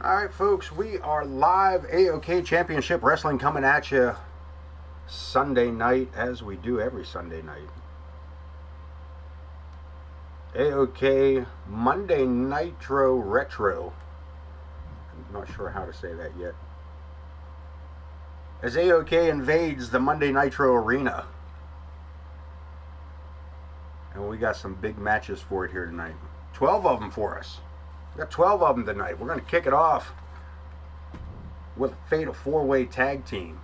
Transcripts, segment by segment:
Alright folks, we are live. AoK Championship Wrestling coming at you Sunday night, as we do every Sunday night. AoK Monday Nitro Retro. I'm not sure how to say that yet. As AoK invades the Monday Nitro Arena. And we got some big matches for it here tonight. 12 of them for us. We got 12 of them tonight. We're going to kick it off with a fatal four-way tag team.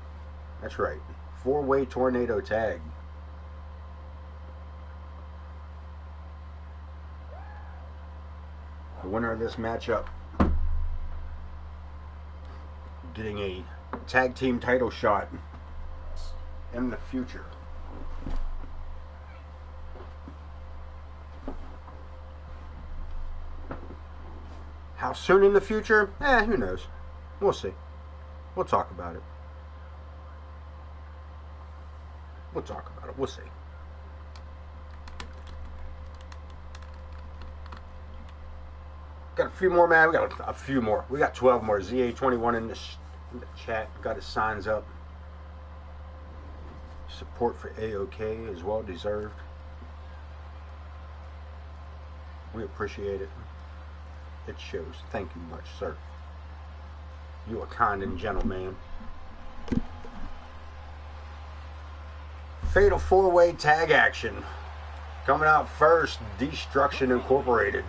That's right. Four-way tornado tag. The winner of this matchup getting a tag team title shot in the future. How soon in the future? Who knows. We'll see. We'll talk about it. We'll talk about it. We'll see. Got a few more, man. We got a few more. We got 12 more. ZA21 in the chat. Got his signs up. Support for AoK is well deserved. We appreciate it. It shows. Thank you much, sir. You are kind and gentle, man. Fatal four-way tag action. Coming out first, Destruction Incorporated.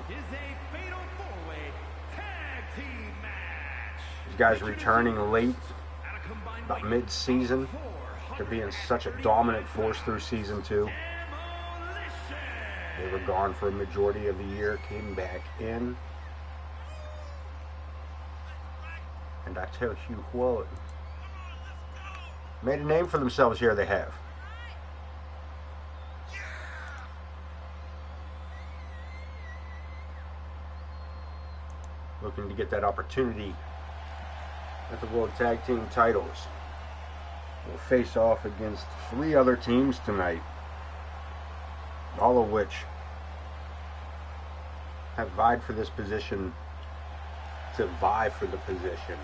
These guys returning late, about mid-season, to being such a dominant force through season 2. They were gone for a majority of the year, came back in. And I tell you what, made a name for themselves here, they have. Looking to get that opportunity at the World Tag Team titles. We'll face off against 3 other teams tonight, all of which have vied for this position, to vie for the position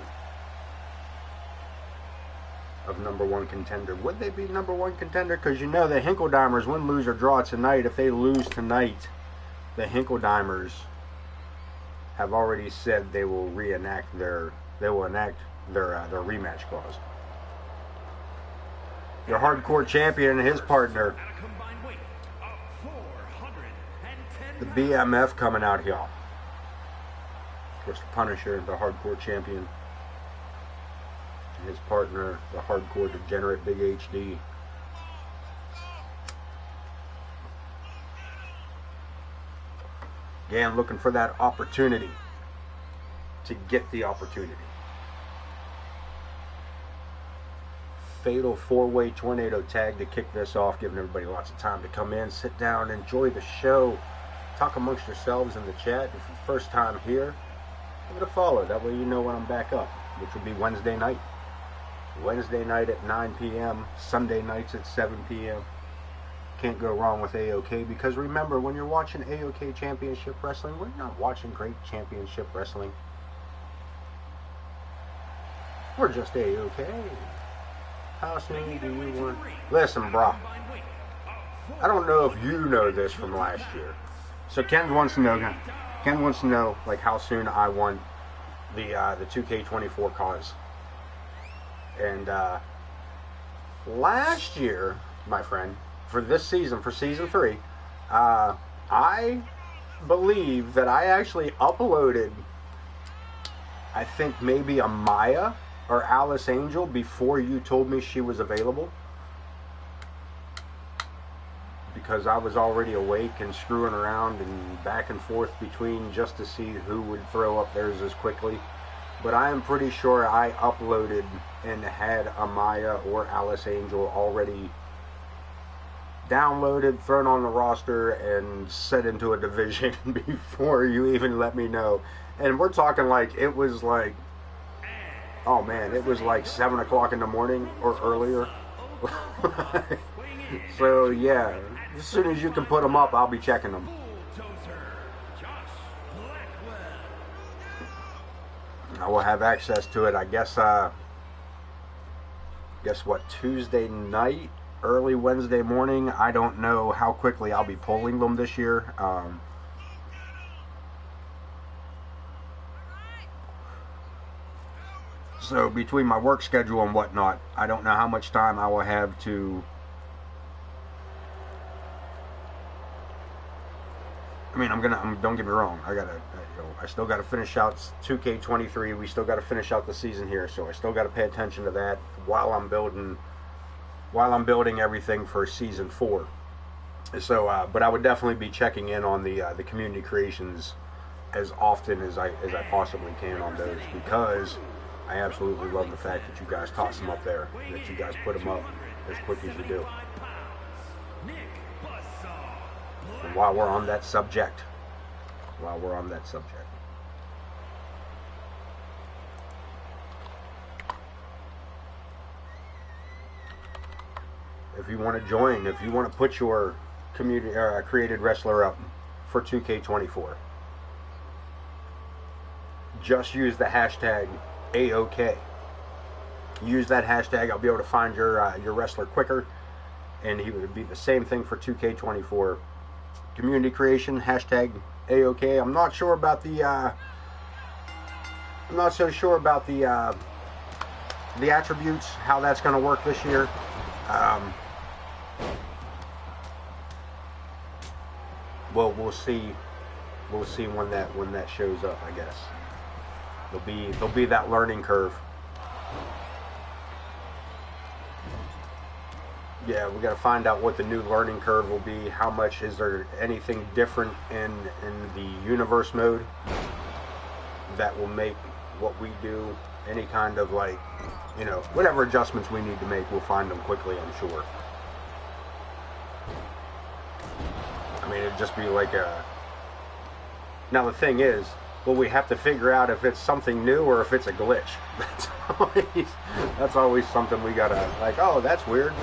of #1 contender. Would they be #1 contender? Because you know the Hinkledimers win, lose, or draw tonight. If they lose tonight, the Hinkledimers have already said they will enact their rematch clause. Your hardcore champion and his partner, the BMF, coming out here. Of course, the Punisher, the hardcore champion, and his partner, the hardcore degenerate Big HD. Again, looking for that opportunity to get the opportunity. Fatal four-way tornado tag to kick this off, giving everybody lots of time to come in, sit down, enjoy the show, talk amongst yourselves in the chat. If it's your first time here, give it a follow. That way you know when I'm back up, which will be Wednesday night. Wednesday night at 9 p.m. Sunday nights at 7 p.m. Can't go wrong with AoK, because remember, when you're watching AoK Championship Wrestling, we're not watching great championship wrestling. We're just AoK. How soon do you want? Listen, bro. I don't know if you know this from last year. So Ken wants to know, like, how soon I want the 2K24 cause. And last year, my friend, for this season, for season 3, I believe that I actually uploaded, I think maybe a Maya or Alice Angel before you told me she was available. Because I was already awake and screwing around and back and forth between, just to see who would throw up theirs as quickly. But I am pretty sure I uploaded and had a Maya or Alice Angel already downloaded, thrown on the roster, and set into a division before you even let me know. And we're talking like, it was like, oh man, it was like 7 o'clock in the morning or earlier. So yeah, as soon as you can put them up, I'll be checking them. I will have access to it, I guess, guess what, Tuesday night, early Wednesday morning. I don't know how quickly I'll be pulling them this year. So between my work schedule and whatnot, I don't know how much time I will have to. I mean, don't get me wrong. I still gotta finish out 2K23. We still gotta finish out the season here, so I still gotta pay attention to that while I'm building everything for season 4. So, but I would definitely be checking in on the community creations as often as I possibly can on those, because I absolutely love the fact that you guys toss them up there, that you guys put them up as quick as you do. And while we're on that subject, if you want to join, if you want to put your community created wrestler up for 2K24, just use the hashtag AoK. Use that hashtag. I'll be able to find your wrestler quicker, and he would be the same thing for 2K24. Community creation hashtag AoK. I'm not sure about the. I'm not so sure about the attributes, how that's going to work this year. Well, we'll see. We'll see when that shows up, I guess. There'll be that learning curve. Yeah, we got to find out what the new learning curve will be. How much is there anything different in the universe mode that will make what we do, any kind of, like, you know, whatever adjustments we need to make, we'll find them quickly, I'm sure. I mean, it'd just be like a. Now the thing is, well, we have to figure out if it's something new or if it's a glitch. That's always something we gotta, like, oh, that's weird.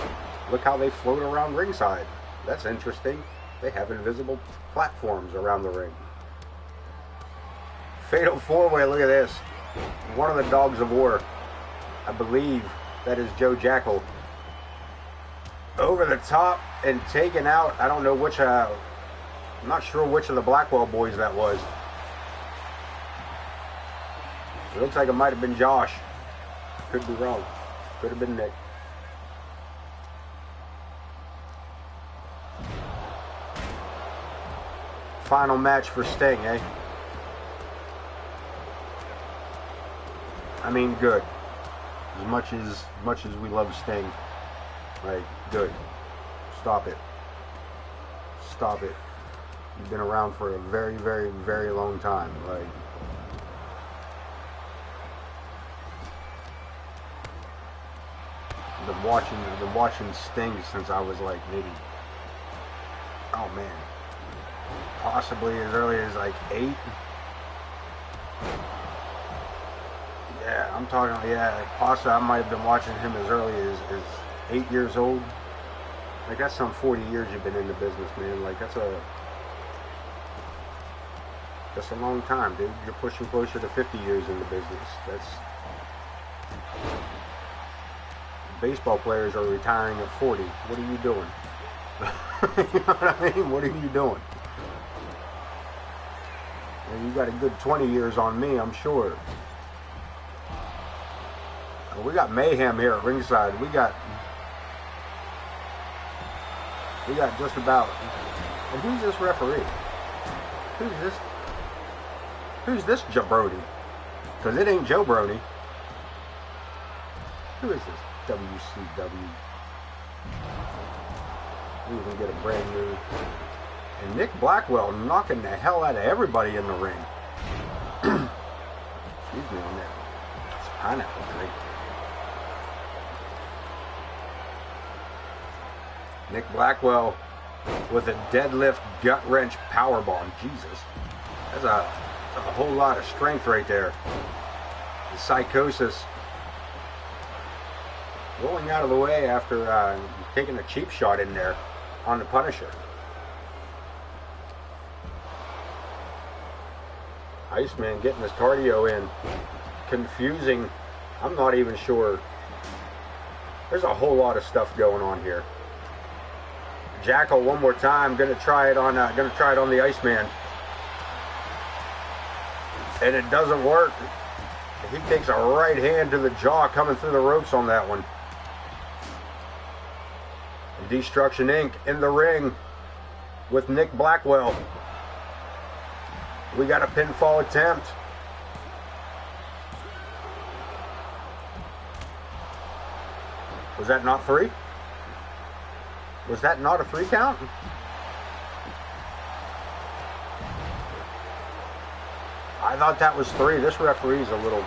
Look how they float around ringside. That's interesting. They have invisible platforms around the ring. Fatal 4-way, look at this. One of the Dogs of War. I believe that is Joe Jackal. Over the top and taken out. I don't know which, I'm not sure which of the Blackwell boys that was. It looks like it might have been Josh. Could be wrong. Could have been Nick. Final match for Sting, eh? I mean, good. As much as we love Sting, like, good. Stop it. Stop it. You've been around for a very, very, very long time. Like, I've been watching Sting since I was like maybe, oh man, possibly as early as like 8. Yeah, I'm talking, yeah, possibly I might have been watching him as early as 8 years old. Like, that's some 40 years you've been in the business, man. Like, that's a long time, dude. You're pushing closer to 50 years in the business. That's, baseball players are retiring at 40. What are you doing? You know what I mean? What are you doing? And you got a good 20 years on me, I'm sure. We got mayhem here at ringside. We got just about. And who's this referee? Who's this jabroni? Because it ain't Joe Brony. Who is this? WCW. We can get a brand new. And Nick Blackwell knocking the hell out of everybody in the ring. Excuse me on that. It's pineapple drink. Nick Blackwell with a deadlift gut wrench powerbomb. Jesus. That's a whole lot of strength right there. The Psychosis rolling out of the way after taking a cheap shot in there on the Punisher. Iceman getting his cardio in. confusing. I'm not even sure. There's a whole lot of stuff going on here. Jackal one more time. Gonna try it on the Iceman. And it doesn't work. He takes a right hand to the jaw coming through the ropes on that one. Destruction Inc. in the ring with Nick Blackwell. We got a pinfall attempt. Was that not 3? Was that not a 3 count? I thought that was 3. This referee's a little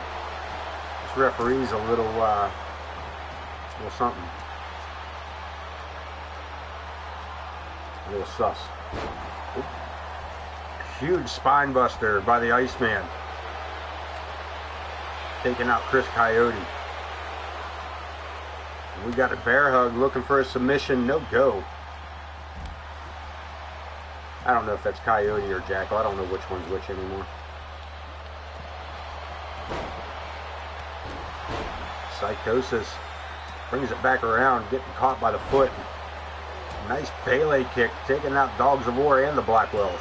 something. A little sus. Oop. Huge spine buster by the Iceman. Taking out Chris Coyote. We got a bear hug looking for a submission. No go. I don't know if that's Coyote or Jackal. I don't know which one's which anymore. Psychosis brings it back around, getting caught by the foot. Nice Pele kick, taking out Dogs of War and the Blackwells.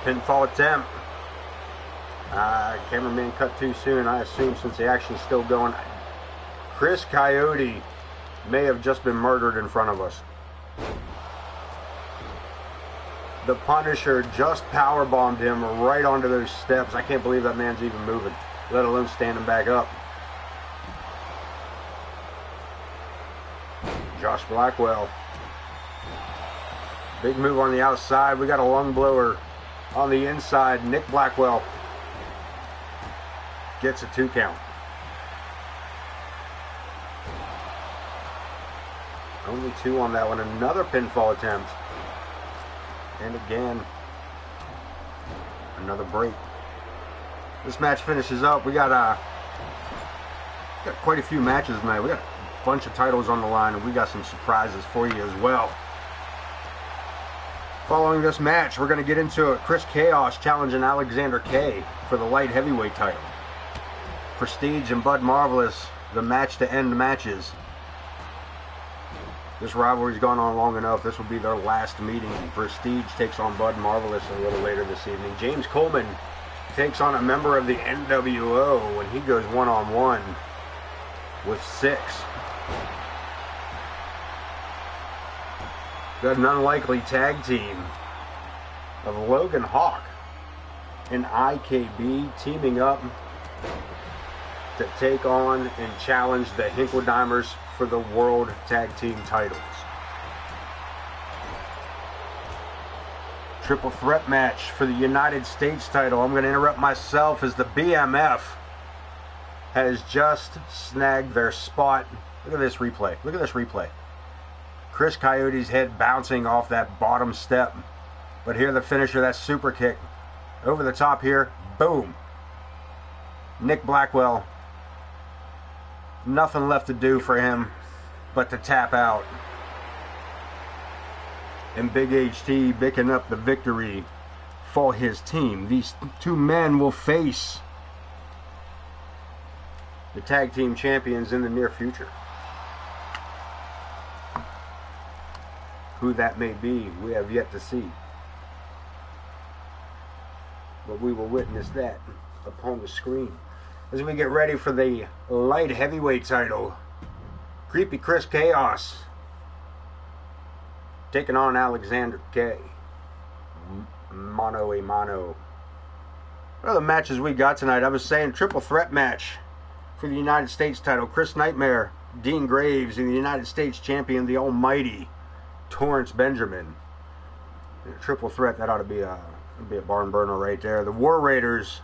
Pinfall attempt. Cameraman cut too soon, I assume, since the action's still going. Chris Coyote may have just been murdered in front of us. The Punisher just powerbombed him right onto those steps. I can't believe that man's even moving, let alone standing back up. Josh Blackwell. Big move on the outside. We got a lung blower on the inside. Nick Blackwell gets a 2 count. Only 2 on that one. Another pinfall attempt. And again, another break. This match finishes up. We got quite a few matches tonight. We got a bunch of titles on the line, and we got some surprises for you as well. Following this match, we're going to get into it. Chris Chaos challenging Alexander K for the light heavyweight title. Prestige and Bud Marvelous, the match to end matches. This rivalry's gone on long enough. This will be their last meeting. Prestige takes on Bud Marvelous a little later this evening. James Coleman takes on a member of the NWO when he goes one-on-one with 6. Got an unlikely tag team of Logan Hawk and IKB teaming up to take on and challenge the Hinkledimers for the World Tag Team titles. Triple threat match for the United States title. I'm going to interrupt myself as the BMF has just snagged their spot. Look at this replay. Look at this replay. Chris Coyote's head bouncing off that bottom step. But here the finisher, that super kick. Over the top here. Boom. Nick Blackwell. Nothing left to do for him but to tap out. And Big HT picking up the victory for his team. These 2 men will face the tag team champions in the near future. Who that may be, we have yet to see. But we will witness that upon the screen as we get ready for the light heavyweight title. Creepy Chris Chaos taking on Alexander K. Mano a mano. What are the matches we got tonight? I was saying triple threat match for the United States title. Chris Nightmare, Dean Graves, and the United States champion, the almighty Torrance Benjamin. In a triple threat, that ought to be a barn burner right there. The War Raiders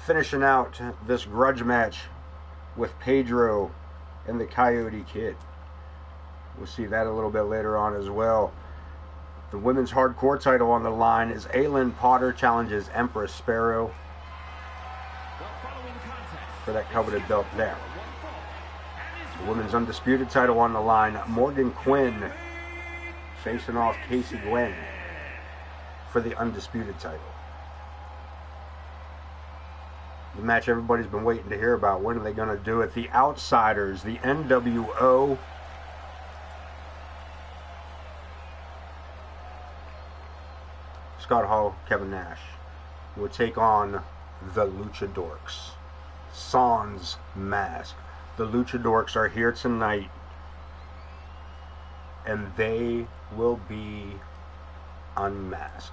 finishing out this grudge match with Pedro and the Coyote Kid. We'll see that a little bit later on as well. The women's hardcore title on the line is Aylin Potter challenges Empress Sparrow for that coveted belt there. The women's undisputed title on the line, Morgan Quinn facing off Casey Glenn for the undisputed title. The match everybody's been waiting to hear about. When are they going to do it? The Outsiders, the NWO. Scott Hall, Kevin Nash will take on the Luchadorks. Sans Mask. The Luchadorks are here tonight, and they will be unmasked.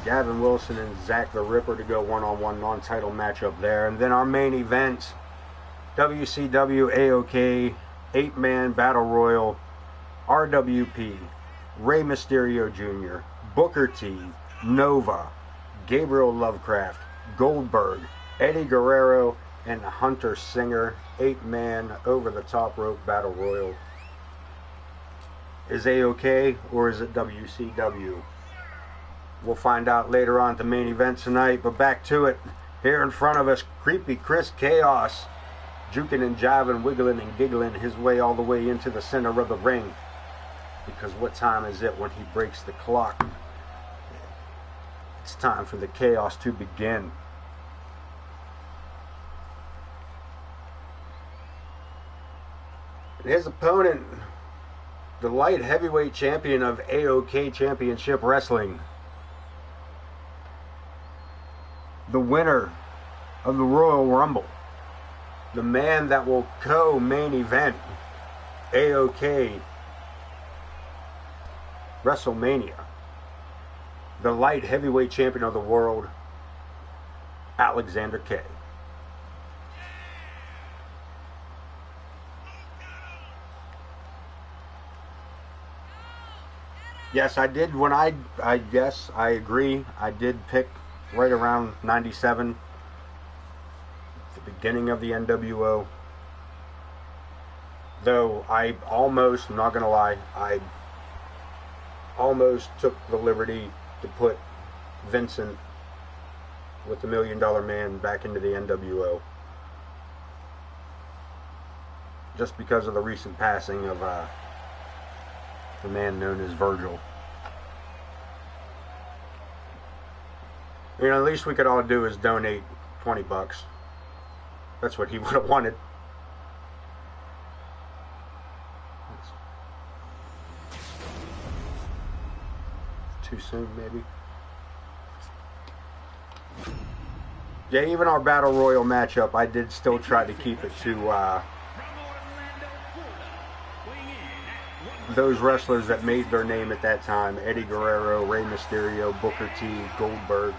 Gavin Wilson and Zach the Ripper to go one-on-one non-title matchup there. And then our main event, WCW AoK 8-man Battle Royal, RWP, Rey Mysterio Jr., Booker T, Nova, Gabriel Lovecraft, Goldberg, Eddie Guerrero, and Hunter Singer. 8-man over-the-top rope Battle Royal. Is AoK or is it WCW? We'll find out later on at the main event tonight, but back to it. Here in front of us, creepy Chris Chaos, juking and jiving, wiggling and giggling his way all the way into the center of the ring. Because what time is it when he breaks the clock? It's time for the chaos to begin. And his opponent, the light heavyweight champion of AoK Championship Wrestling, the winner of the Royal Rumble, the man that will co-main event AoK WrestleMania, the light heavyweight champion of the world, Alexander K. Yes, I did. When I yes, I agree. I did pick right around 97, the beginning of the NWO. Though I almost, I'm not gonna lie, I almost took the liberty to put Vincent with the $1 Million Man back into the NWO, just because of the recent passing of the man known as Virgil. You know, the least we could all do is donate $20. That's what he would have wanted. Too soon, maybe. Yeah, even our Battle Royal matchup, I did still try to keep it to those wrestlers that made their name at that time. Eddie Guerrero, Rey Mysterio, Booker T, Goldberg.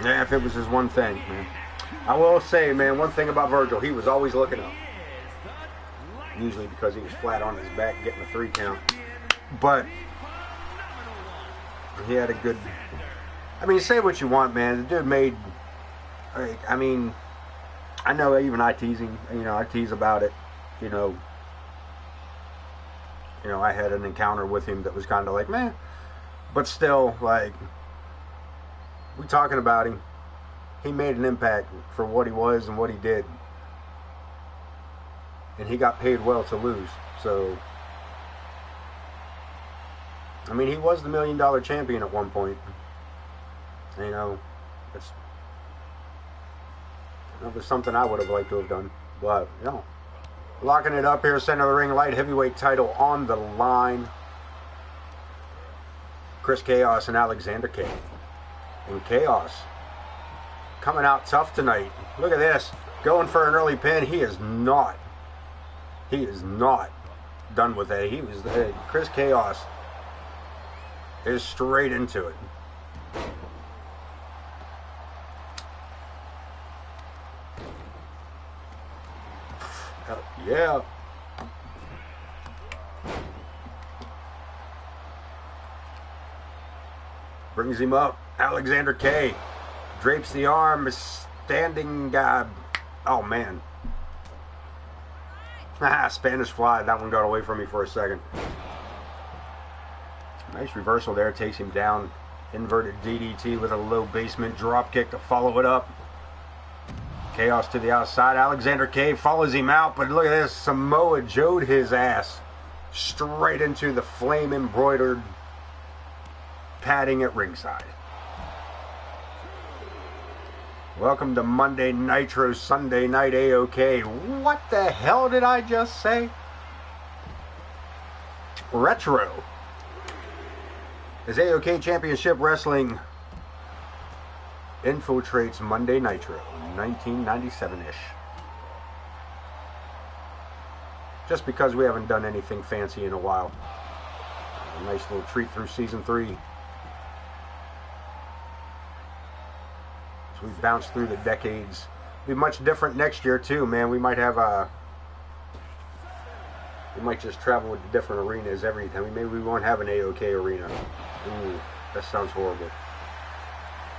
Yeah, if it was his one thing, man. I will say, man, one thing about Virgil, he was always looking up. Usually because he was flat on his back getting a 3 count. But he had a good... I mean, say what you want, man. The dude made... I mean, I know even I tease him. You know, I tease about it. You know, I had an encounter with him that was kind of like, man. But still, like... we talking about him. He made an impact for what he was and what he did. And he got paid well to lose. So, I mean, he was the $1 Million champion at one point. You know, that was something I would have liked to have done. But, you know, locking it up here, center of the ring, light heavyweight title on the line. Chris Chaos and Alexander K. And Chaos coming out tough tonight. Look at this. Going for an early pin. He is not done with it. He was Chris Chaos is straight into it. Yeah. Brings him up. Alexander K. Drapes the arm. Standing. Oh, man. Spanish Fly. That one got away from me for a second. Nice reversal there. Takes him down. Inverted DDT with a low basement drop kick to follow it up. Chaos to the outside. Alexander K follows him out, but look at this. Samoa Joe'd his ass straight into the flame embroidered padding at ringside. Welcome to Monday Nitro, Sunday Night AoK. What the hell did I just say? Retro. As AoK Championship Wrestling infiltrates Monday Nitro, 1997-ish. Just because we haven't done anything fancy in a while. A nice little treat through Season 3. So we've bounced through the decades. Be much different next year too, man. We might have we might just travel with different arenas every time. Maybe we won't have an AoK arena. Ooh, that sounds horrible.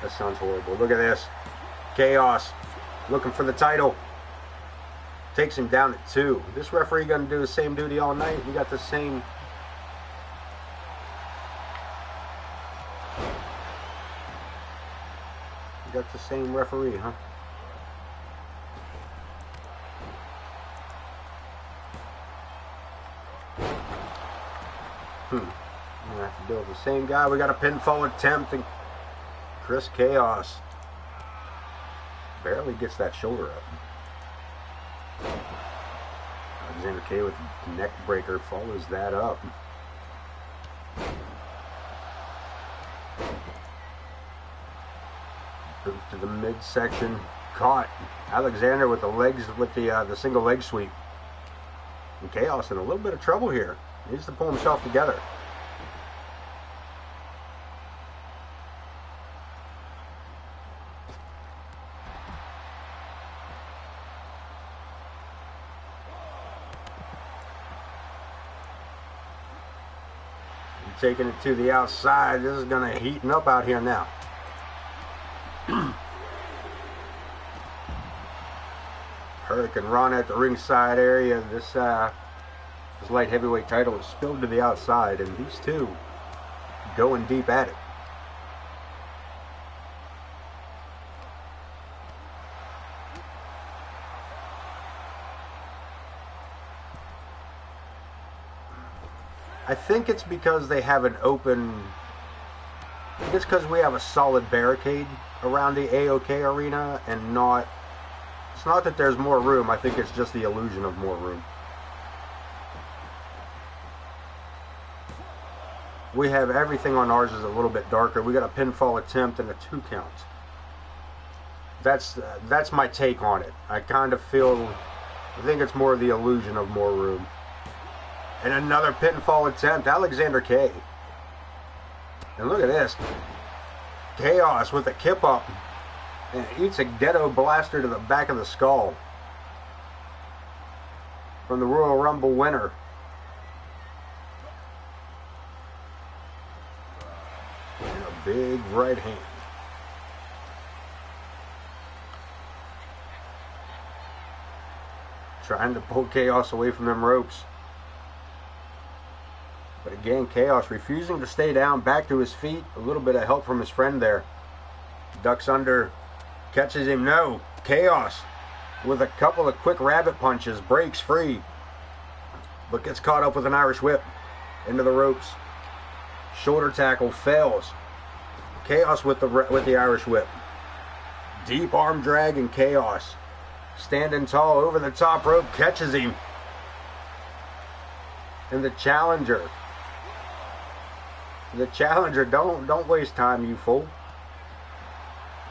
That sounds horrible. Look at this. Chaos looking for the title. Takes him down at 2. This referee gonna do the same duty all night. We got the same. We got the same referee, huh? We're gonna have to deal with the same guy. We got a pinfall attempt, and Chris Chaos barely gets that shoulder up. Alexander K with neck breaker follows that up. Move to the midsection, caught. Alexander with the legs, with the single leg sweep. And Chaos in a little bit of trouble here. Needs to pull himself together. Taking it to the outside. This is going to heaten up out here now. Hurricane Run at the ringside area. This light heavyweight title is spilled to the outside, and these two going deep at it. I think it's because they have an open. I think it's because we have a solid barricade around the AoK arena, and not. It's not that there's more room. I think it's just the illusion of more room. We have everything on ours is a little bit darker. We got a pinfall attempt and a 2 count. That's my take on it. I kind of feel. I think it's more the illusion of more room. And another pinfall attempt, Alexander K. And look at this. Chaos with a kip up. And eats a ghetto blaster to the back of the skull. From the Royal Rumble winner. And a big right hand. Trying to pull Chaos away from them ropes. But again, Chaos refusing to stay down, back to his feet. A little bit of help from his friend there. Ducks under, catches him. No, Chaos with a couple of quick rabbit punches, breaks free. But gets caught up with an Irish whip into the ropes. Shoulder tackle fails. Chaos with the Irish whip. Deep arm drag, and Chaos standing tall over the top rope, catches him. And the challenger, don't waste time, you fool.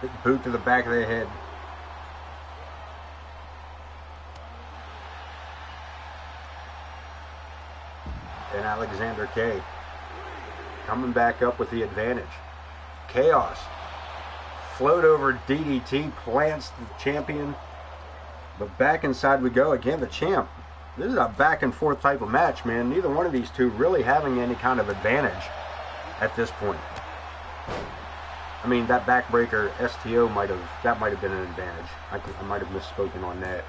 Big boot to the back of the head. And Alexander K coming back up with the advantage. Chaos float over DDT, plants the champion. But back inside we go again. The champ. This is a back and forth type of match, man. Neither one of these two really having any kind of advantage at this point. I mean, that backbreaker STO might have been an advantage. I might have misspoken on that.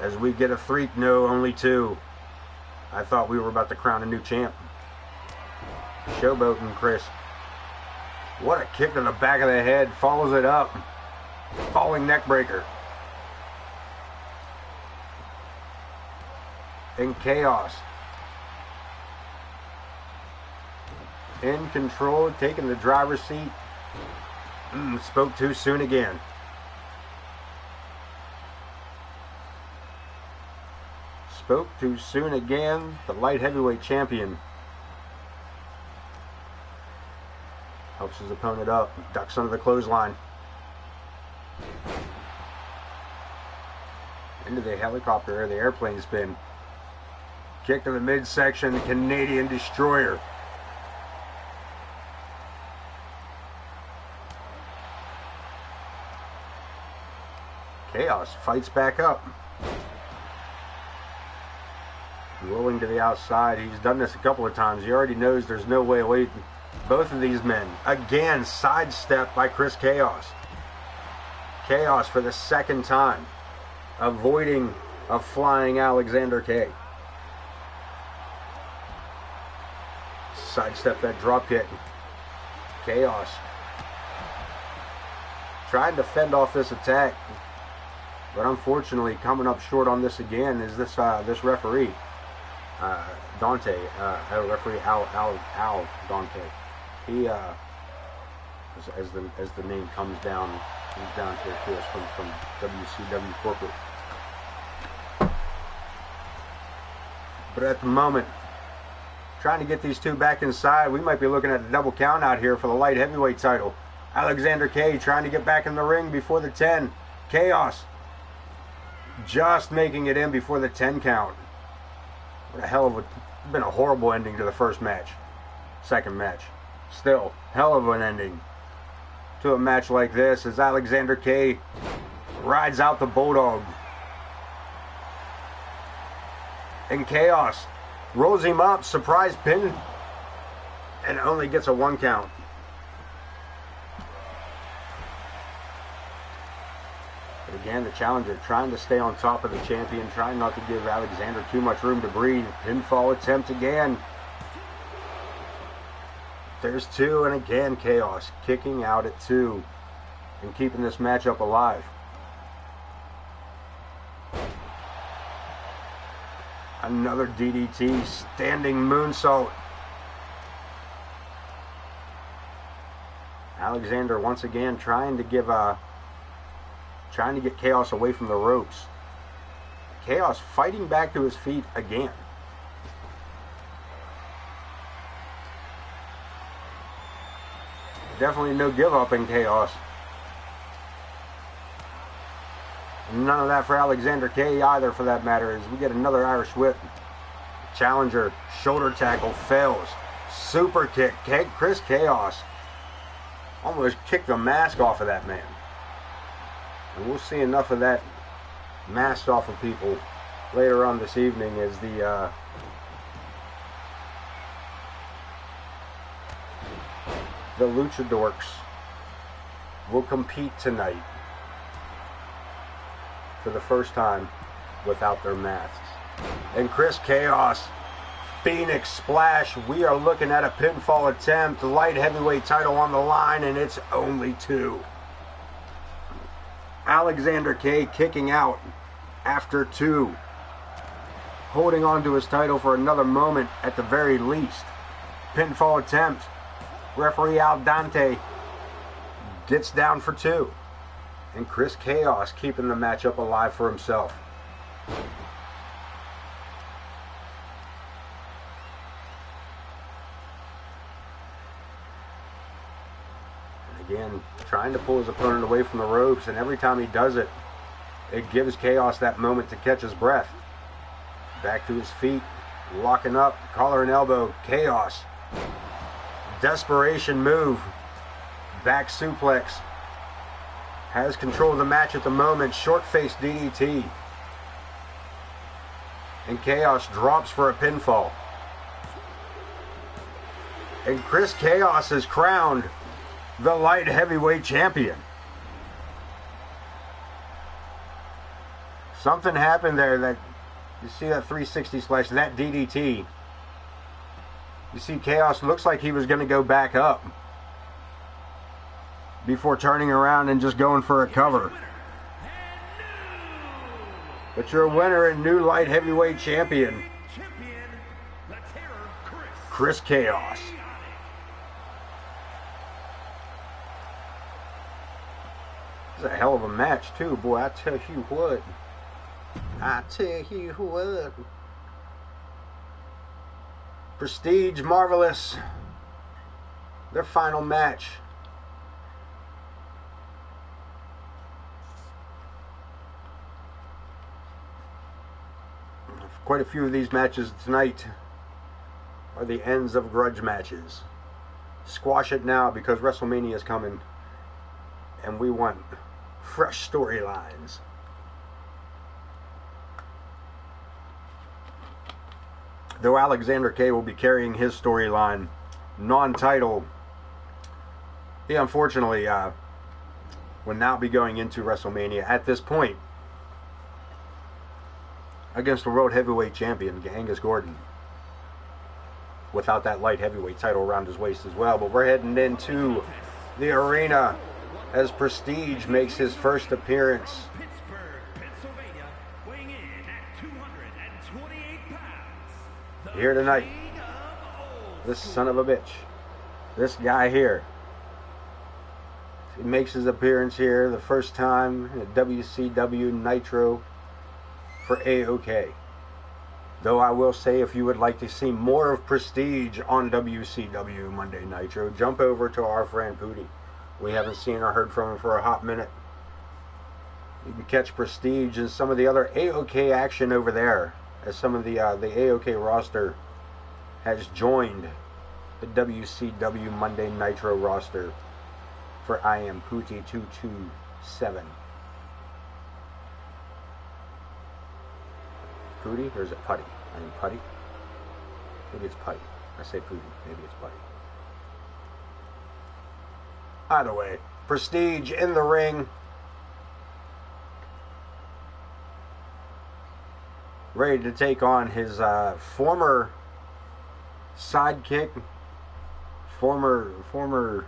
As we get a 3, no, only 2. I thought we were about to crown a new champ. Showboating Chris. What a kick to the back of the head. Follows it up. Falling neck breaker. And Chaos in control, taking the driver's seat. Spoke too soon again. Spoke too soon again. The light heavyweight champion helps his opponent up, ducks under the clothesline. Into the helicopter or the airplane spin. Kick to the midsection, the Canadian Destroyer. Chaos fights back up. Rolling to the outside. He's done this a couple of times. He already knows there's no way away from both of these men. Again, sidestep by Chris Chaos. Chaos for the second time, avoiding a flying Alexander K. Sidestep that drop kick. Chaos trying to fend off this attack, but unfortunately coming up short on this again is this referee, Dante, referee Al Dante. He as the name comes down here to us from WCW corporate. But at the moment, trying to get these two back inside, we might be looking at a double count out here for the light heavyweight title. Alexander K trying to get back in the ring before the 10. Chaos just making it in before the 10 count. What a hell of been a horrible ending to the first match. Second match. Still, hell of an ending to a match like this as Alexander K rides out the Bulldog. And Chaos rolls him up, surprise pin, and only gets a 1 count. But again, the challenger trying to stay on top of the champion, trying not to give Alexander too much room to breathe. Pinfall attempt again. There's 2, and again Chaos kicking out at 2 and keeping this matchup alive. Another DDT, standing moonsault. Alexander once again trying to get Chaos away from the ropes. Chaos fighting back to his feet again. Definitely no give up in Chaos. None of that for Alexander K either, for that matter, as we get another Irish whip. Challenger shoulder tackle fails. Super kick. Chris Chaos almost kicked the mask off of that man. And we'll see enough of that mask off of people later on this evening as the Luchadorks will compete tonight for the first time without their masks. And Chris Chaos, Phoenix Splash. We are looking at a pinfall attempt, light heavyweight title on the line, and it's only 2. Alexander K kicking out after 2, holding on to his title for another moment at the very least. Pinfall attempt. Referee Al Dante gets down for 2. And Chris Chaos keeping the matchup alive for himself. And again, trying to pull his opponent away from the ropes, and every time he does it, it gives Chaos that moment to catch his breath. Back to his feet, locking up, collar and elbow. Chaos. Desperation move. Back suplex. Has control of the match at the moment. Short-faced DDT. And Chaos drops for a pinfall. And Chris Chaos is crowned the light heavyweight champion. Something happened there. That you see that 360 slash, that DDT. You see Chaos looks like he was going to go back up before turning around and just going for a cover. But your winner and new light heavyweight champion, Chris Chaos. It's a hell of a match too, boy. I tell you what. I tell you what. Prestige, Marvelous. Their final match. Quite a few of these matches tonight are the ends of grudge matches. Squash it now because WrestleMania is coming and we want fresh storylines. Though Alexander K will be carrying his storyline, non-title, he unfortunately will now be going into WrestleMania at this point against the World Heavyweight Champion, Angus Gordon, without that light heavyweight title around his waist as well. But we're heading into the arena as Prestige makes his first appearance. Here tonight, this son of a bitch, this guy here, he makes his appearance here the first time at WCW Nitro for AoK. Though I will say, if you would like to see more of Prestige on WCW Monday Nitro, jump over to our friend Pooty. We haven't seen or heard from him for a hot minute. You can catch Prestige and some of the other AoK action over there, as some of the AoK roster has joined the WCW Monday Nitro roster for I Am Pooty 227. Pooty, or is it Putty? I mean Putty? Maybe it's Putty. I say Pooty, maybe it's Putty. Either way, Prestige in the ring. Ready to take on his former sidekick, former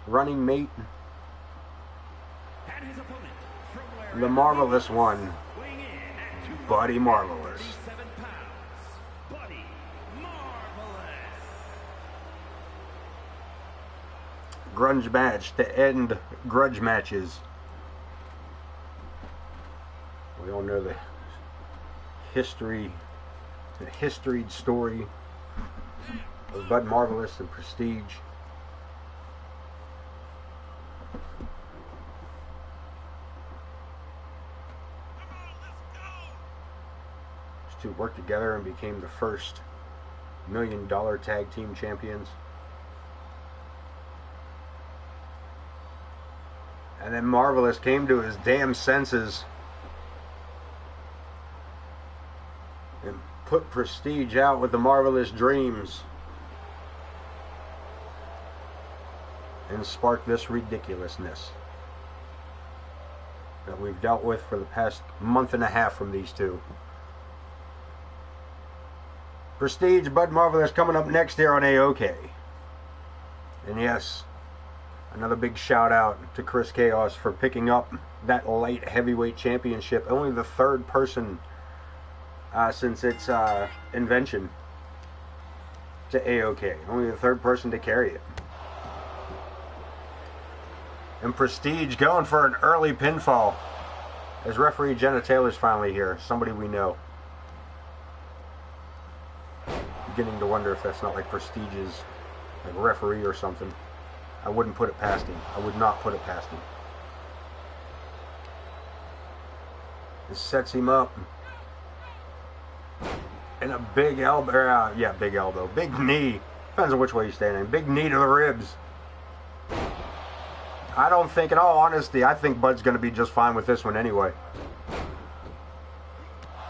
running mate, the Marvelous One, Buddy Marvelous. Grudge match to end grudge matches. We all know the historied story of Bud Marvelous and Prestige. These two worked together and became the first $1 million tag team champions. And then Marvelous came to his damn senses and put Prestige out with the Marvelous Dreams and sparked this ridiculousness that we've dealt with for the past month and a half from these two. Prestige, Bud Marvelous coming up next here on AoK. And yes, another big shout out to Chris Chaos for picking up that light heavyweight championship. Only the third person since its invention to AoK. Only the third person to carry it. And Prestige going for an early pinfall as referee Jenna Taylor's finally here. Somebody we know. Beginning to wonder if that's not like Prestige's like referee or something. I wouldn't put it past him. I would not put it past him. This sets him up. And a big elbow. Yeah, big elbow. Big knee. Depends on which way you're standing. Big knee to the ribs. I don't think, in all honesty, I think Bud's going to be just fine with this one anyway.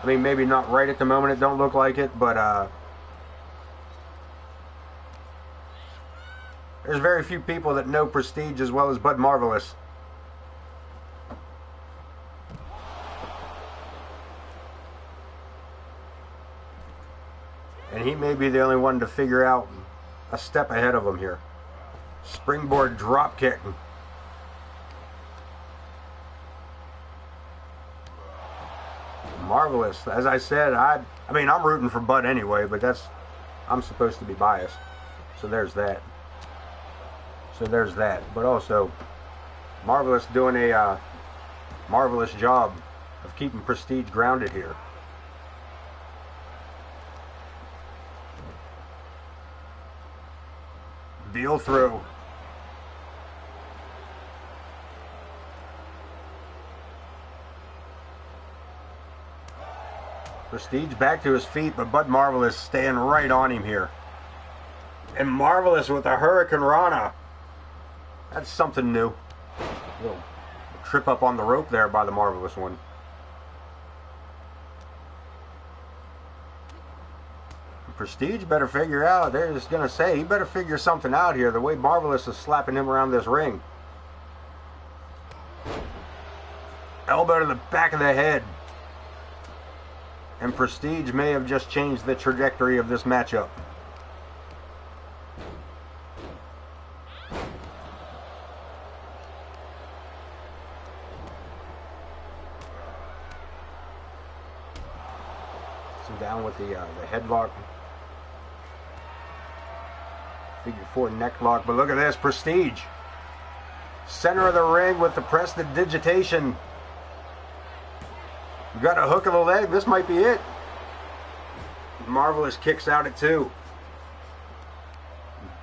I mean, maybe not right at the moment. It don't look like it, but there's very few people that know Prestige as well as Bud Marvelous. And he may be the only one to figure out a step ahead of him here. Springboard drop kick. Marvelous. As I said, I mean, I'm rooting for Bud anyway, but I'm supposed to be biased. So there's that. But also, Marvelous doing a marvelous job of keeping Prestige grounded here. Deal through. Prestige back to his feet, but Bud Marvelous staying right on him here. And Marvelous with a Hurricane Rana. That's something new. A little trip up on the rope there by the Marvelous one. Prestige better figure out, they're just going to say, he better figure something out here, the way Marvelous is slapping him around this ring. Elbow to the back of the head. And Prestige may have just changed the trajectory of this matchup. So down with the headlock. Figure 4 neck lock, but look at this, Prestige. Center of the ring with the prestidigitation. You got a hook of the leg, this might be it. Marvelous kicks out at 2.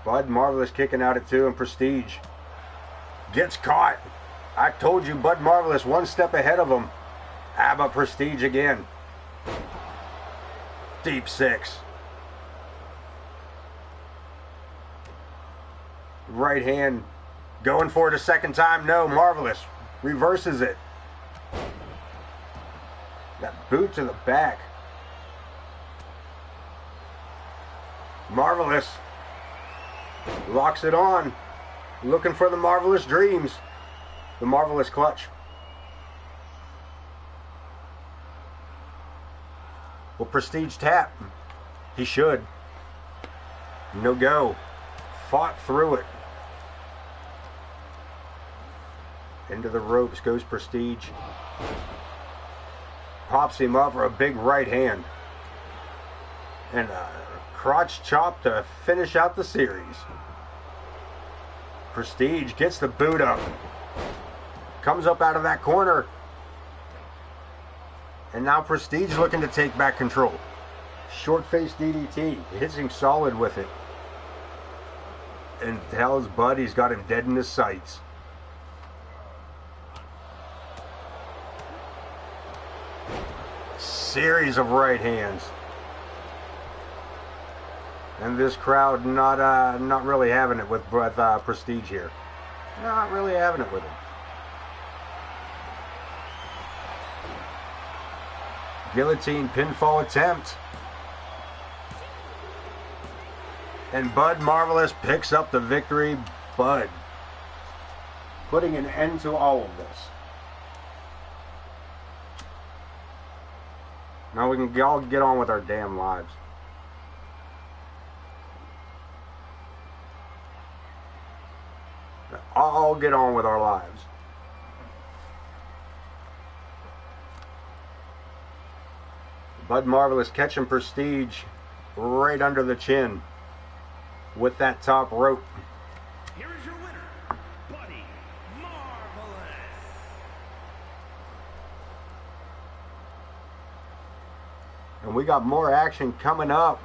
Bud Marvelous kicking out at 2, and Prestige gets caught. I told you, Bud Marvelous one step ahead of him. How about Prestige again? Deep 6. Right hand going for it a second time. No, Marvelous reverses it. That boot to the back. Marvelous locks it on. Looking for the Marvelous Dreams. The Marvelous Clutch. Will Prestige tap? He should. No go. Fought through it. Into the ropes goes Prestige. Pops him up for a big right hand. And a crotch chop to finish out the series. Prestige gets the boot up. Comes up out of that corner. And now Prestige looking to take back control. Short face DDT. Hits him solid with it. And tells Bud he's got him dead in his sights. Series of right hands. And this crowd not really having it with Prestige here. Not really having it with him. Guillotine pinfall attempt. And Bud Marvelous picks up the victory. Bud putting an end to all of this. Now we can all get on with our damn lives. All get on with our lives. Bud Marvelous catching Prestige right under the chin with that top rope. Here is your winner, Buddy Marvelous. And we got more action coming up.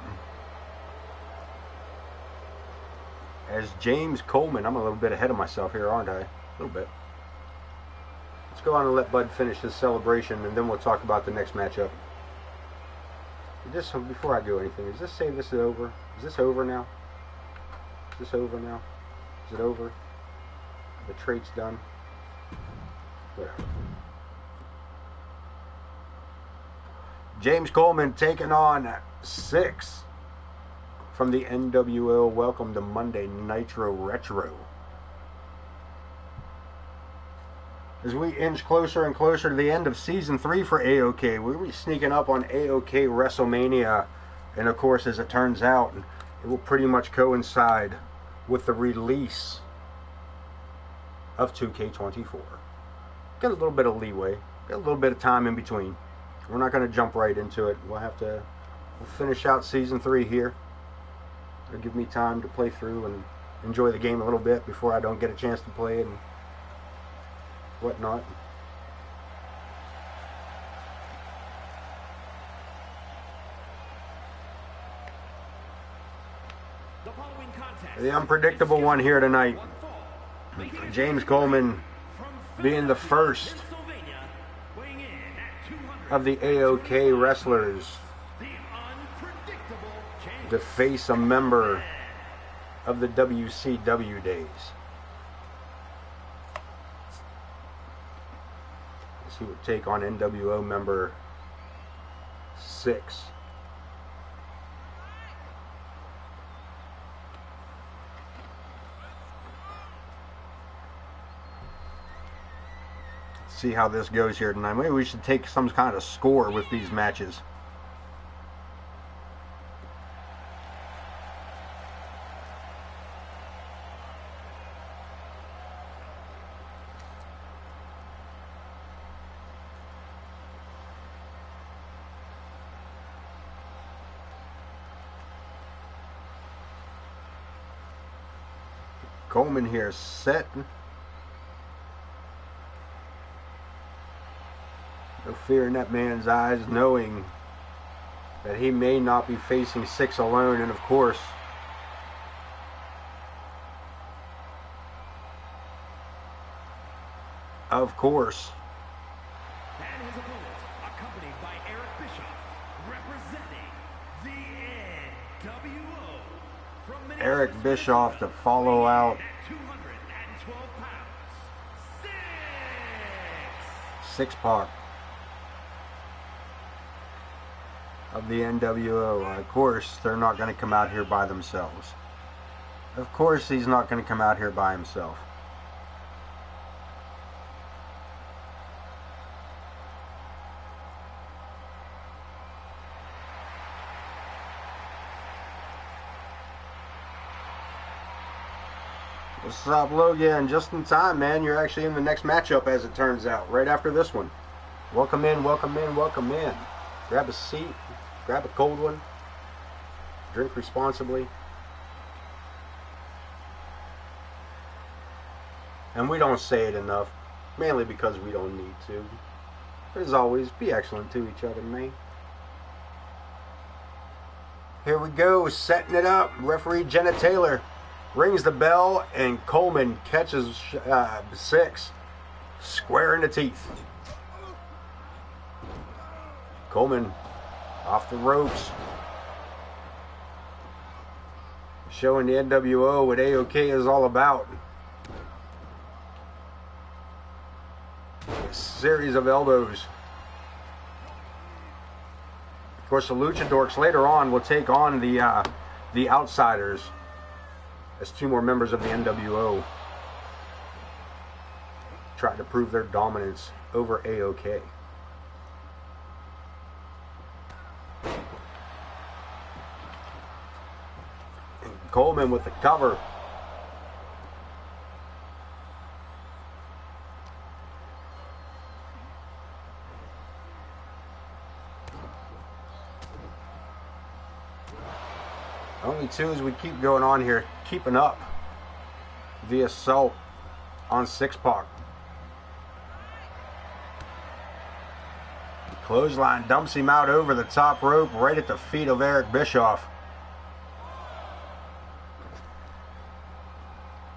As James Coleman, I'm a little bit ahead of myself here, aren't I? A little bit. Let's go on and let Bud finish his celebration, and then we'll talk about the next matchup. Just before I do anything, does this say this is over? Is this over now? Is this over now? Is it over? The trait's done? Whatever. James Coleman taking on 6 from the NWO. Welcome to Monday Nitro Retro. As we inch closer and closer to the end of Season 3 for AoK, we'll be sneaking up on AoK WrestleMania. And of course, as it turns out, it will pretty much coincide with the release of 2K24. Get a little bit of leeway, get a little bit of time in between. we're not going to jump right into it. We'll finish out Season 3 here. It'll give me time to play through and enjoy the game a little bit before I don't get a chance to play it and whatnot. The unpredictable one here tonight. James Coleman being the first of the AoK wrestlers to face a member of the WCW days. He would take on NWO member 6. See how this goes here tonight. Maybe we should take some kind of score with these matches. Coleman here set. No fear in that man's eyes, knowing that he may not be facing 6 alone, and of course, and his opponent, accompanied by Eric Bischoff, representing the NWO from Minneapolis, Eric Bischoff to follow out at 212 pounds, 6-Pac of the NWO. Of course, they're not going to come out here by themselves. Of course, he's not going to come out here by himself. What's up, Logan? Just in time, man. You're actually in the next matchup, as it turns out, right after this one. Welcome in, welcome in, welcome in. Grab a seat, grab a cold one, drink responsibly. And we don't say it enough, mainly because we don't need to. But as always, be excellent to each other, man. Here we go, setting it up. Referee Jenna Taylor rings the bell, and Coleman catches 6 square in the teeth. Coleman off the ropes, showing the NWO what AoK is all about. A series of elbows. Of course, the Luchadorks later on will take on the Outsiders as 2 more members of the NWO try to prove their dominance over AoK. Coleman with the cover. Only 2 as we keep going on here, keeping up the assault on 6-Pac. Clothesline dumps him out over the top rope right at the feet of Eric Bischoff.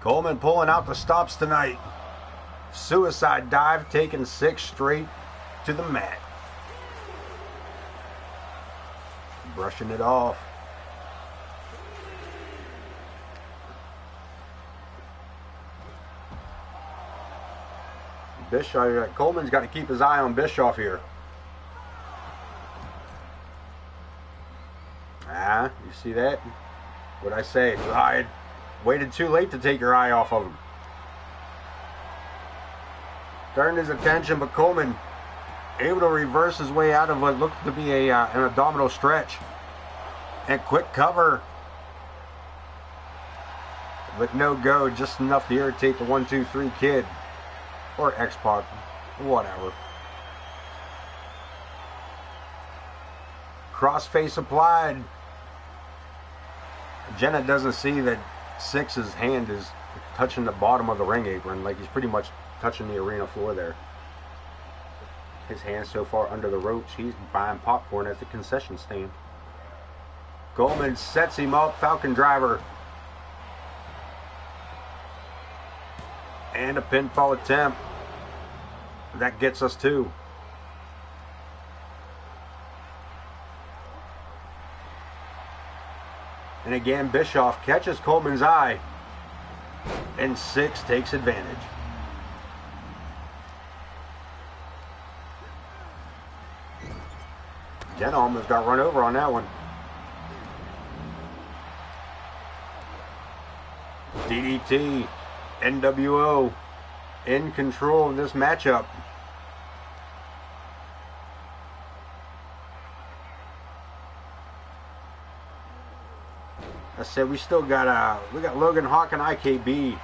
Coleman pulling out the stops tonight. Suicide dive, taking 6 straight to the mat. Brushing it off. Bischoff, Coleman's got to keep his eye on Bischoff here. You see that? What'd I say? I had waited too late to take your eye off of him. Turned his attention, but Coleman able to reverse his way out of what looked to be an abdominal stretch. And quick cover. But no go, just enough to irritate the 1-2-3 kid. Or X-Pac, whatever. Crossface applied. Jenna doesn't see that Six's hand is touching the bottom of the ring apron, like he's pretty much touching the arena floor there. His hand's so far under the ropes, he's buying popcorn at the concession stand. Coleman sets him up, Falcon Driver. And a pinfall attempt. That gets us two. And again, Bischoff catches Coleman's eye. And Six takes advantage. Jenna almost got run over on that one. DDT, NWO in control of this matchup. I said we got Logan Hawk and IKB,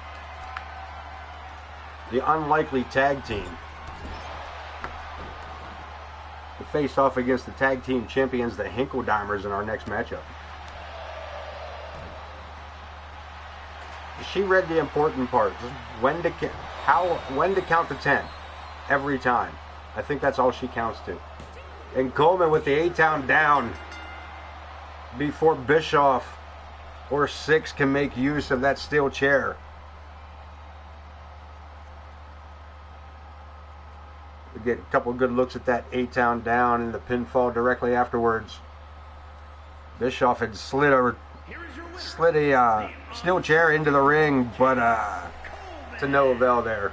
the unlikely tag team, to face off against the tag team champions, the Hinkledimers, in our next matchup. She read the important parts. When to count to 10 every time. I think that's all she counts to. And Coleman with the A-Town down before Bischoff or Six can make use of that steel chair. We get a couple of good looks at that A-Town down and the pinfall directly afterwards. Bischoff had slid a steel chair into the ring, but to no avail there.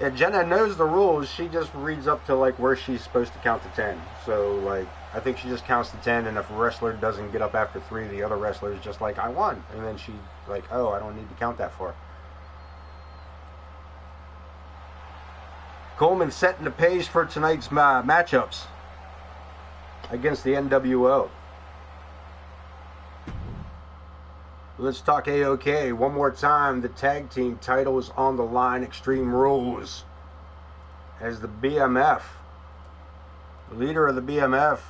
Yeah, Jenna knows the rules. She just reads up to like where she's supposed to count to 10. So like, I think she just counts to 10, and if a wrestler doesn't get up after 3, the other wrestler is just like, I won. And then she like, oh, I don't need to count that far. Coleman setting the pace for tonight's matchups against the NWO. Let's talk AoK one more time. The tag team titles on the line. Extreme Rules. As the BMF, the leader of the BMF,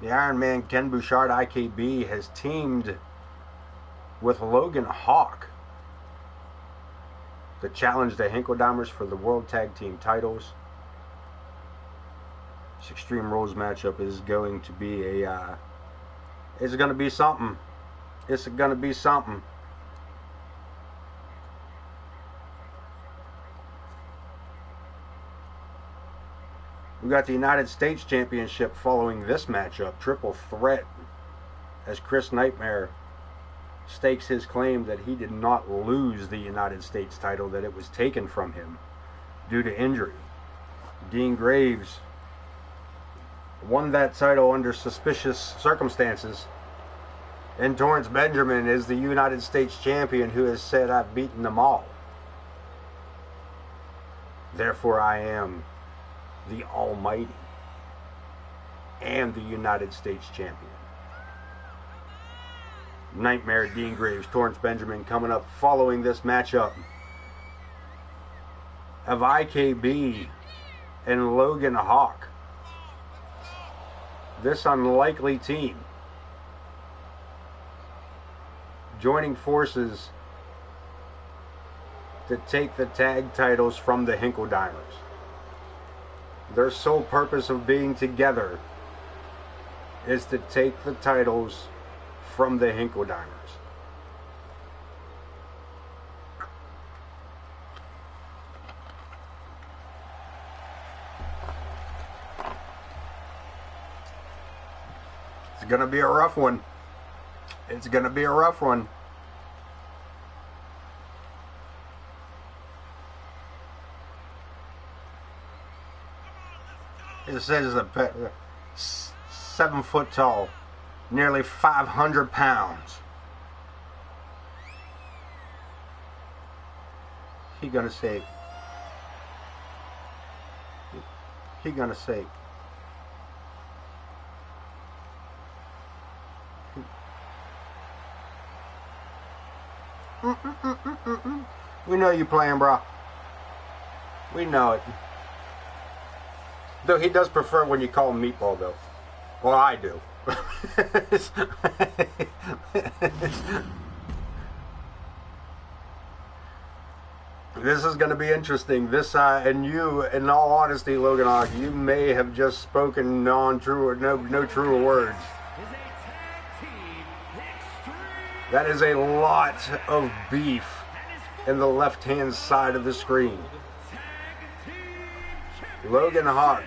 the Iron Man Ken Bouchard IKB, has teamed with Logan Hawk to challenge the Hinkledimers for the World Tag Team titles. This Extreme Rules matchup is going to be it's going to be something. It's going to be something. We got the United States Championship following this matchup. Triple threat, as Chris Nightmare stakes his claim that he did not lose the United States title, that it was taken from him due to injury. Dean Graves won that title under suspicious circumstances. And Torrance Benjamin is the United States champion, who has said, I've beaten them all. Therefore I am the Almighty and the United States champion. Nightmare, Dean Graves, Torrance Benjamin coming up following this matchup of IKB and Logan Hawk. This unlikely team joining forces to take the tag titles from the Hinkledimers. Their sole purpose of being together is to take the titles from the Hinkledimers. It's gonna be a rough one. It's going to be a rough one. It says a 7 foot tall, nearly 500 pounds. He gonna save. He gonna save. We know you playing, bro. We know it. Though he does prefer when you call him Meatball, though. Well, I do. This is going to be interesting. This, and you, in all honesty, Logan Hawk, you may have just spoken non-true or no truer words. That is a lot of beef in the left-hand side of the screen. Logan Hawk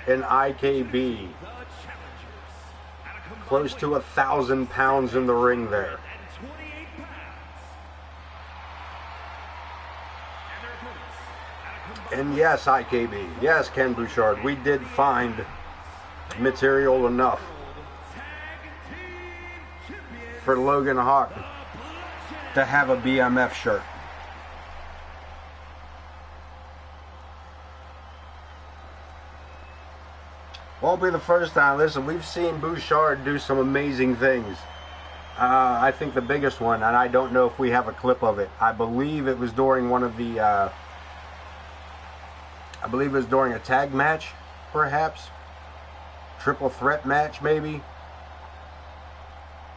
in IKB. Close to 1,000 pounds in the ring there. And yes, IKB, yes, Ken Bouchard, we did find material enough for Logan Hawk to have a BMF shirt. Won't be the first time. Listen, we've seen Bouchard do some amazing things. I think the biggest one, and I don't know if we have a clip of it, I believe it was during one of the, I believe it was during a tag match, perhaps. Triple threat match, maybe.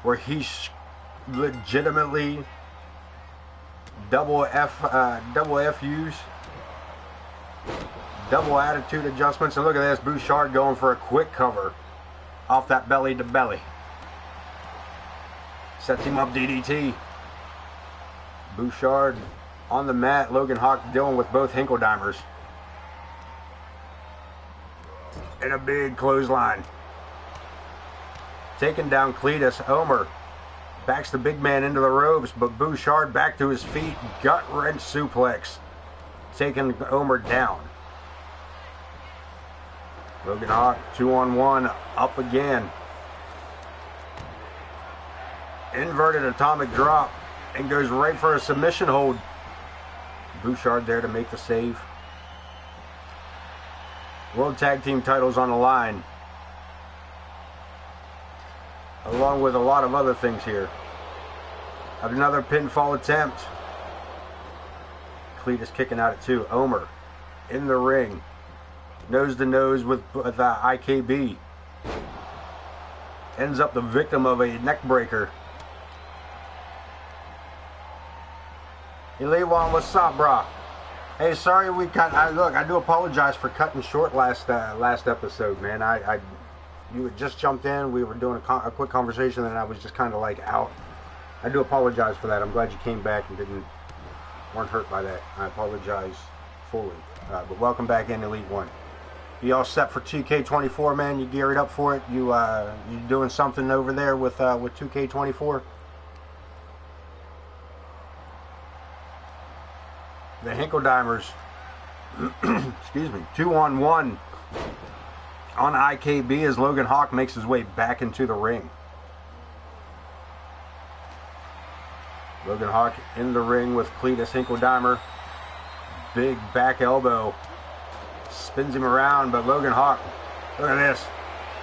Where he legitimately double FUs. Double attitude adjustments. And look at this, Bouchard going for a quick cover off that belly to belly. Sets him up DDT. Bouchard on the mat. Logan Hawk dealing with both Hinkledimers. And a big clothesline. Taking down Cletus. Omer backs the big man into the ropes, but Bouchard back to his feet. Gut wrench suplex. Taking Omer down. Logan Hawk 2-on-1 up again. Inverted atomic drop and goes right for a submission hold. Bouchard there to make the save. World Tag Team titles on the line. Along with a lot of other things here. Another pinfall attempt. Cletus kicking out at 2. Omer in the ring. Nose to nose with IKB. Ends up the victim of a neck breaker. Hey, Levon, what's up, brah? Hey, sorry we cut. Look, I do apologize for cutting short last episode, man. You had just jumped in. We were doing a quick conversation, and I was just kind of like out. I do apologize for that. I'm glad you came back and weren't hurt by that. I apologize fully. But welcome back in Elite One. You all set for 2K24, man? You geared up for it? You doing something over there with 2K24? The Hinkledimers, excuse me, 2-on-1 on IKB as Logan Hawk makes his way back into the ring. Logan Hawk in the ring with Cletus Hinkledimer. Big back elbow. Spins him around, but Logan Hawk, look at this.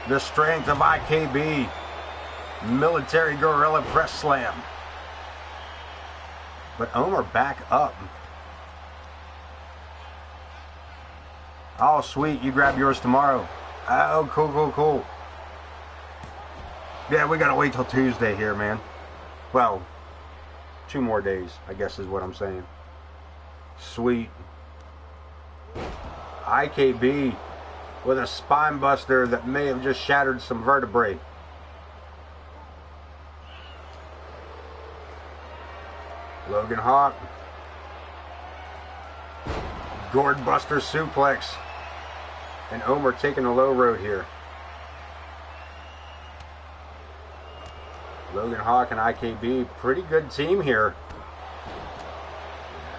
The strength of IKB. Military Gorilla Press Slam. But Omer back up. Oh, sweet. You grab yours tomorrow. Oh, cool. Yeah, we gotta wait till Tuesday here, man. Well, 2 more days, I guess is what I'm saying. Sweet. IKB with a spine buster that may have just shattered some vertebrae. Logan Hawk. Gourd buster suplex. And Omer taking the low road here. Logan Hawk and IKB, pretty good team here.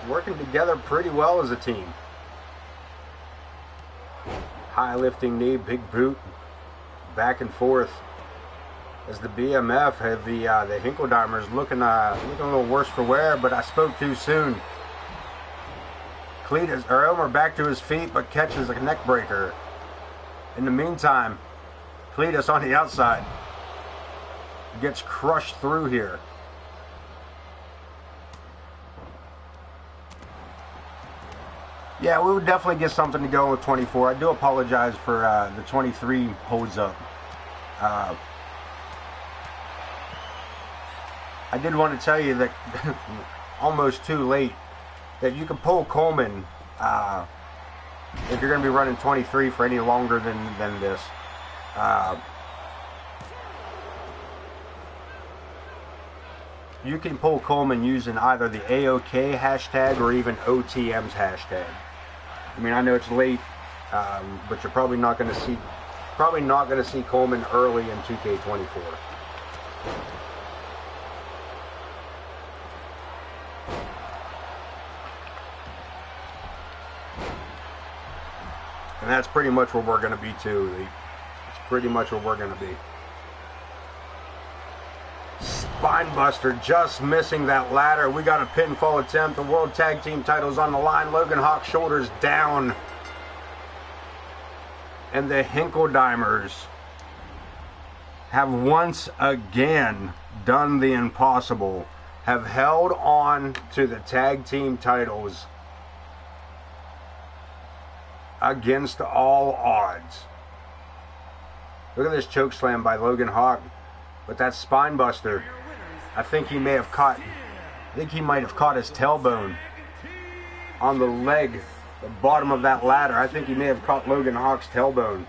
Working together pretty well as a team. High lifting knee, big boot. Back and forth. As the BMF had the Hinkledimers looking a little worse for wear, but I spoke too soon. Omer back to his feet, but catches a neck breaker. In the meantime, Cletus on the outside gets crushed through here. Yeah, we would definitely get something to go with 24. I do apologize for the 23 holds up. I did want to tell you that almost too late that you can pull Coleman if you're going to be running 23 for any longer than this. You can pull Coleman using either the AoK hashtag or even OTM's hashtag. I mean, I know it's late, but you're probably not going to see Coleman early in 2K24. And that's pretty much where we're going to be too. It's pretty much where we're going to be. Spinebuster just missing that ladder. We got a pinfall attempt. The World Tag Team titles on the line. Logan Hawk shoulders down. And the Hinkledimers have once again done the impossible. Have held on to the tag team titles against all odds. Look at this choke slam by Logan Hawk. But that Spinebuster, I think he might have caught his tailbone on the leg, the bottom of that ladder. I think he may have caught Logan Hawk's tailbone.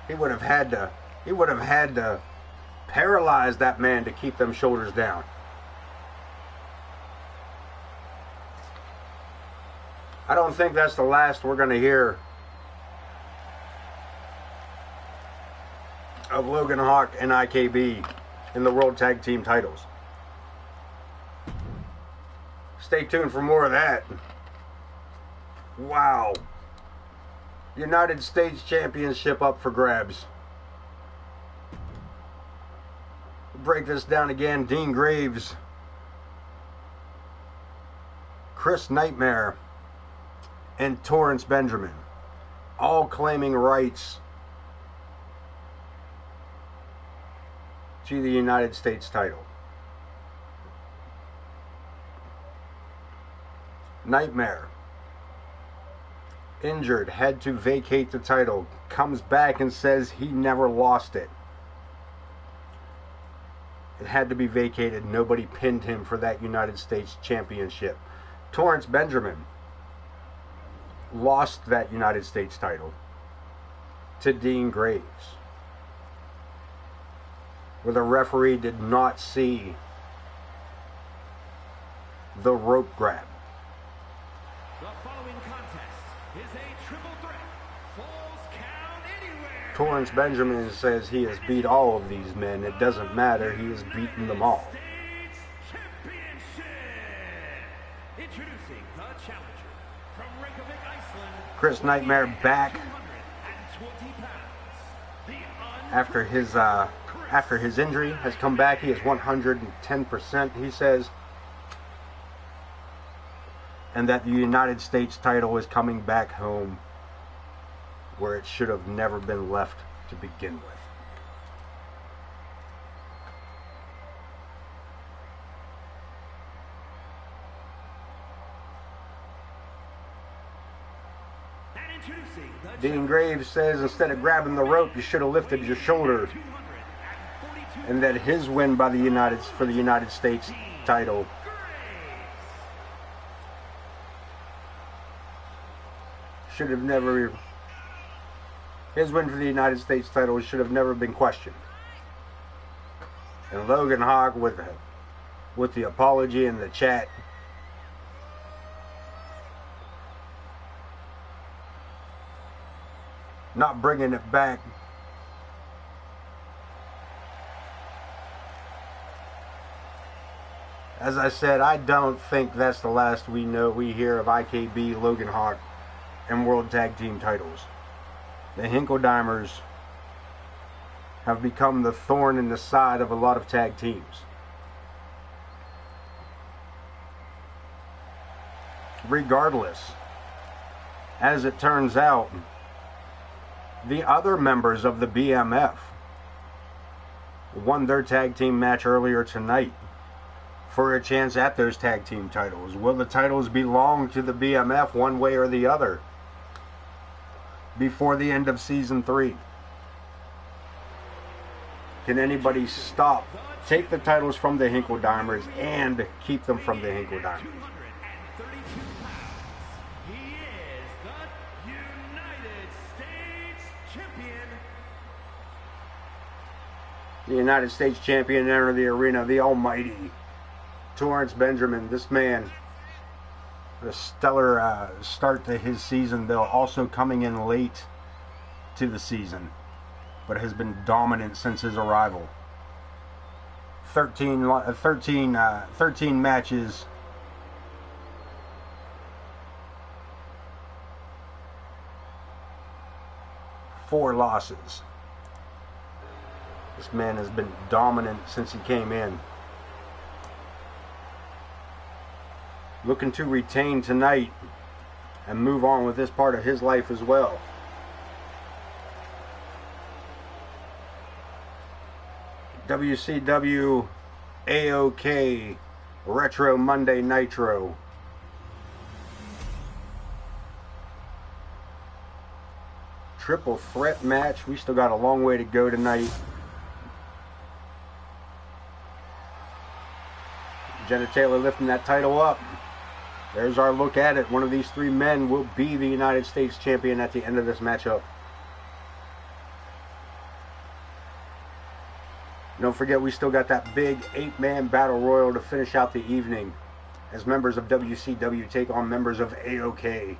He would have had to paralyze that man to keep them shoulders down. I don't think that's the last we're going to hear of Logan Hawk and IKB in the World Tag Team titles. Stay tuned for more of that. Wow. United States Championship up for grabs. Break this down again. Dean Graves, Chris Nightmare, and Torrance Benjamin, all claiming rights to the United States title. Nightmare, injured, had to vacate the title, comes back and says he never lost it. It had to be vacated. Nobody pinned him for that United States Championship. Torrance Benjamin lost that United States title to Dean Graves, where the referee did not see the rope grab. The following contest is a triple threat. Falls count anywhere. Torrance Benjamin says he has beat all of these men. It doesn't matter. He has beaten them all. States Championship. Introducing the challenger from Reykjavik, Iceland. Chris Nightmare back 220 pounds. after his injury has come back. He is 110%, he says. And that the United States title is coming back home where it should have never been left to begin with. Dean Graves says instead of grabbing the rope, you should have lifted your shoulder. And that his win by the United States title should have never. His win for the United States title should have never been questioned. And Logan Hawk with the apology in the chat. Not bringing it back. As I said, I don't think that's the last we hear of IKB, Logan Hawk, and World Tag Team titles. The Hinkledimers have become the thorn in the side of a lot of tag teams. Regardless, as it turns out, the other members of the BMF won their tag team match earlier tonight for a chance at those tag team titles? Will the titles belong to the BMF one way or the other before the end of season 3? Can anybody take the titles from the Hinkle-Dimers and keep them from the Hinkle-Dimers? He is the United States Champion. The United States Champion enter the arena, the almighty Torrance Benjamin. This man, a stellar start to his season, though also coming in late to the season, but has been dominant since his arrival. 13 matches, 4 losses. This man has been dominant since he came in. Looking to retain tonight and move on with this part of his life as well. WCW AoK Retro Monday Nitro. Triple threat match. We still got a long way to go tonight. Jenna Taylor lifting that title up. There's our look at it. One of these 3 men will be the United States Champion at the end of this matchup. Don't forget, we still got that big 8-man battle royal to finish out the evening as members of WCW take on members of AoK.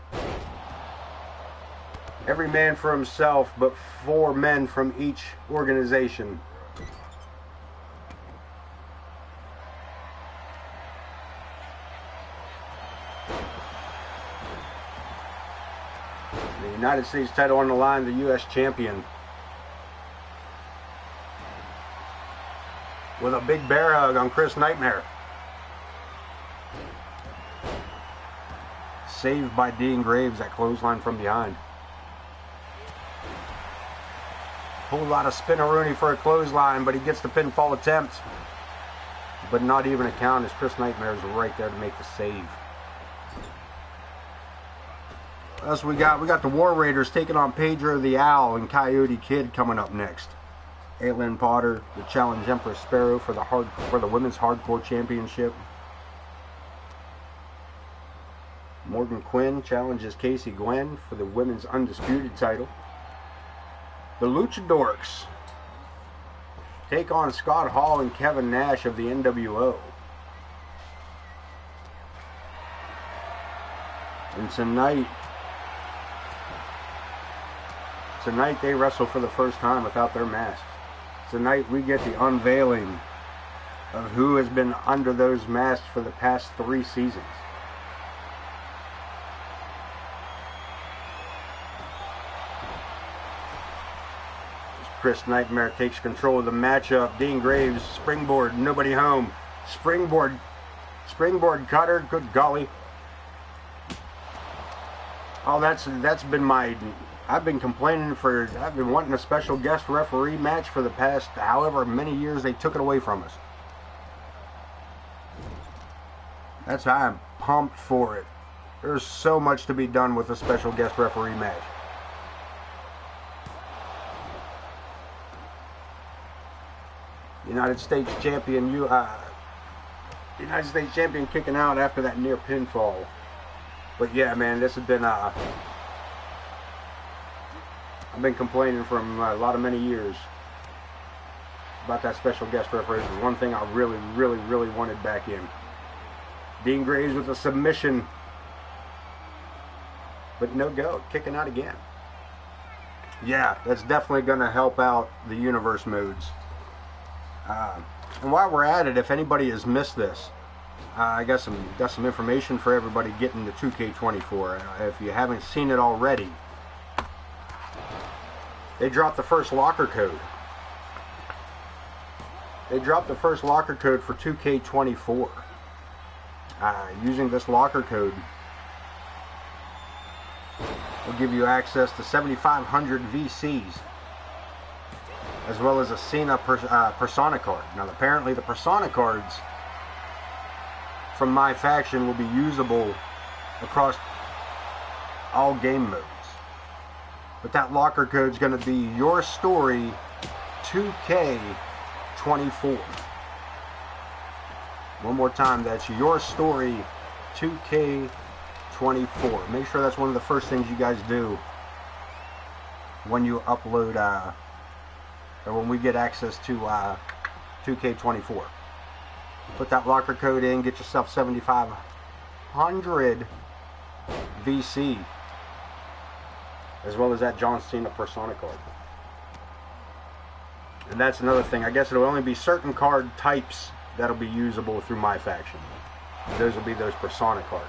Every man for himself, but 4 men from each organization. The United States title on the line, the U.S. champion. With a big bear hug on Chris Nightmare. Saved by Dean Graves, that clothesline from behind. Whole lot of spin-a-rooney for a clothesline, but he gets the pinfall attempt. But not even a count, as Chris Nightmare is right there to make the save. What else we got? We got the War Raiders taking on Pedro the Owl and Coyote Kid coming up next. Aylin Potter, the Challenge Empress Sparrow for the Women's Hardcore Championship. Morgan Quinn challenges Casey Gwen for the Women's Undisputed title. The Luchadorks take on Scott Hall and Kevin Nash of the NWO. And tonight they wrestle for the first time without their masks. Tonight we get the unveiling of who has been under those masks for the past 3 seasons. As Chris Nightmare takes control of the matchup, Dean Graves, springboard, nobody home. Springboard cutter, good golly. Oh, that's been my... I've been wanting a special guest referee match for the past however many years they took it away from us. That's how I'm pumped for it. There's so much to be done with a special guest referee match. United States champion kicking out after that near pinfall. But yeah, man, this has been I've been complaining for a many years about that special guest referee. It was one thing I really, really, really wanted back in. Dean Graves with a submission, but no go, kicking out again. Yeah, that's definitely going to help out the universe modes. And while we're at it, if anybody has missed this, I got some information for everybody getting the 2K24. If you haven't seen it already, they dropped the first locker code. They dropped the first locker code for 2K24. Using this locker code will give you access to 7,500 VCs, as well as a Cena Persona card. Now, apparently the Persona cards from my faction will be usable across all game modes. But that locker code is going to be Your Story 2K24. One more time, that's Your Story 2K24. Make sure that's one of the first things you guys do when you upload, or when we get access to 2K24. Put that locker code in, get yourself 7,500 VC, as well as that John Cena Persona card. And that's another thing. I guess it'll only be certain card types that'll be usable through my faction. Those will be those Persona cards.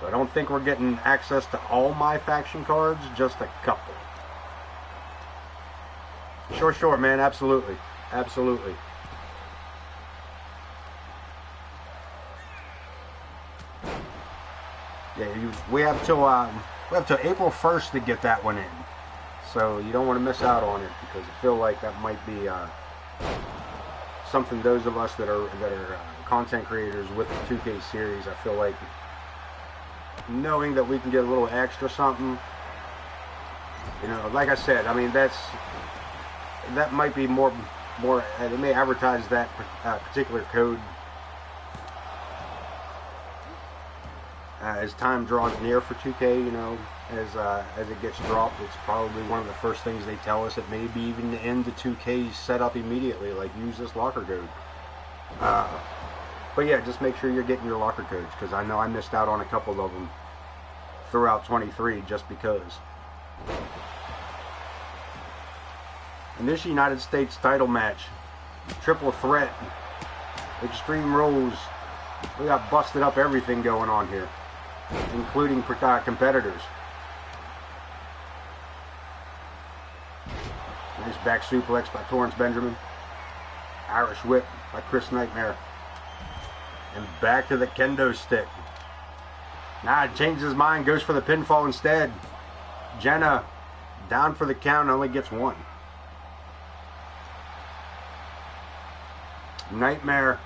So I don't think we're getting access to all my faction cards, just a couple. Sure, man, absolutely. Absolutely. Yeah, we have till April 1st to get that one in. So you don't want to miss out on it, because I feel like that might be something those of us that are content creators with the 2K series, I feel like knowing that we can get a little extra something, you know, like I said, I mean, that might be more they may advertise that particular code as time draws near for 2K, you know, as it gets dropped. It's probably one of the first things they tell us. It may be even in the 2K setup immediately, like use this locker code. But yeah, just make sure you're getting your locker codes, because I know I missed out on a couple of them throughout 23 just because. In this United States title match, triple threat, Extreme Rules, we got busted up everything going on here, including competitors. Nice back suplex by Torrance Benjamin. Irish whip by Chris Nightmare. And back to the kendo stick. Nah, changes his mind, goes for the pinfall instead. Jenna down for the count, only gets one. Nightmare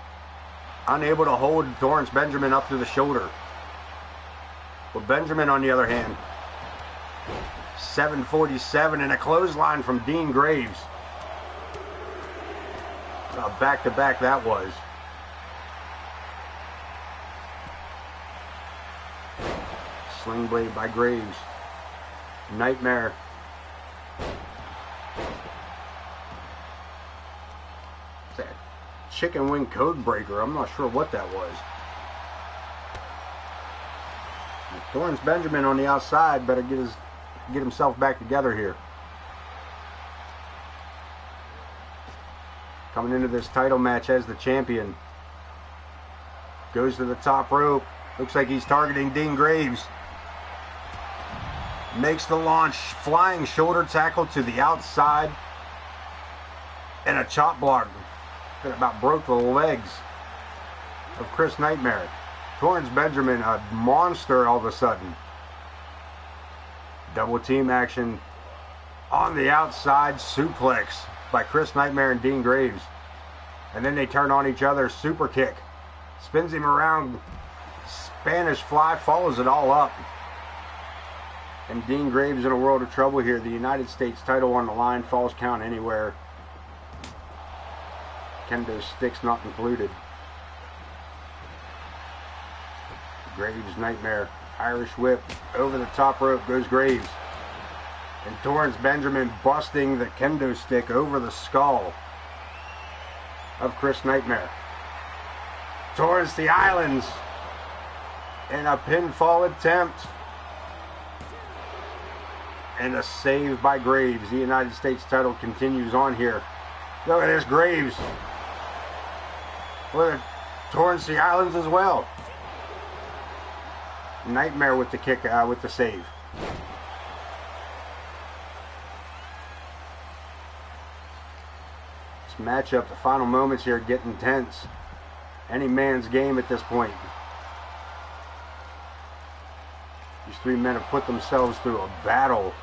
unable to hold Torrance Benjamin up to the shoulder. But Benjamin, on the other hand, 747 and a clothesline from Dean Graves. Back-to-back that was. Sling blade by Graves. Nightmare. What's that? Chicken wing code breaker. I'm not sure what that was. Torrance Benjamin on the outside better get himself back together here. Coming into this title match as the champion. Goes to the top rope. Looks like he's targeting Dean Graves. Makes the launch. Flying shoulder tackle to the outside. And a chop block that about broke the legs of Chris Nightmare. Torrance Benjamin, a monster all of a sudden. Double team action on the outside. Suplex by Chris Nightmare and Dean Graves. And then they turn on each other. Super kick. Spins him around. Spanish fly. Follows it all up. And Dean Graves in a world of trouble here. The United States title on the line. Falls count anywhere. Kendo sticks not included. Graves, Nightmare, Irish whip, over the top rope goes Graves. And Torrance Benjamin busting the kendo stick over the skull of Chris Nightmare. Torrance the Islands in a pinfall attempt. And a save by Graves. The United States title continues on here. Look at this, Graves. Look at Torrance the Islands as well. Nightmare with the kick, with the save. This matchup, the final moments here, get intense. Any man's game at this point. These three men have put themselves through a battle.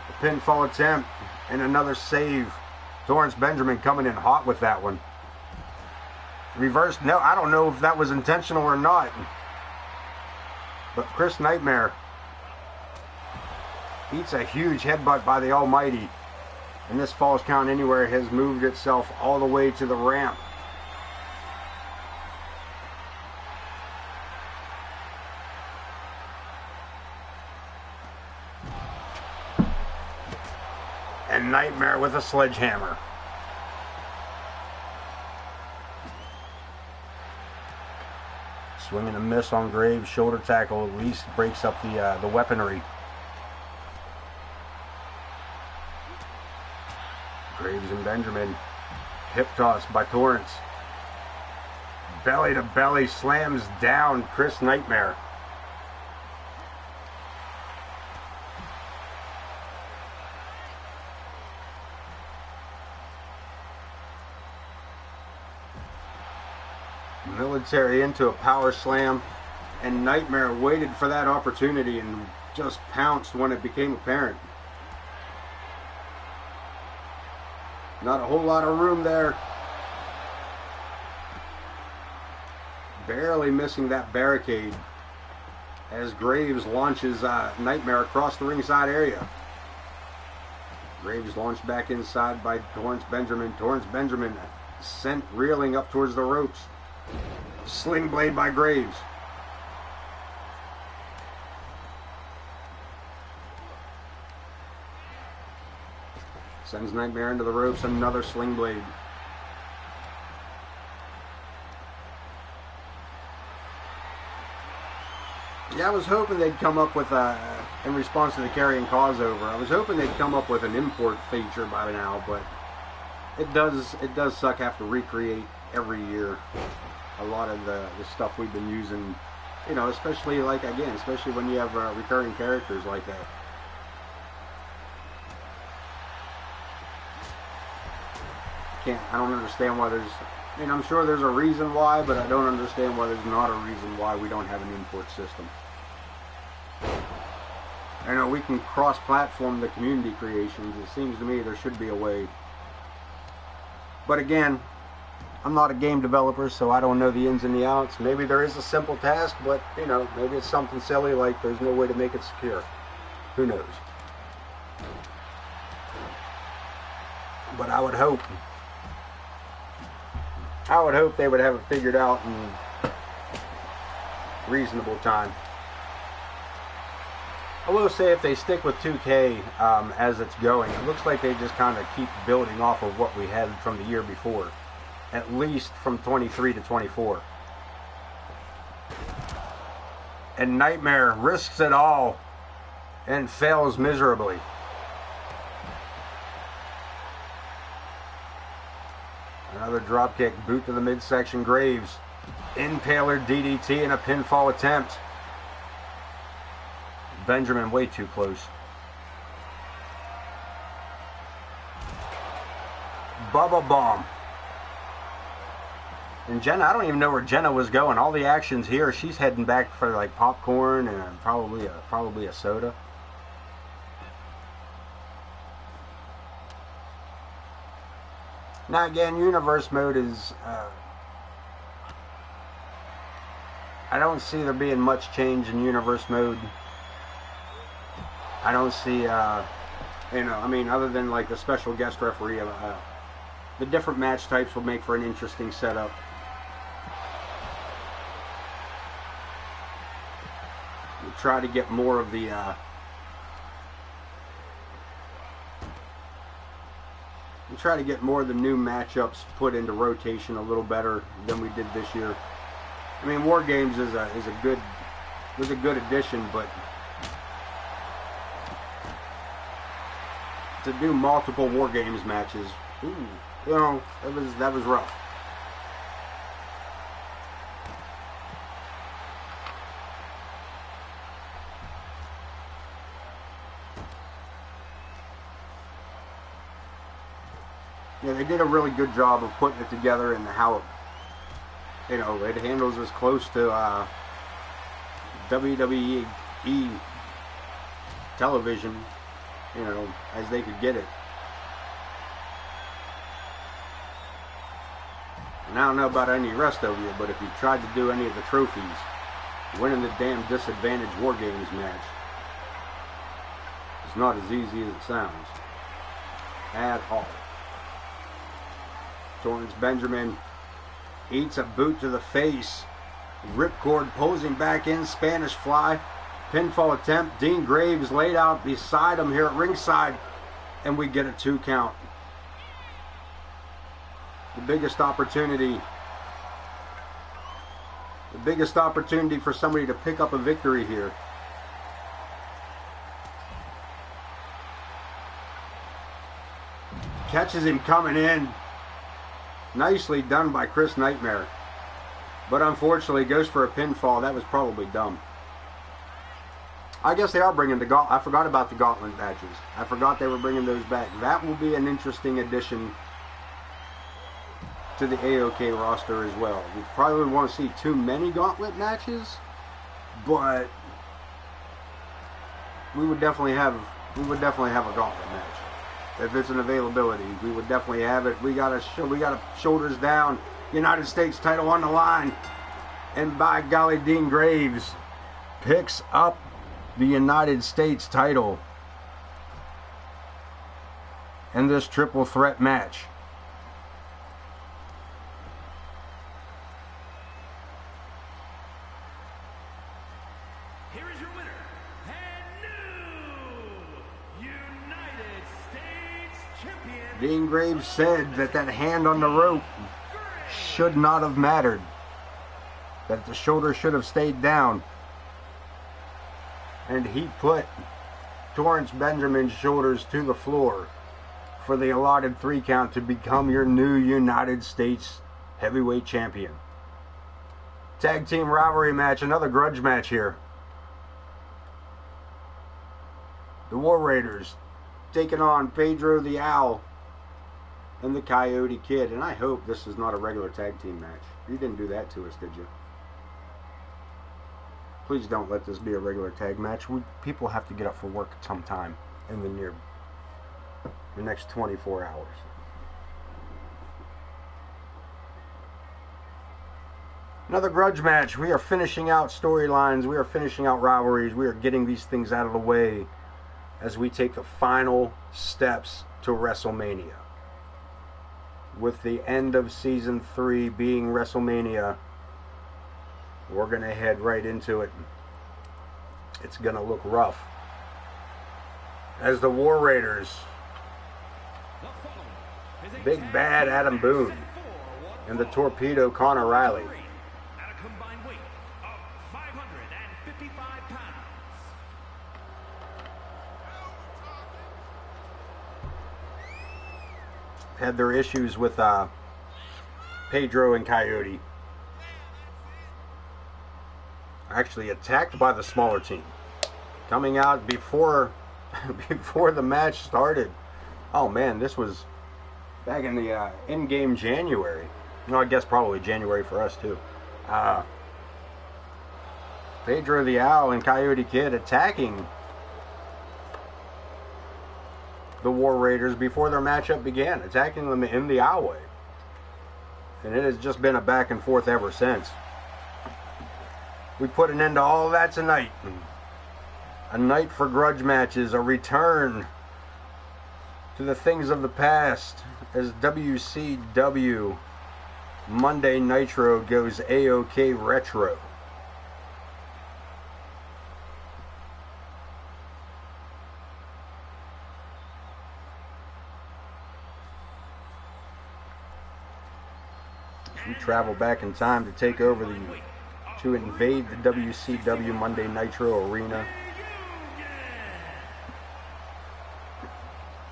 A pinfall attempt and another save. Torrance Benjamin coming in hot with that one. Reversed. No, I don't know if that was intentional or not. But Chris Nightmare eats a huge headbutt by the Almighty. And this Falls Count Anywhere has moved itself all the way to the ramp. And Nightmare with a sledgehammer. Swing and a miss on Graves. Shoulder tackle at least breaks up the weaponry. Graves and Benjamin. Hip toss by Torrance. Belly to belly slams down Chris Nightmare. Military into a power slam, and Nightmare waited for that opportunity and just pounced when it became apparent. Not a whole lot of room there. Barely missing that barricade as Graves launches Nightmare across the ringside area. Graves launched back inside by Torrance Benjamin. Torrance Benjamin sent reeling up towards the ropes. Sling blade by Graves. Sends Nightmare into the ropes. Another sling blade. Yeah, I was hoping they'd come up with in response to the Karrion Cause over. I was hoping they'd come up with an import feature by now, but it does suck have to recreate every year a lot of the stuff we've been using, you know, especially especially when you have recurring characters like that. I don't understand why there's, I mean, I'm sure there's a reason why, but I don't understand why there's not a reason why we don't have an import system. I know we can cross-platform the community creations. It seems to me there should be a way. But again, I'm not a game developer, so I don't know the ins and the outs. Maybe there is a simple task, but, you know, maybe it's something silly like there's no way to make it secure. Who knows? But I would hope they would have it figured out in reasonable time. I will say if they stick with 2K as it's going, it looks like they just kind of keep building off of what we had from the year before. At least from 23 to 24. And Nightmare risks it all and fails miserably. Another dropkick, boot to the midsection. Graves, impaler DDT and a pinfall attempt. Benjamin way too close. Bubba bomb. And Jenna, I don't even know where Jenna was going. All the action's here. She's heading back for like popcorn and probably a soda. Now again, universe mode is, I don't see there being much change in universe mode. I don't see, you know, I mean, other than like the special guest referee, the different match types will make for an interesting setup. We'll try to get more of the, new matchups put into rotation a little better than we did this year. I mean, War Games was a good addition, but to do multiple War Games matches, ooh, you know, that was rough. Yeah, they did a really good job of putting it together and how, you know, it handles as close to WWE television, you know, as they could get it. And I don't know about any rest of you, but if you tried to do any of the trophies, winning the damn Disadvantage War Games match is not as easy as it sounds. At all. Torrance Benjamin eats a boot to the face. Ripcord pulls him back in. Spanish Fly. Pinfall attempt. Dean Graves laid out beside him here at ringside. And we get a 2 count. The biggest opportunity for somebody to pick up a victory here. Catches him coming in. Nicely done by Chris Nightmare. But unfortunately goes for a pinfall. That was probably dumb. I guess they are bringing the gauntlet. I forgot about the gauntlet matches. I forgot they were bringing those back. That will be an interesting addition to the AoK roster as well. We probably won't see too many gauntlet matches, but we would definitely have a gauntlet match. If it's an availability, we would definitely have it. We got a shoulders down, United States title on the line, and by golly, Dean Graves picks up the United States title in this triple threat match. Here is your winner and new United States champion. Dean Graves said that hand on the rope should not have mattered. That the shoulder should have stayed down. And he put Torrance Benjamin's shoulders to the floor for the allotted 3 count to become your new United States heavyweight champion. Tag team rivalry match, another grudge match here. The War Raiders taking on Pedro the Owl and the Coyote Kid. And I hope this is not a regular tag team match. You didn't do that to us, did you? Please don't let this be a regular tag match. People have to get up for work sometime in the next 24 hours. Another grudge match. We are finishing out storylines. We are finishing out rivalries. We are getting these things out of the way as we take the final steps to WrestleMania. With the end of Season 3 being WrestleMania, we're going to head right into it. It's going to look rough. As the War Raiders, Big Bad Adam Boone, and the Torpedo Connor Riley, At a combined weight of 555 pounds. had their issues with Pedro and Coyote. Actually attacked by the smaller team. Coming out before the match started. Oh man, this was back in the in-game January. No, I guess probably January for us too. Pedro the Owl and Coyote Kid attacking the War Raiders before their matchup began, attacking them in the Owlway. And it has just been a back and forth ever since. We put an end to all of that tonight. A night for grudge matches, a return to the things of the past as WCW Monday Nitro goes AoK Retro. We travel back in time to take over to invade the WCW Monday Nitro arena.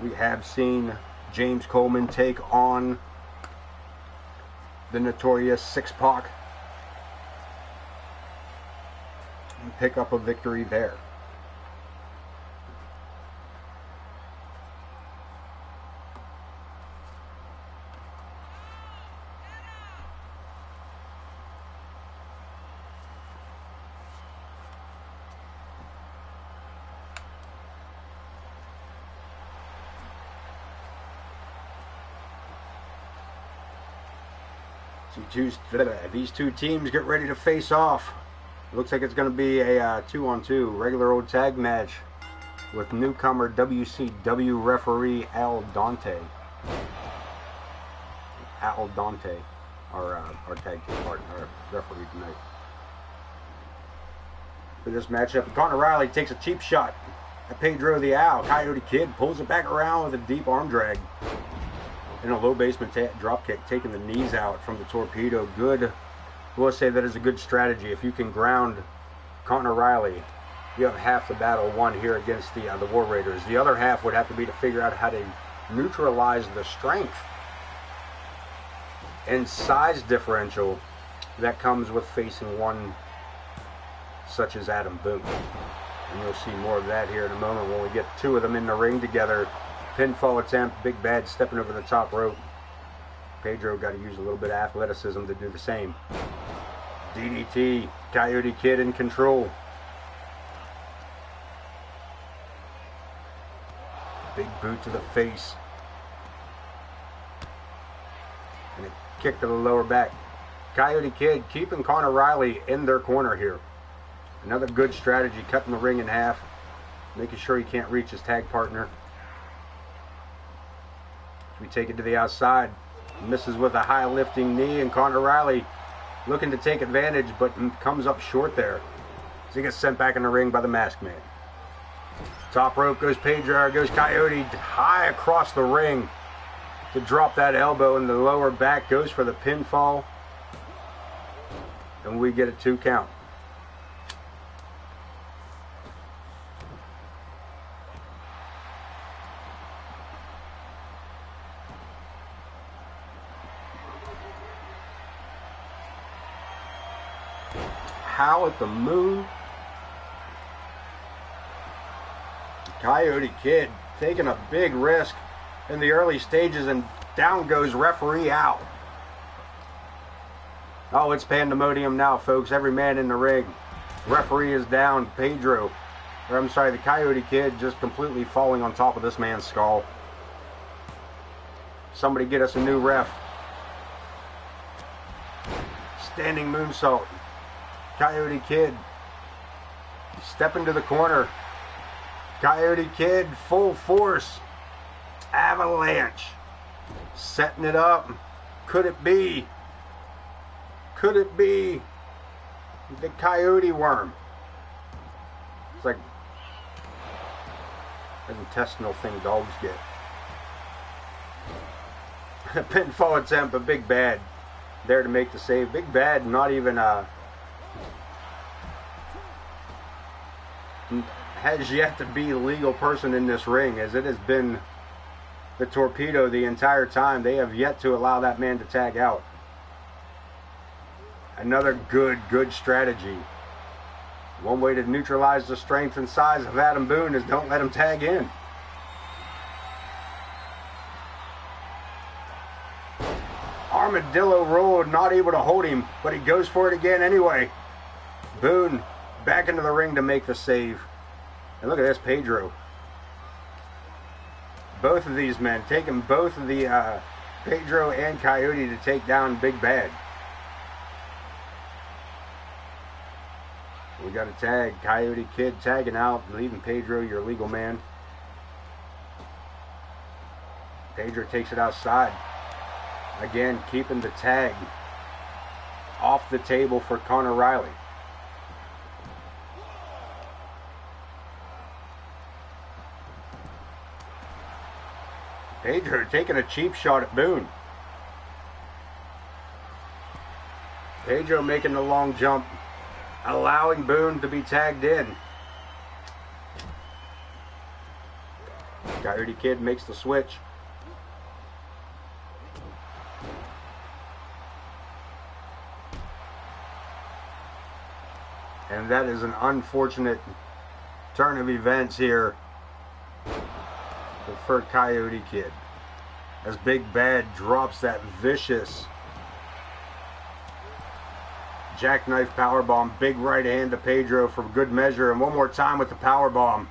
We have seen James Coleman take on the notorious Six-Pac and pick up a victory there. These two teams get ready to face off. Looks like it's going to be a 2-on-2 regular old tag match with newcomer WCW referee Al Dante. Al Dante, our tag team partner, our referee tonight. For this matchup, Connor Riley takes a cheap shot at Pedro the Owl. Coyote Kid pulls it back around with a deep arm drag. And a low basement drop kick, taking the knees out from the torpedo. Good. We'll say that is a good strategy. If you can ground Connor Riley, you have half the battle won here against the War Raiders. The other half would have to be to figure out how to neutralize the strength and size differential that comes with facing one such as Adam Boone. And you'll see more of that here in a moment when we get two of them in the ring together. Pinfall attempt, Big Bad stepping over the top rope. Pedro got to use a little bit of athleticism to do the same. DDT, Coyote Kid in control. Big boot to the face. And a kick to the lower back. Coyote Kid keeping Connor Riley in their corner here. Another good strategy, cutting the ring in half, making sure he can't reach his tag partner. We take it to the outside. Misses with a high lifting knee, and Connor Riley looking to take advantage, but comes up short there. So he gets sent back in the ring by the Masked Man. Top rope goes Pedro, goes Coyote high across the ring to drop that elbow in the lower back. Goes for the pinfall, and we get a 2 count. Howl at the Moon. Coyote Kid taking a big risk in the early stages, and down goes referee Al. Oh, it's pandemonium now, folks. Every man in the ring. Referee is down. Pedro, or I'm sorry, the Coyote Kid just completely falling on top of this man's skull. Somebody get us a new ref. Standing moonsault. Coyote Kid stepping to the corner. Coyote Kid full force. Avalanche. Setting it up. Could it be? Could it be the Coyote Worm? It's like an intestinal thing dogs get. Pinfall attempt, but Big Bad there to make the save. Big Bad not even has yet to be the legal person in this ring, as it has been the torpedo the entire time. They have yet to allow that man to tag out. Another good strategy. One way to neutralize the strength and size of Adam Boone is don't let him tag in. Armadillo roll, not able to hold him, but he goes for it again anyway. Boone back into the ring to make the save. And look at this, Pedro. Both of these men taking both of the Pedro and Coyote to take down Big Bad. We got a tag. Coyote Kid tagging out, leaving Pedro your legal man. Pedro takes it outside. Again, keeping the tag off the table for Connor Riley. Pedro taking a cheap shot at Boone. Pedro making the long jump, allowing Boone to be tagged in. Coyote Kid makes the switch. And that is an unfortunate turn of events here for Coyote Kid, as Big Bad drops that vicious jackknife powerbomb. Big right hand to Pedro for good measure, and one more time with the powerbomb.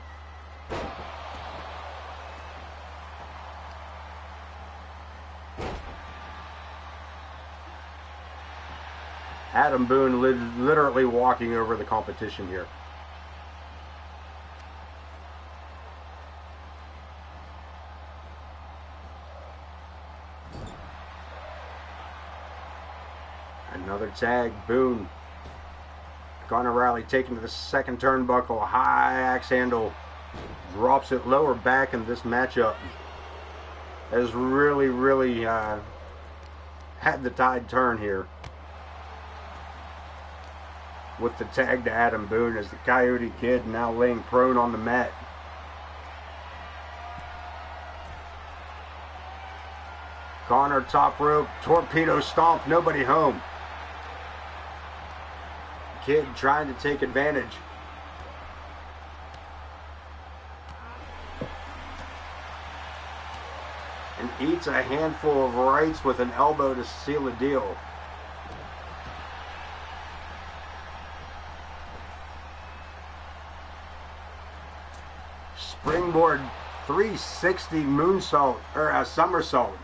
Adam Boone literally walking over the competition here. Another tag, Boone. Connor Riley taking to the second turnbuckle, high axe handle, drops it lower back in this matchup. Has really had the tide turn here with the tag to Adam Boone as the Coyote Kid now laying prone on the mat. Connor top rope, torpedo stomp, nobody home. Kid trying to take advantage. And eats a handful of rights with an elbow to seal the deal. Springboard 360 moonsault, or a somersault.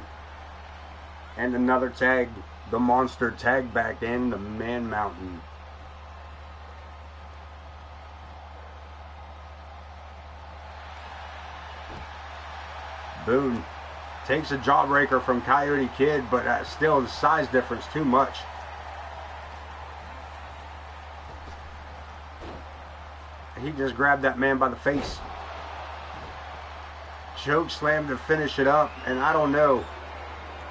And another tag, the monster tag back in the Man Mountain. Boone takes a jawbreaker from Coyote Kid, but still the size difference too much. He just grabbed that man by the face. Choke slam to finish it up, and I don't know.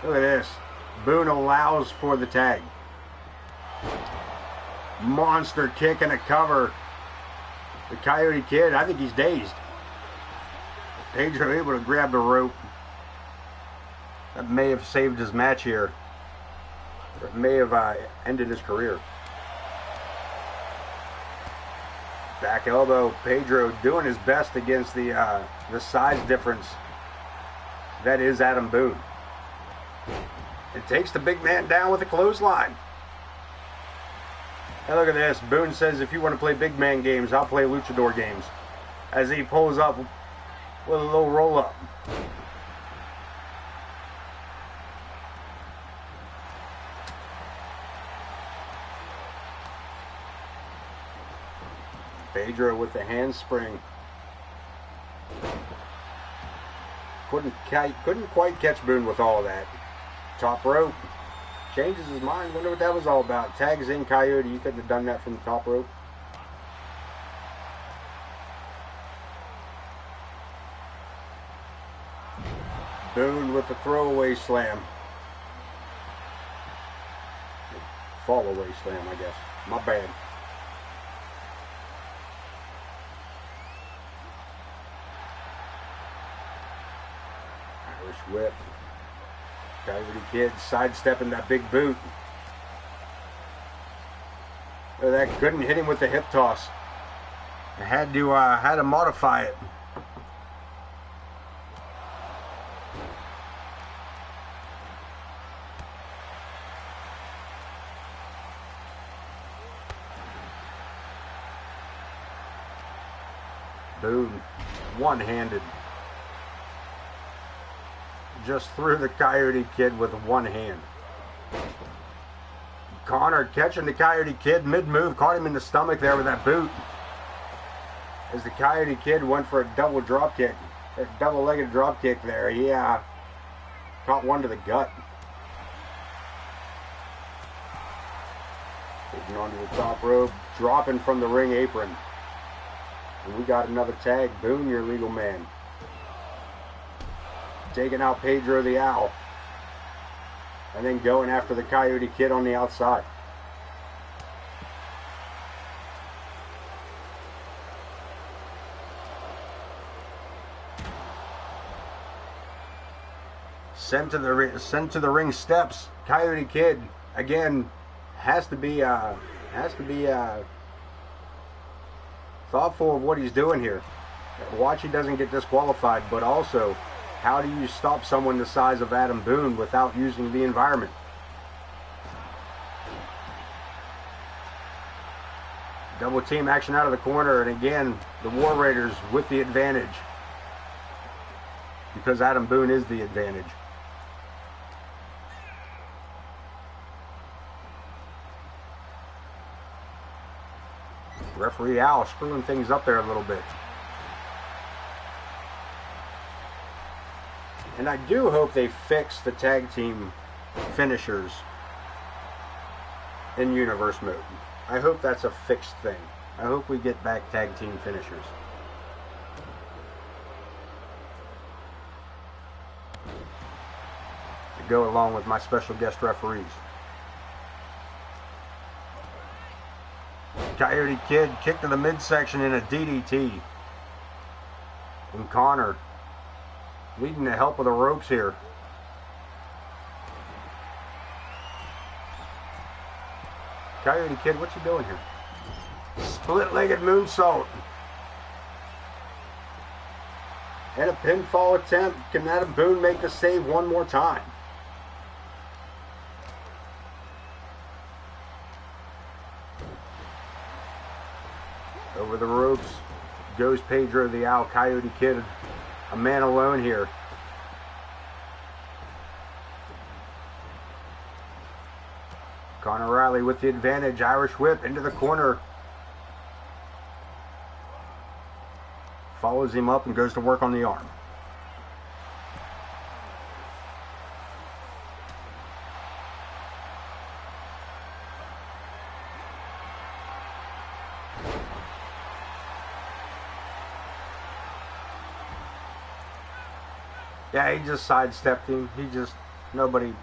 Look at this. Boone allows for the tag. Monster kick and a cover. The Coyote Kid, I think he's dazed. Pedro able to grab the rope. That may have saved his match here. It may have ended his career. Back elbow. Pedro doing his best against the size difference that is Adam Boone. It takes the big man down with a clothesline. And look at this. Boone says, if you want to play big man games, I'll play luchador games. As he pulls up with a little roll up. Pedro with the handspring. Couldn't quite catch Boone with all of that. Top rope. Changes his mind. Wonder what that was all about. Tags in Coyote. You couldn't have done that from the top rope. Boone with the throwaway slam. Fall away slam, I guess. My bad. Irish whip. Coyote Kid sidestepping that big boot. That couldn't hit him with the hip toss. I had to modify it. Boone, one-handed. Just threw the Coyote Kid with one hand. Connor catching the Coyote Kid mid-move, caught him in the stomach there with that boot. As the Coyote Kid went for a double drop kick, a double-legged drop kick there. He caught one to the gut. Taking onto the top rope, dropping from the ring apron. And we got another tag. Boone, your legal man. Taking out Pedro the Owl. And then going after the Coyote Kid on the outside. Sent to the ring steps. Coyote Kid again has to be thoughtful of what he's doing here. Watch he doesn't get disqualified, but also, how do you stop someone the size of Adam Boone without using the environment? Double team action out of the corner, and again, the War Raiders with the advantage. Because Adam Boone is the advantage. Referee Al screwing things up there a little bit. And I do hope they fix the tag team finishers in Universe mode. I hope that's a fixed thing. I hope we get back tag team finishers. To go along with my special guest referees. Coyote Kid kick to the midsection in a DDT. And Connor needing the help of the ropes here. Coyote Kid, what you doing here? Split-legged moonsault. And a pinfall attempt. Can Adam Boone make the save one more time? Over the ropes goes Pedro the Owl. Coyote Kid, a man alone here. Connor Riley with the advantage. Irish whip into the corner. Follows him up and goes to work on the arm. Yeah, he just sidestepped him. Nobody,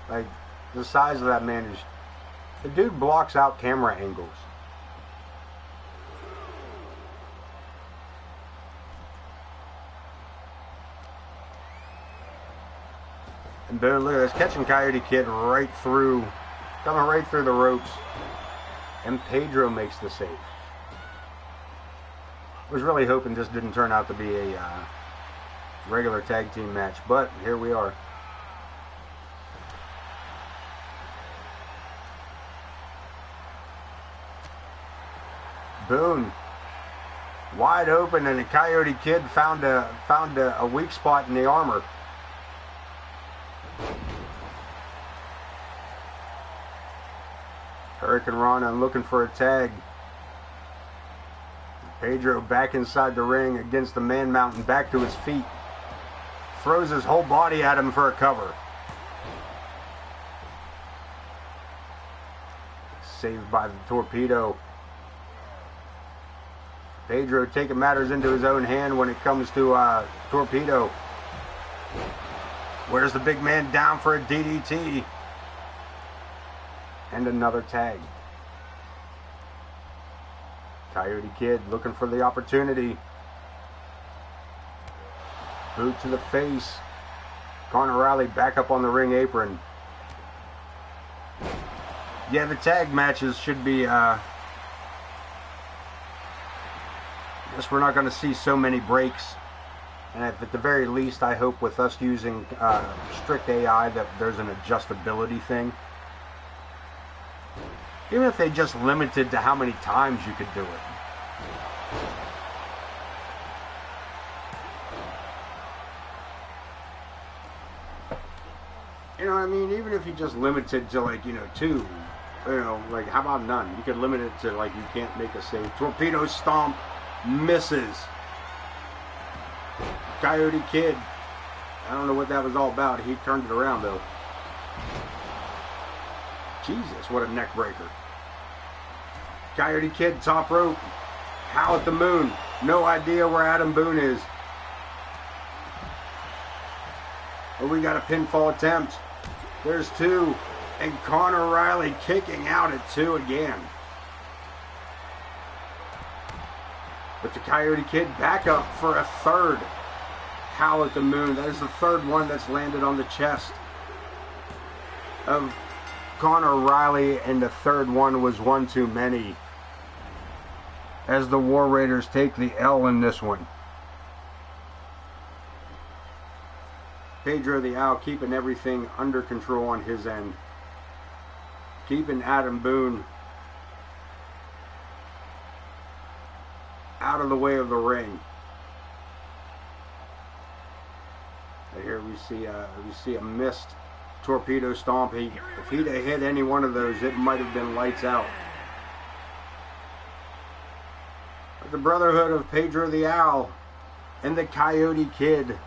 like, the size of that man is, the dude blocks out camera angles. And Boone, look at this, catching Coyote Kid right through, coming right through the ropes. And Pedro makes the save. Was really hoping this didn't turn out to be a regular tag team match, but here we are. Boone wide open, and the Coyote Kid found a weak spot in the armor. Hurricane Rana looking for a tag. Pedro back inside the ring against the Man Mountain, back to his feet. Throws his whole body at him for a cover. Saved by the torpedo. Pedro taking matters into his own hand when it comes to torpedo. Where's the big man down for a DDT? And another tag. Coyote Kid looking for the opportunity. Boot to the face. Connor Riley back up on the ring apron. Yeah, the tag matches should be, I guess we're not going to see so many breaks. And at the very least, I hope with us using strict AI that there's an adjustability thing. Even if they just limited to how many times you could do it. You know what I mean? Even if you just limited to, like, 2, like, how about none? You could limit it to, like, you can't make a save. Torpedo stomp, misses. Coyote Kid, I don't know what that was all about. He turned it around, though. Jesus, what a neck breaker. Coyote Kid, top rope. Howl at the Moon. No idea where Adam Boone is. But we got a pinfall attempt. There's 2. And Connor Riley kicking out at 2 again. But the Coyote Kid back up for a 3rd. Howl at the Moon. That is the 3rd one that's landed on the chest of Connor Riley, and the 3rd one was one too many. As the War Raiders take the L in this one. Pedro the Owl keeping everything under control on his end. Keeping Adam Boone out of the way of the ring. And here we see a missed torpedo stomp. If he'd have hit any one of those, it might have been lights out. The Brotherhood of Pedro the Owl and the Coyote Kid.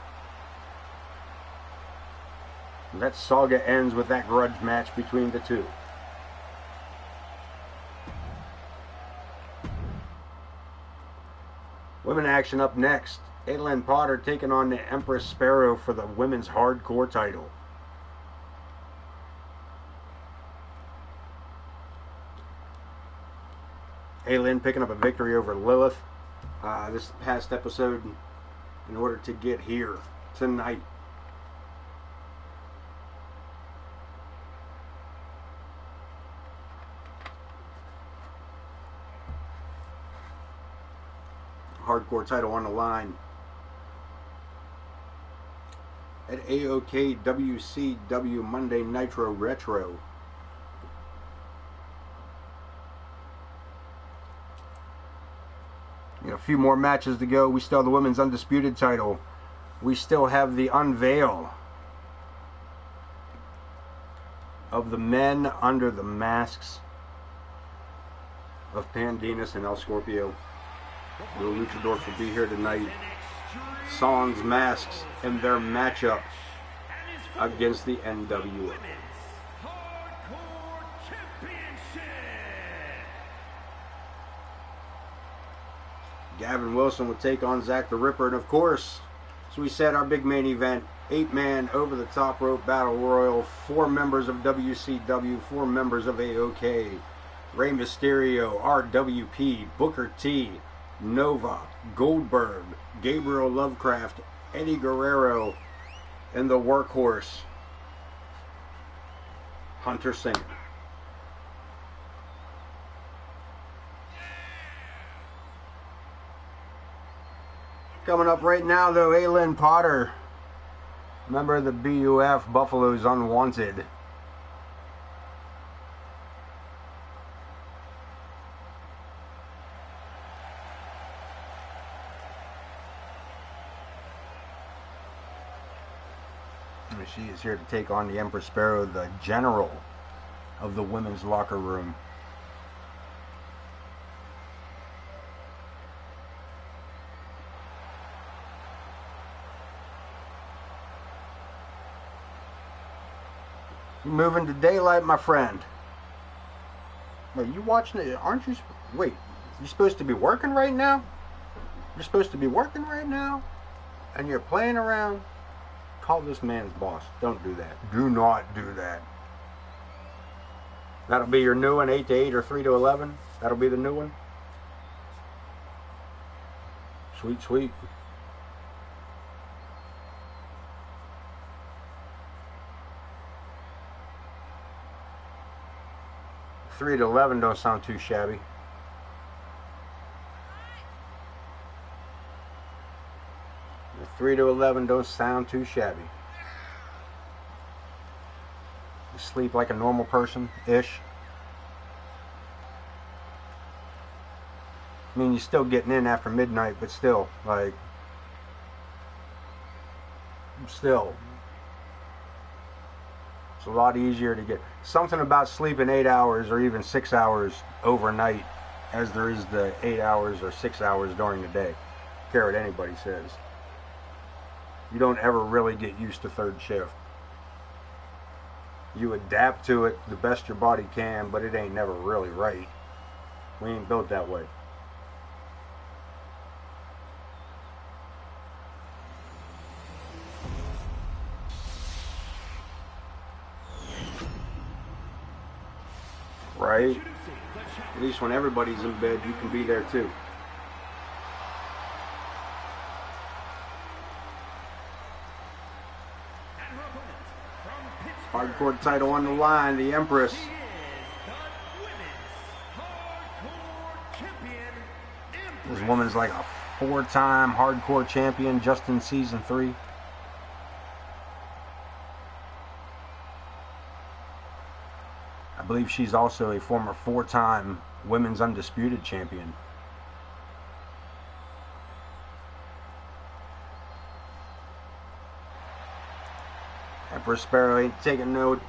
And that saga ends with that grudge match between the two. Women action up next. Aylin Potter taking on the Empress Sparrow for the women's hardcore title. Aylin picking up a victory over Lilith this past episode in order to get here tonight. Hardcore title on the line at AoK WCW Monday Nitro Retro. A few more matches to go. We still have the women's undisputed title. We still have the unveil of the men under the masks of Pandemus and El Scorpio. The Luchadors will be here tonight. Sans masks and their matchup against the NWO. Gavin Wilson would take on Zach the Ripper, and of course, as we said, our big main event, 8-man over the top rope battle royal, 4 members of WCW, 4 members of AoK, Rey Mysterio, RWP, Booker T, Nova, Goldberg, Gabriel Lovecraft, Eddie Guerrero, and the workhorse, Hunter Singer. Coming up right now, though, Aylin Potter, member of the BUF, Buffalo's Unwanted. She is here to take on the Empress Sparrow, the general of the women's locker room. You're moving to daylight, my friend. Wait, you watching it? Aren't you? Wait, you're supposed to be working right now? You're supposed to be working right now? And you're playing around? Call this man's boss. Don't do that. Do not do that. That'll be your new one, 8 to 8 or 3 to 11. That'll be the new one. Sweet, sweet. Three to 11 don't sound too shabby. The 3 to 11 don't sound too shabby. You sleep like a normal person-ish. I mean, you're still getting in after midnight, but still, like, still. It's a lot easier to get. Something about sleeping 8 hours or even 6 hours overnight as there is the 8 hours or 6 hours during the day. I don't care what anybody says. You don't ever really get used to third shift. You adapt to it the best your body can, but it ain't never really right. We ain't built that way. Right? At least when everybody's in bed, you can be there too. Hardcore title on the line, the Empress. This woman's like a 4-time hardcore champion just in season 3. I believe she's also a former 4-time women's undisputed champion. Empress Sparrow ain't taking no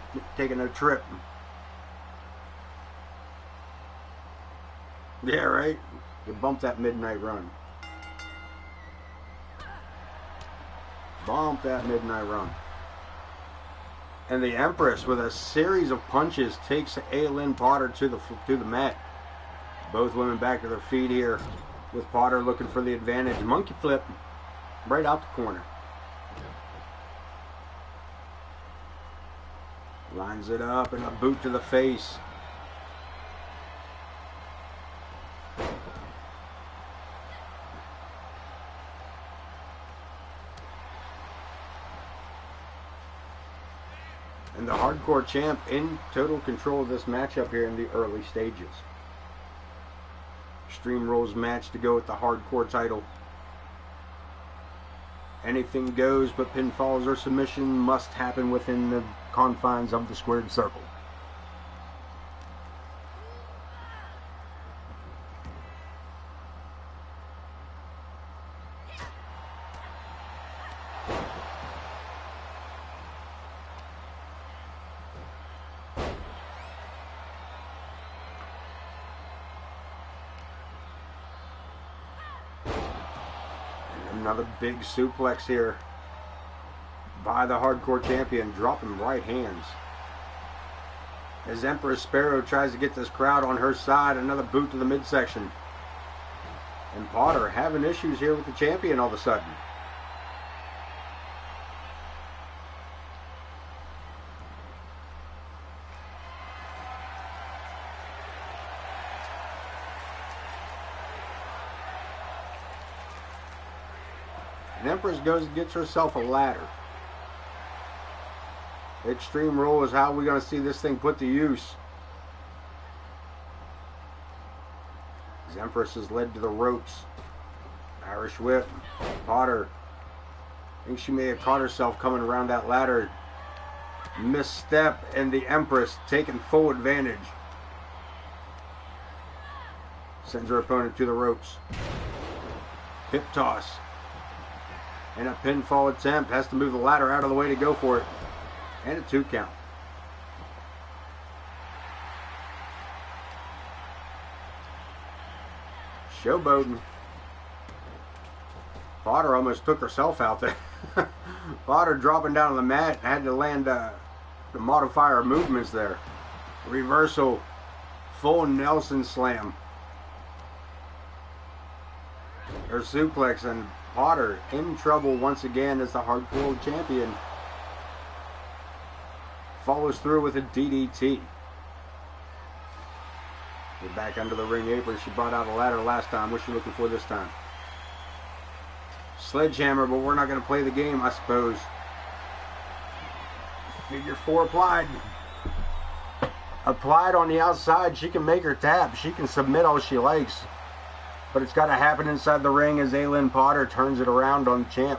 trip. Yeah, right? You bump that midnight run. Bump that midnight run. And the Empress, with a series of punches, takes Aylin Potter to the mat. Both women back to their feet here, with Potter looking for the advantage. Monkey flip right out the corner. Lines it up and a boot to the face. And the Hardcore Champ in total control of this matchup here in the early stages. Extreme Rules match to go with the Hardcore title. Anything goes, but pinfalls or submission must happen within the confines of the squared circle. Another big suplex here by the Hardcore Champion, dropping right hands. As Empress Sparrow tries to get this crowd on her side, another boot to the midsection. And Potter having issues here with the champion all of a sudden. And Empress goes and gets herself a ladder. Extreme Rule is how we're going to see this thing put to use. As Empress is led to the ropes. Irish whip. Potter. I think she may have caught herself coming around that ladder. Misstep, and the Empress taking full advantage. Sends her opponent to the ropes. Hip toss. And a pinfall attempt. Has to move the ladder out of the way to go for it. And a 2 count. Showboating. Potter almost took herself out there. Potter dropping down on the mat. Had to land the modifier movements there. Reversal. Full Nelson slam. Her suplex, and Potter in trouble once again as the Hardcore Champion. Follows through with a DDT. We're back under the ring apron. She brought out a ladder last time. What's she looking for this time? Sledgehammer, but we're not going to play the game, I suppose. Figure 4 applied. Applied on the outside. She can make her tap. She can submit all she likes. But it's got to happen inside the ring as Aylin Potter turns it around on the champ.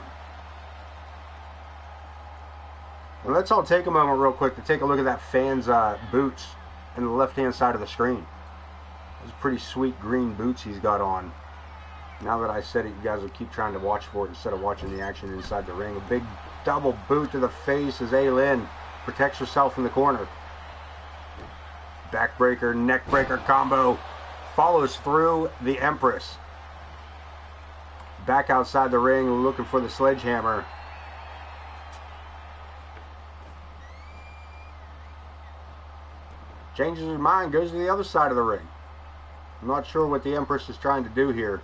And let's all take a moment real quick to take a look at that fan's boots in the left-hand side of the screen. Those pretty sweet green boots he's got on. Now that I said it, you guys will keep trying to watch for it instead of watching the action inside the ring. A big double boot to the face as Aylin protects herself in the corner. Backbreaker, neckbreaker combo. Follows through the Empress. Back outside the ring, looking for the sledgehammer. Changes his mind, goes to the other side of the ring. I'm not sure what the Empress is trying to do here,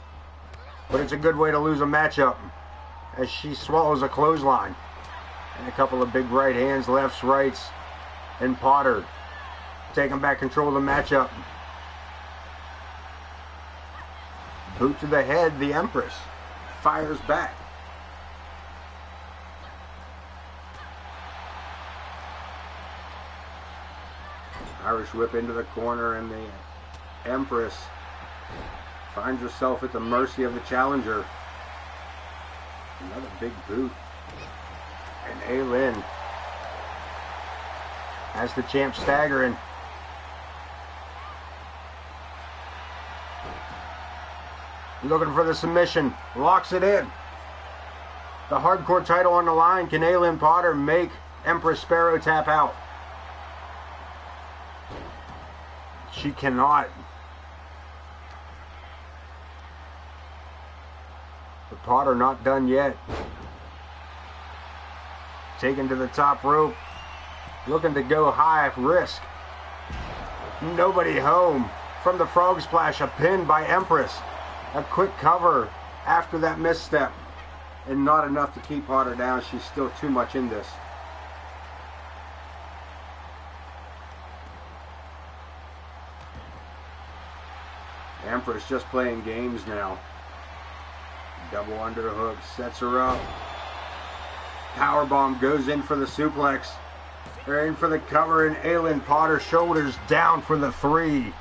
but it's a good way to lose a matchup as she swallows a clothesline. And a couple of big right hands, lefts, rights, and Potter taking back control of the matchup. Boot to the head, the Empress fires back. Irish whip into the corner, and the Empress finds herself at the mercy of the challenger. Another big boot. And Aylin has the champ staggering. Looking for the submission. Locks it in. The Hardcore title on the line. Can Aylin Potter make Empress Sparrow tap out? She cannot. But Potter not done yet. Taken to the top rope. Looking to go high risk. Nobody home. From the frog splash, a pin by Empress. A quick cover after that misstep. And not enough to keep Potter down. She's still too much in this. Empress just playing games now. Double underhook, sets her up. Powerbomb goes in for the suplex. They're in for the cover, and Aylin Potter shoulders down for the 3.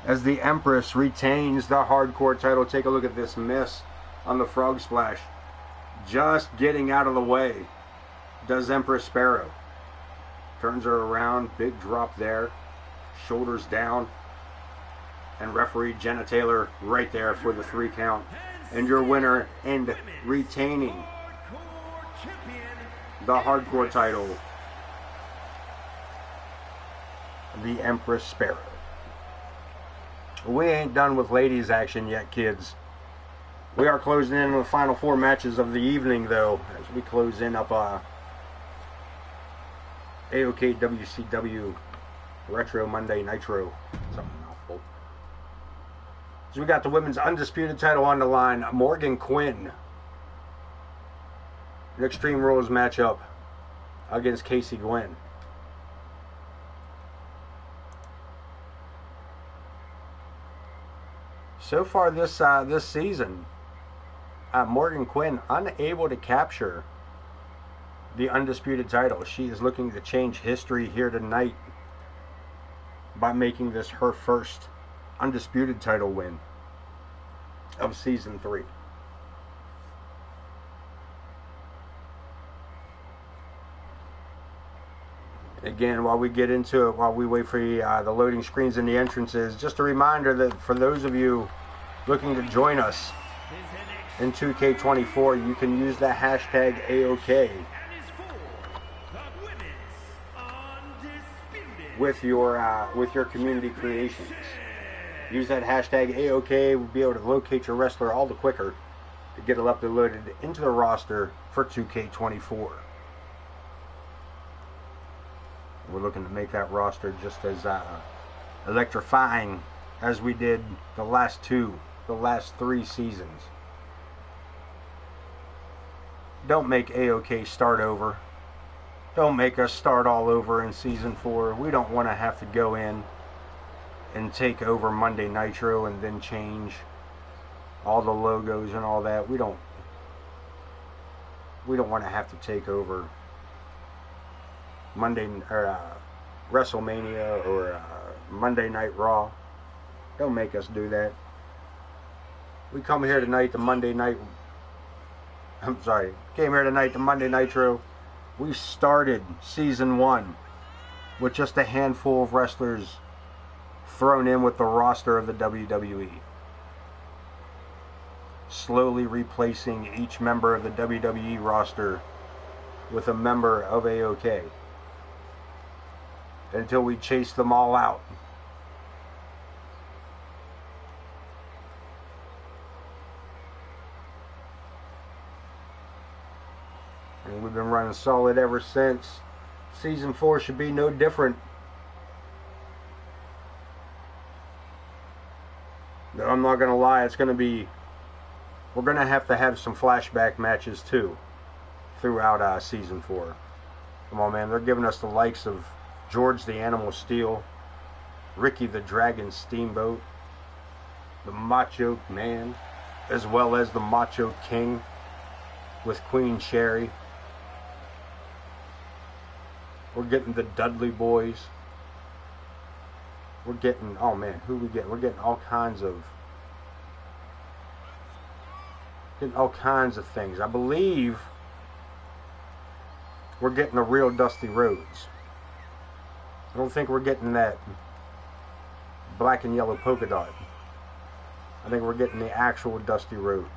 As the Empress retains the hardcore title. Take a look at this miss on the frog splash. Just getting out of the way. Does Empress Sparrow. Turns her around, big drop there. Shoulders down. And referee Jenna Taylor right there for the 3 count. And your winner and retaining the hardcore title, the Empress Sparrow. We ain't done with ladies action yet, kids. We are closing in on the final 4 matches of the evening, though, as we close in up AoK WCW Retro Monday Nitro. Something mouthful. So we got the women's undisputed title on the line. Morgan Quinn. An Extreme Rules matchup against Casey Gwynn. So far this season, Morgan Quinn unable to capture the undisputed title. She is looking to change history here tonight by making this her first undisputed title win of season 3. Again, while we get into it, while we wait for the loading screens and the entrances, just a reminder that for those of you looking to join us in 2K24, you can use the hashtag AoK with your community creations. Use that hashtag AoK. We'll be able to locate your wrestler all the quicker to get it uploaded into the roster for 2K24. We're looking to make that roster just as electrifying as we did the last 3 seasons. Don't make AoK start over. Don't make us start all over in season 4. We don't want to have to go in and take over Monday Nitro and then change all the logos and all that. We don't want to have to take over Monday or WrestleMania or Monday Night Raw. Don't make us do that. We come here tonight to Monday Night. Came here tonight to Monday Nitro. We started season 1 with just a handful of wrestlers thrown in with the roster of the WWE. Slowly replacing each member of the WWE roster with a member of AoK. Until we chase them all out. And we've been running solid ever since. Season 4 should be no different. No, I'm not going to lie, it's going to be... We're going to have some flashback matches too throughout season 4. Come on, man. They're giving us the likes of George the Animal Steel, Ricky the Dragon Steamboat, the Macho Man, as well as the Macho King with Queen Sherry. We're getting the Dudley Boys. We're getting, oh man, who we getting? We're getting all kinds of things. I believe we're getting the real Dusty Rhodes. I don't think we're getting that black and yellow polka dot. I think we're getting the actual Dusty Rhodes.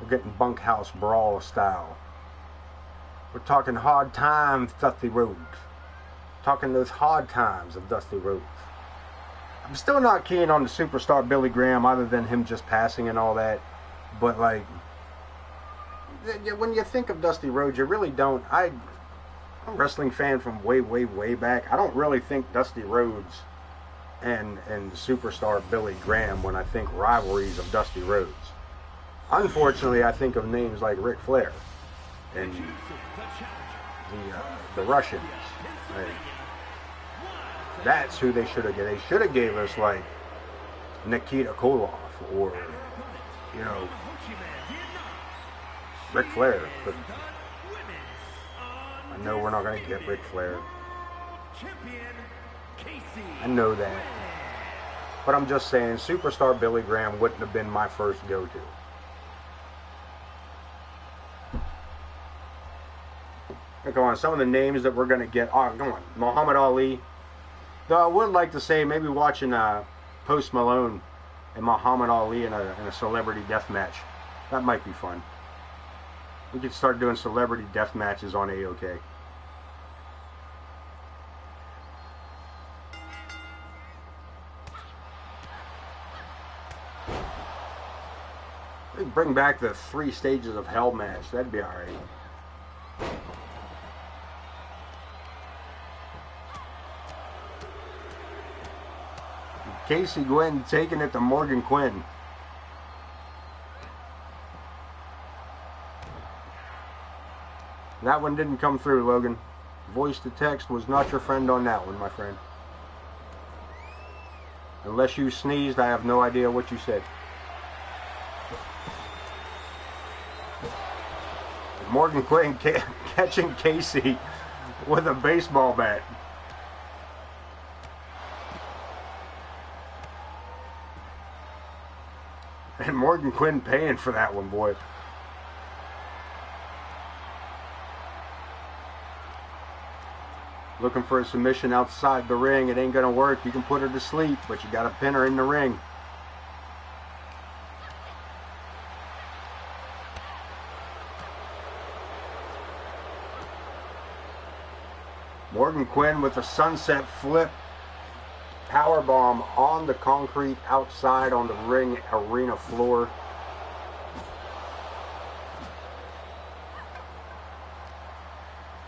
We're getting bunkhouse brawl style. We're talking hard times Dusty Rhodes. Talking those hard times of Dusty Rhodes. I I'm still not keen on the superstar Billy Graham, other than him just passing and all that. But like, when you think of Dusty Rhodes, you really don't. I'm a wrestling fan from way, way, way back. I don't really think Dusty Rhodes and superstar Billy Graham when I think rivalries of Dusty Rhodes. Unfortunately, I think of names like Ric Flair and the Russians. Like, that's who they should have. They should have gave us like Nikita Koloff or, you know, Ric Flair. But I know we're not going to get Ric Flair. I know that. But I'm just saying, superstar Billy Graham wouldn't have been my first go-to. Come on, some of the names that we're going to get. Oh, come on. Muhammad Ali. Though I would like to say maybe watching Post Malone and Muhammad Ali in a celebrity death match. That might be fun. We could start doing celebrity death matches on AoK. We bring back the 3 stages of hell match. That'd be alright. Casey Gwynn taking it to Morgan Quinn. That one didn't come through, Logan. Voice to text was not your friend on that one, my friend. Unless you sneezed, I have no idea what you said. Morgan Quinn catching Casey with a baseball bat. And Morgan Quinn paying for that one, boy. Looking for a submission outside the ring. It ain't going to work. You can put her to sleep, but you got to pin her in the ring. Morgan Quinn with a sunset flip. Powerbomb on the concrete outside on the ring arena floor.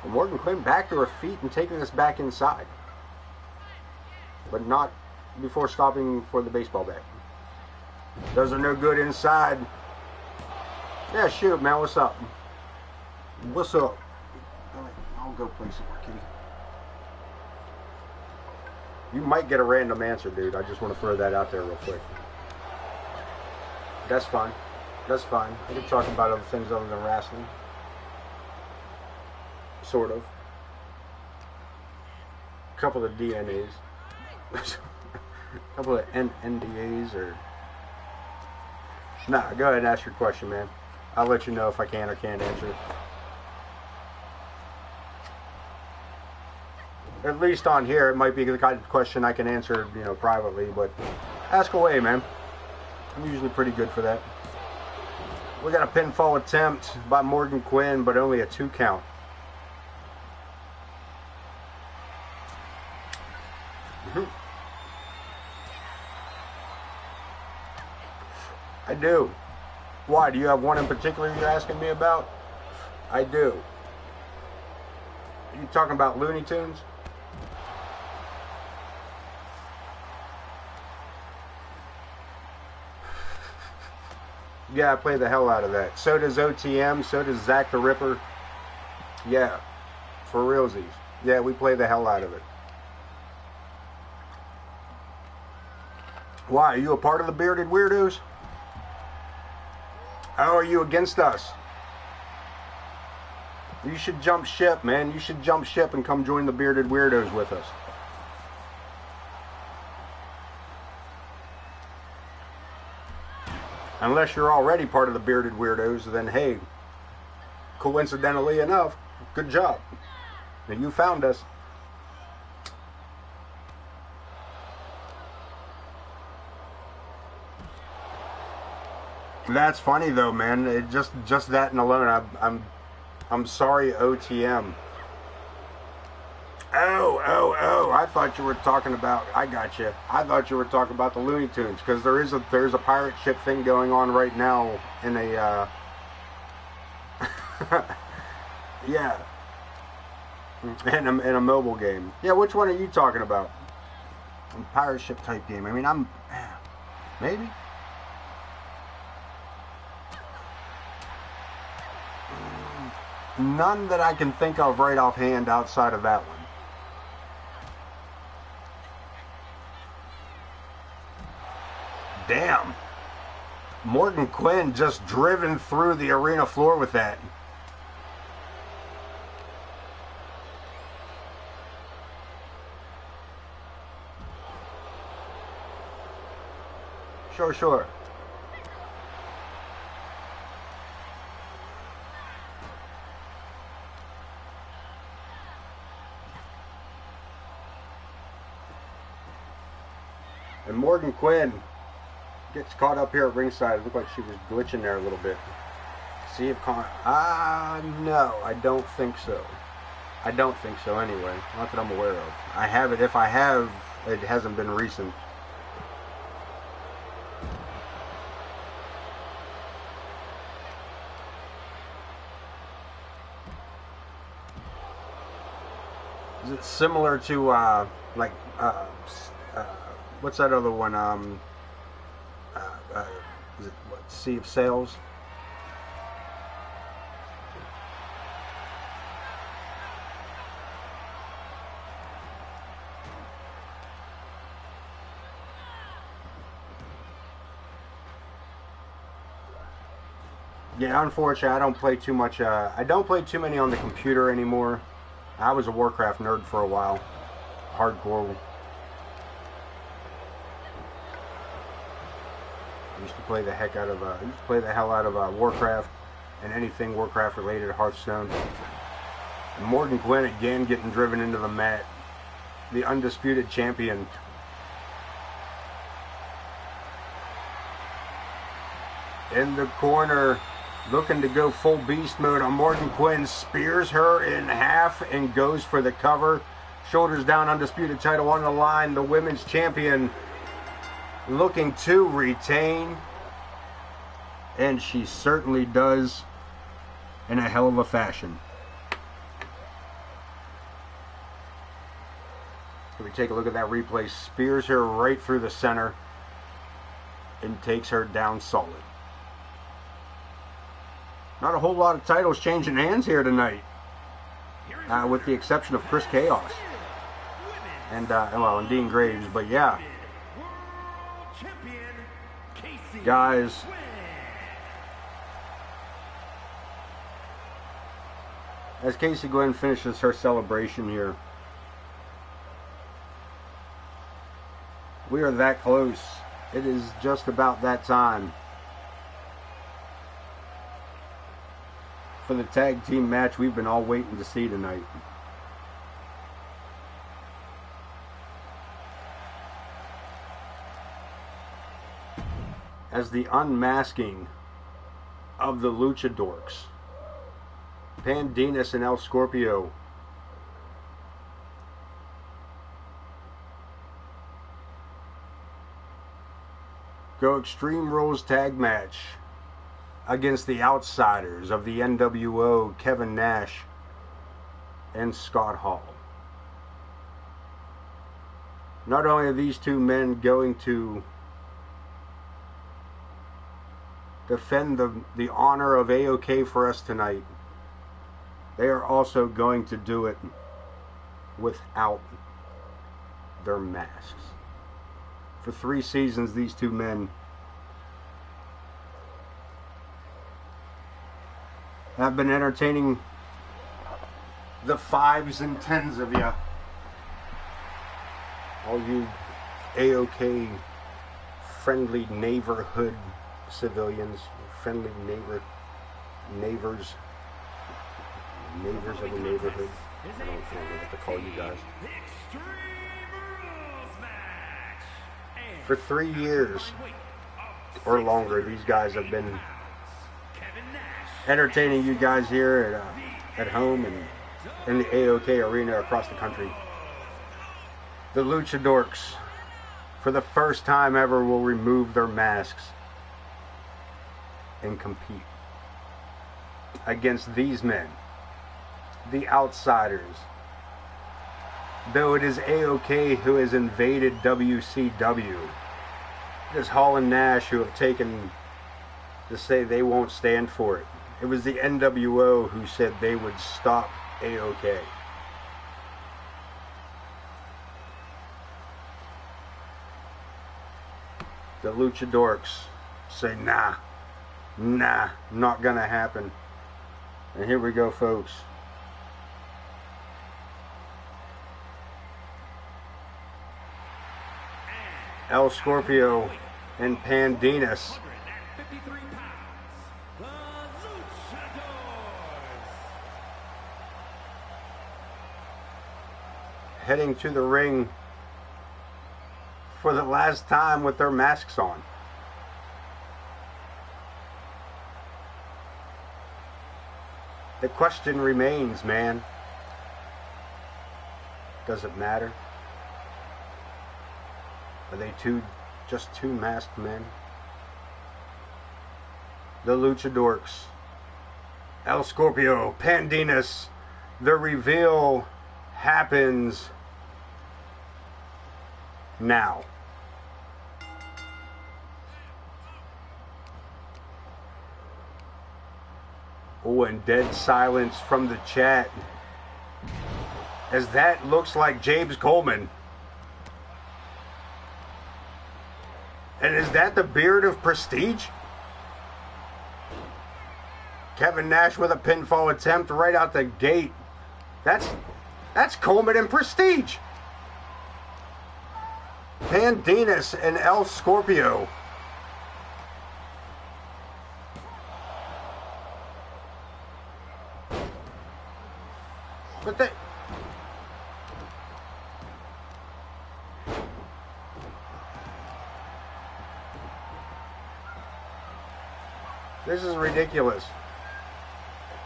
And Morgan Quinn back to her feet and taking us back inside. But not before stopping for the baseball bat. Those are no good inside. Yeah, shoot, man. What's up? What's up? I'll go play some more, kitty. You might get a random answer, dude. I just want to throw that out there real quick. That's fine. That's fine. I can talk about other things other than wrestling. Sort of. A couple of DNAs. A couple of NDAs or... Nah, go ahead and ask your question, man. I'll let you know if I can or can't answer it. At least on here, it might be the kind of question I can answer, you know, privately, but ask away, man. I'm usually pretty good for that. We got a pinfall attempt by Morgan Quinn, but only a 2 count. I do. Why? Do you have one in particular you're asking me about? I do. Are you talking about Looney Tunes? Yeah, I play the hell out of that. So does OTM, so does Zach the Ripper. Yeah, for realsies. Yeah, we play the hell out of it. Why, are you a part of the Bearded Weirdos? How are you against us? You should jump ship, man. You should jump ship and come join the Bearded Weirdos with us. Unless you're already part of the Bearded Weirdos, then hey, coincidentally enough, good job. And you found us. That's funny though, man. It just that and alone, I'm sorry, OTM. Oh, I thought you were talking about. I got you. I thought you were talking about the Looney Tunes because there's a pirate ship thing going on right now in a. Yeah, in a mobile game. Yeah, which one are you talking about? A pirate ship type game. I mean, maybe. None that I can think of right offhand outside of that one. Damn. Morgan Quinn just driven through the arena floor with that. Sure. And Morgan Quinn gets caught up here at ringside. It looked like she was glitching there a little bit. See if no, I don't think so. I don't think so anyway. Not that I'm aware of. I have it. If I have, it hasn't been recent. Is it similar to what's that other one? Is it what, Sea of Sails? Yeah, unfortunately, I don't play too much. I don't play too many on the computer anymore. I was a Warcraft nerd for a while, hardcore. I used to play the hell out of Warcraft and anything Warcraft related, Hearthstone. And Morgan Quinn again getting driven into the mat, the undisputed champion. In the corner, looking to go full beast mode on Morgan Quinn, spears her in half and goes for the cover. Shoulders down, undisputed title on the line. The women's champion looking to retain. And she certainly does in a hell of a fashion. If we take a look at that replay, spears her right through the center and takes her down solid. Not a whole lot of titles changing hands here tonight, with the exception of Chris Chaos and Dean Graves. But yeah, guys, as Casey Glenn finishes her celebration here, we are that close. It is just about that time for the tag team match we've been all waiting to see tonight. As the unmasking of the Luchadorks, Pandinas and El Scorpio go Extreme Rules tag match against the outsiders of the NWO, Kevin Nash and Scott Hall. Not only are these two men going to defend the honor of AoK for us tonight, they are also going to do it without their masks. For 3 seasons, these two men have been entertaining the 5s and 10s of you. All you AoK friendly neighborhood civilians, friendly neighbors of the neighborhood. I don't know what to call you guys. For 3 years or longer, these guys have been entertaining you guys here at home and in the AoK arena across the country. The Luchadorks, for the first time ever, will remove their masks and compete against these men, the outsiders. Though it is AoK who has invaded WCW, it is Hall and Nash who have taken to say they won't stand for it. It was the NWO who said they would stop AoK. The Luchadorks say, nah, not gonna happen. And here we go, folks. El Scorpio and Pandinas. 153 pounds, the Luchadors. Heading to the ring for the last time with their masks on. The question remains, man. Does it matter? Are they just two masked men? The Luchadorks, El Scorpio, Pandinas. The reveal happens now. Oh, and dead silence from the chat, as that looks like James Coleman. And is that the beard of Prestige? Kevin Nash with a pinfall attempt right out the gate. That's Coleman and Prestige. Pandinas and El Scorpio. But this is ridiculous.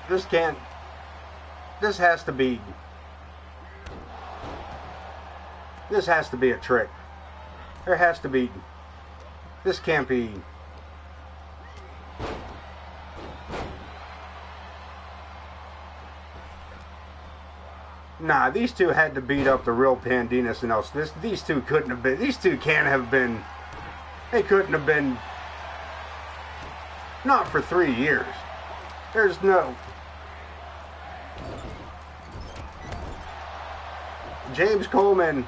This has to be a trick. There has to be, this can't be. Nah, these two had to beat up the real Pandinas and else. These two couldn't have been, these two can't have been, they couldn't have been, not for 3 years. There's no. James Coleman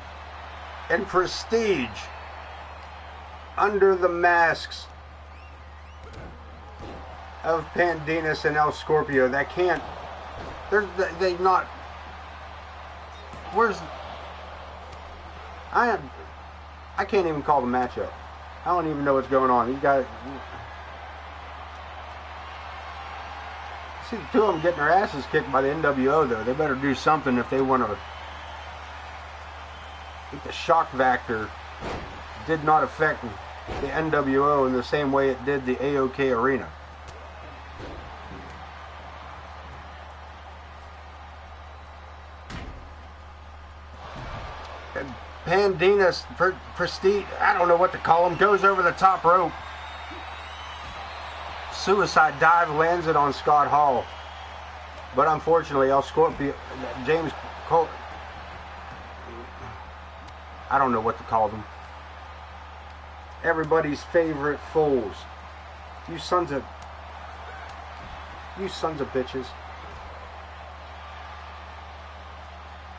and Prestige under the masks of Pandinas and El Scorpio. That can't, they not. Where's, I can't even call the matchup. I don't even know what's going on. These guys, see the two of them getting their asses kicked by the NWO though. They better do something if they want to. I think the shock factor did not affect the NWO in the same way it did the AoK arena. And Pandinas, Prestige, I don't know what to call him, goes over the top rope. Suicide dive, lands it on Scott Hall. But unfortunately, El Scorpio, James Cole, I don't know what to call them. Everybody's favorite fools. You sons of bitches.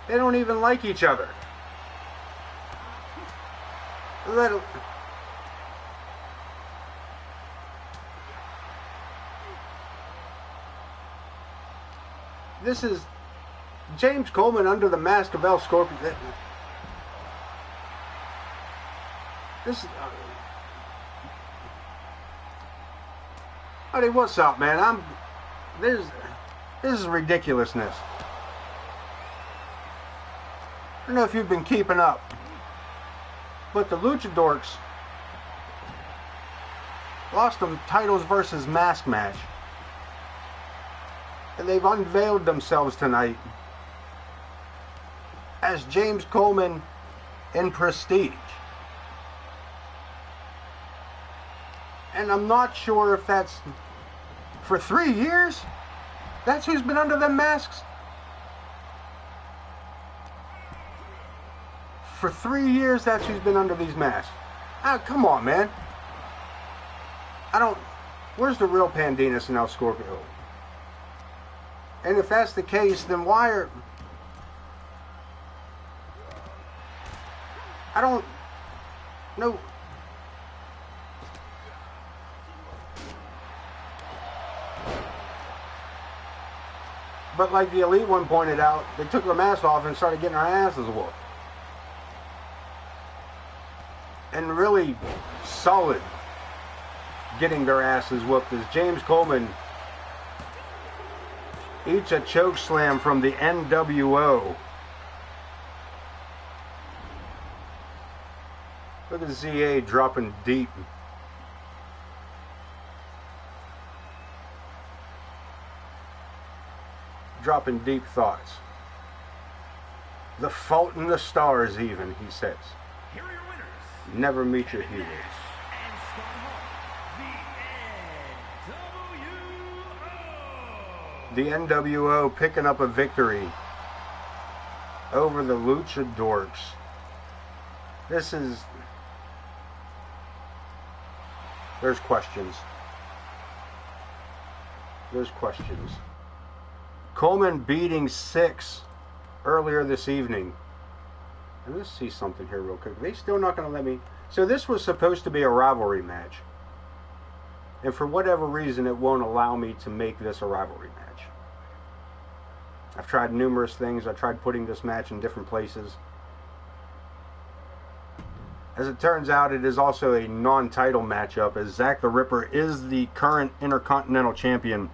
They don't even like each other. This is James Coleman under the mask of El Scorpio. This is, buddy, what's up, man? This is ridiculousness. I don't know if you've been keeping up, but the Luchadorks lost them titles versus mask match, and they've unveiled themselves tonight as James Coleman in Prestige. And I'm not sure if that's for 3 years. That's who's been under them masks? For 3 years, that's who's been under these masks. Ah, come on, man. Where's the real Pandinas and El Scorpio? And if that's the case, then why are... I don't know. But like the Elite one pointed out, they took their mask off and started getting our asses whooped. And really solid getting their asses whooped as James Coleman eats a choke slam from the NWO. Look at ZA dropping deep. Dropping deep thoughts. The fault in the stars even, he says. Here are your winners. Never meet your heroes. And starting off, the NWO. The NWO picking up a victory over the Lucha Dorks. This is... There's questions. There's questions. Coleman beating Six earlier this evening. And let's see something here real quick. They still not going to let me... So this was supposed to be a rivalry match. And for whatever reason, it won't allow me to make this a rivalry match. I've tried numerous things. I tried putting this match in different places. As it turns out, it is also a non-title matchup, as Zack the Ripper is the current Intercontinental Champion.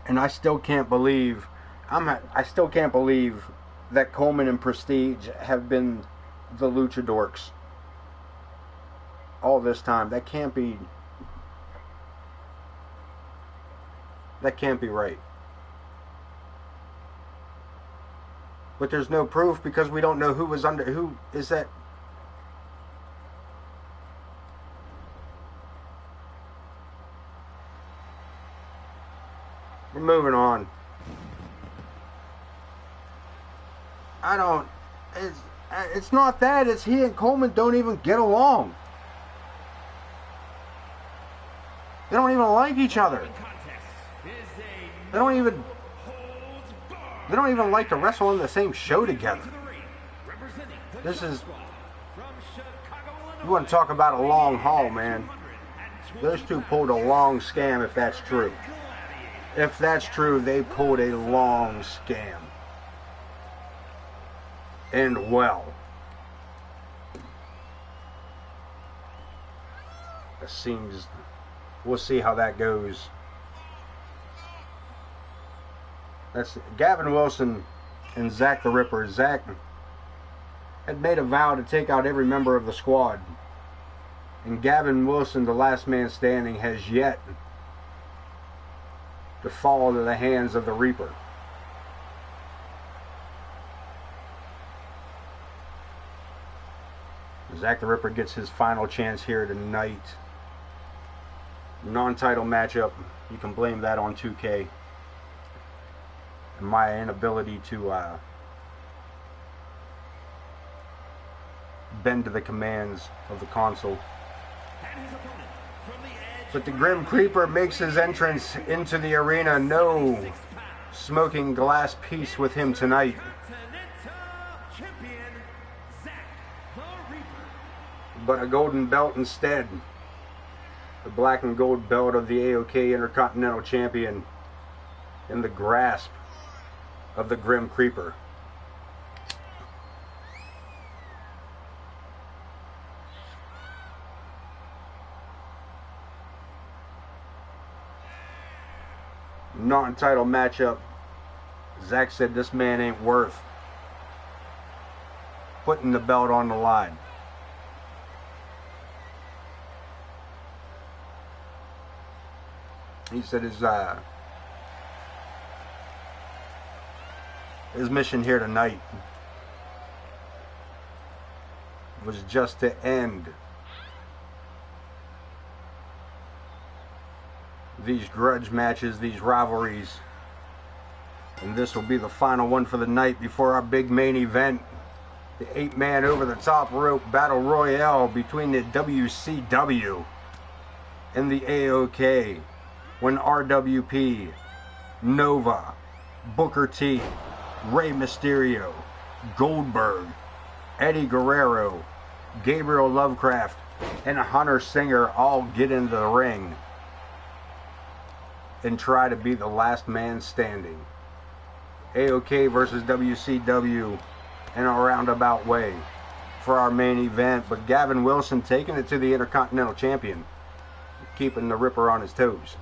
And I still can't believe... I still can't believe that Coleman and Prestige have been the Lucha Dorks all this time. That can't be... That can't be right. But there's no proof because we don't know who was under... Who is that... We're moving on. I don't... It's not that. It's he and Coleman don't even get along. They don't even like each other. They don't even like to wrestle on the same show together. This is... You want to talk about a long haul, man. Those two pulled a long scam, if that's true. If that's true, they pulled a long scam. And well. It seems... We'll see how that goes. That's Gavin Wilson and Zack the Ripper. Zack had made a vow to take out every member of the squad. And Gavin Wilson, the last man standing, has yet to fall into the hands of the Reaper. Zack the Ripper gets his final chance here tonight. Non-title matchup. You can blame that on 2K. And my inability to bend to the commands of the console. But the Grim Creeper makes his entrance into the arena. No smoking glass piece with him tonight. But a golden belt instead. The black and gold belt of the AoK Intercontinental Champion in the grasp of the Grim Creeper. Non-title matchup. Zack said this man ain't worth putting the belt on the line. He said his mission here tonight was just to end these grudge matches, these rivalries. And this will be the final one for the night before our big main event. The 8-man over-the-top rope battle royale between the WCW and the AoK. When RWP, Nova, Booker T, Rey Mysterio, Goldberg, Eddie Guerrero, Gabriel Lovecraft, and Hunter Singer all get into the ring and try to be the last man standing. AoK versus WCW in a roundabout way for our main event, but Gavin Wilson taking it to the Intercontinental Champion, keeping the Ripper on his toes.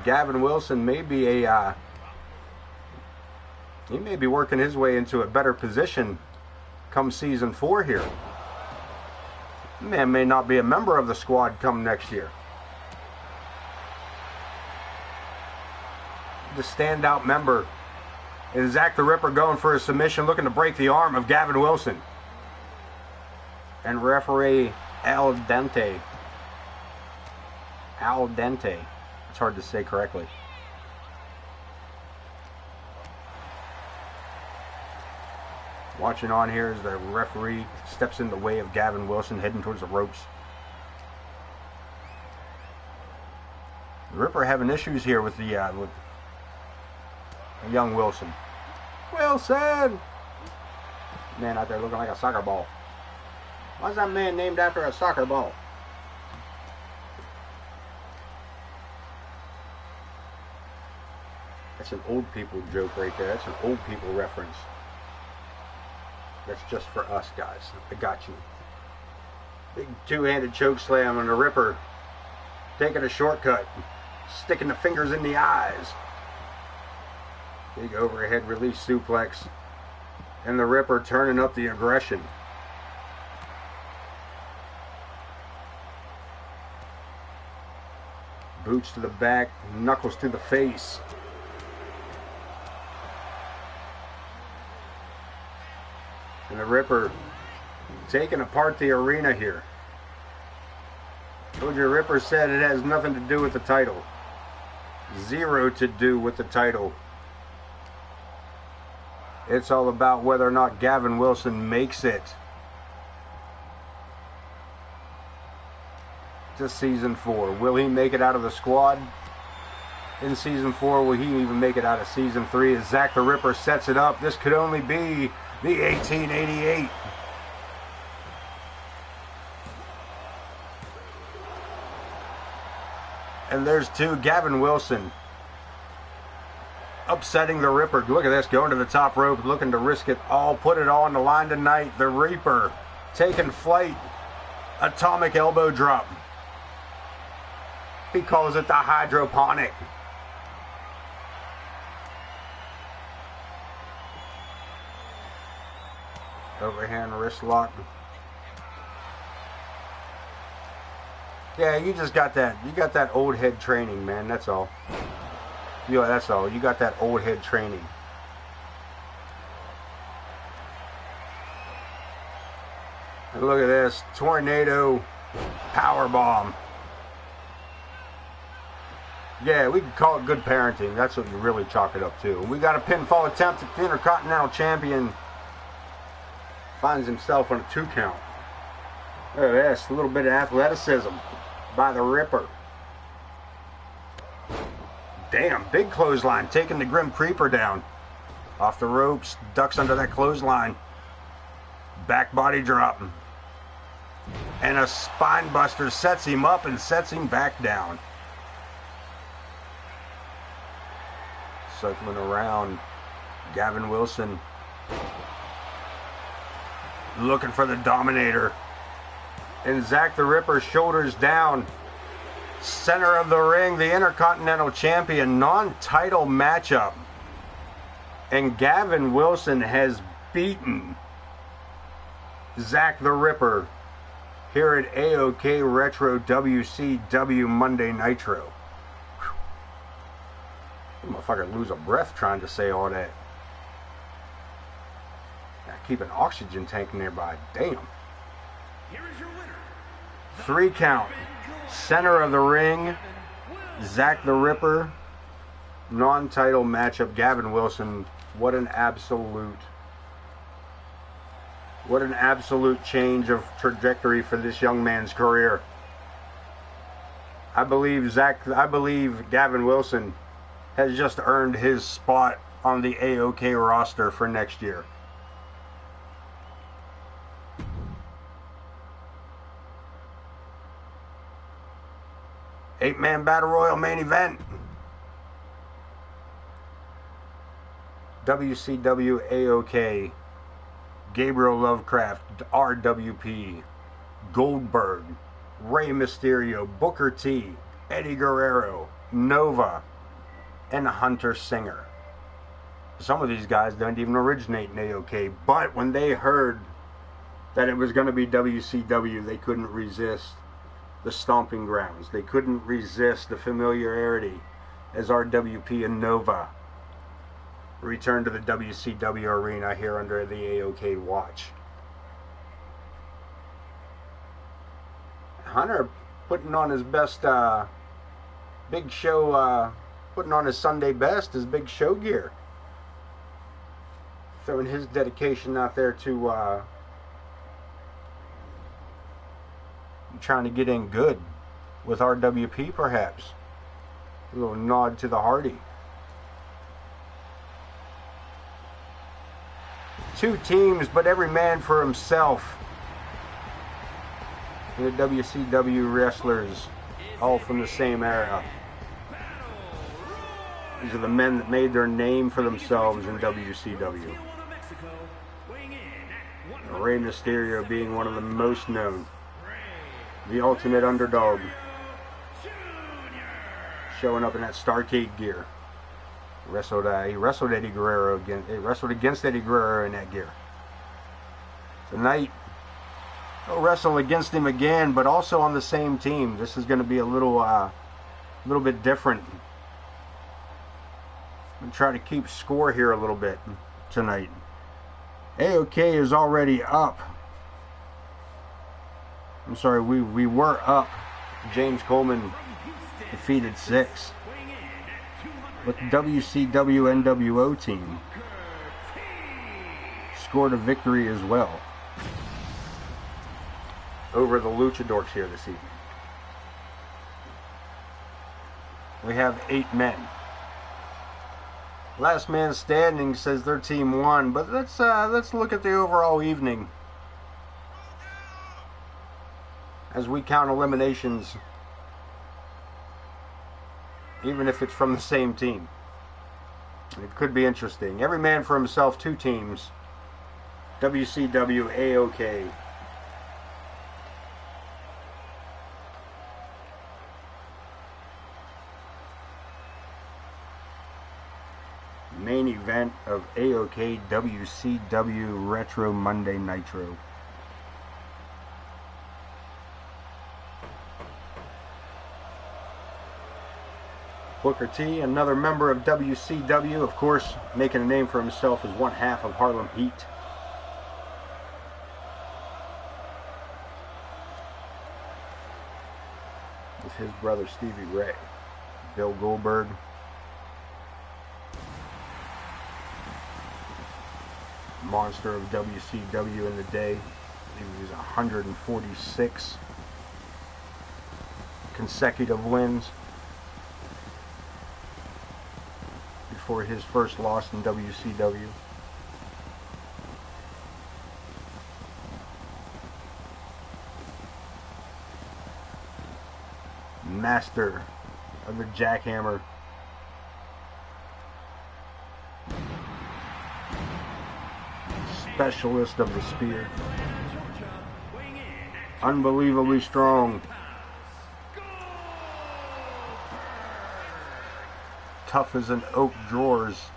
Gavin Wilson may be he may be working his way into a better position come season 4 here. Man may not be a member of the squad come next year. The standout member is Zach the Ripper going for a submission, looking to break the arm of Gavin Wilson. And referee Al Dente. It's hard to say correctly. Watching on here as the referee steps in the way of Gavin Wilson heading towards the ropes. The Ripper having issues here with the with young Wilson. Wilson! Man out there looking like a soccer ball. Why is that man named after a soccer ball? That's an old people joke right there. That's an old people reference. That's just for us, guys. I got you. Big two-handed choke slam on the Ripper. Taking a shortcut. Sticking the fingers in the eyes. Big overhead release suplex. And the Ripper turning up the aggression. Boots to the back. Knuckles to the face. And the Ripper taking apart the arena here. Told you, Ripper said it has nothing to do with the title. Zero to do with the title. It's all about whether or not Gavin Wilson makes it to season 4. Will he make it out of the squad in season 4? Will he even make it out of season 3? As Zach the Ripper sets it up, this could only be the 1888. And there's two. Gavin Wilson upsetting the Ripper. Look at this, going to the top rope, looking to risk it all, put it all on the line tonight. The Reaper taking flight. Atomic elbow drop. He calls it the hydroponic. Overhand wrist lock. Yeah, you just got that. You got that old head training, man. That's all. Yeah, that's all. You got that old head training. And look at this. Tornado power bomb. Yeah, we can call it good parenting. That's what you really chalk it up to. We got a pinfall attempt at the Intercontinental Champion. Finds himself on a 2 count. Look at this, a little bit of athleticism by the Ripper. Damn, big clothesline, taking the Grim Creeper down. Off the ropes, ducks under that clothesline. Back body drop. And a spine buster sets him up and sets him back down. Circling around, Gavin Wilson looking for the Dominator. And Zach the Ripper shoulders down. Center of the ring, the Intercontinental Champion, non-title matchup. And Gavin Wilson has beaten Zach the Ripper here at AoK Retro WCW Monday Nitro. Motherfucker lose a breath trying to say all that. Keep an oxygen tank nearby. Damn. Here is your winner. 3 count. Center of the ring. Zach the Ripper. Non-title matchup. Gavin Wilson. What an absolute change of trajectory for this young man's career. I believe Gavin Wilson has just earned his spot on the AoK roster for next year. Eight-man Battle Royal main event. WCW AoK. Gabriel Lovecraft, RWP, Goldberg, Rey Mysterio, Booker T, Eddie Guerrero, Nova, and Hunter Singer. Some of these guys don't even originate in AoK, but when they heard that it was going to be WCW, they couldn't resist the stomping grounds. They couldn't resist the familiarity as RWP and Nova return to the WCW arena here under the AoK watch. Hunter putting on his best big show, putting on his Sunday best, his big show gear. Throwing his dedication out there to trying to get in good with RWP perhaps. A little nod to the Hardy. 2 teams, but every man for himself. The WCW wrestlers, all from the same era. These are the men that made their name for themselves in WCW. Rey Mysterio being one of the most known. The ultimate underdog. Showing up in that Starcade gear. He wrestled Eddie Guerrero again. He wrestled against Eddie Guerrero in that gear. Tonight, he'll wrestle against him again, but also on the same team. This is going to be a little bit different. I'm going to try to keep score here a little bit tonight. AoK is already up. I'm sorry, we were up. James Coleman defeated 6. But the WCW NWO team scored a victory as well over the Luchadors here this evening. We have 8 men. Last man standing says their team won, but let's look at the overall evening as we count eliminations, even if it's from the same team. It could be interesting. Every man for himself, 2 teams. WCW, AoK. Main event of AoK WCW Retro Monday Nitro. Booker T, another member of WCW, of course, making a name for himself as one half of Harlem Heat. With his brother Stevie Ray. Bill Goldberg. Monster of WCW in the day. He was 146 consecutive wins before his first loss in WCW. Master of the jackhammer. Specialist of the spear. Unbelievably strong. Tough as an oak drawers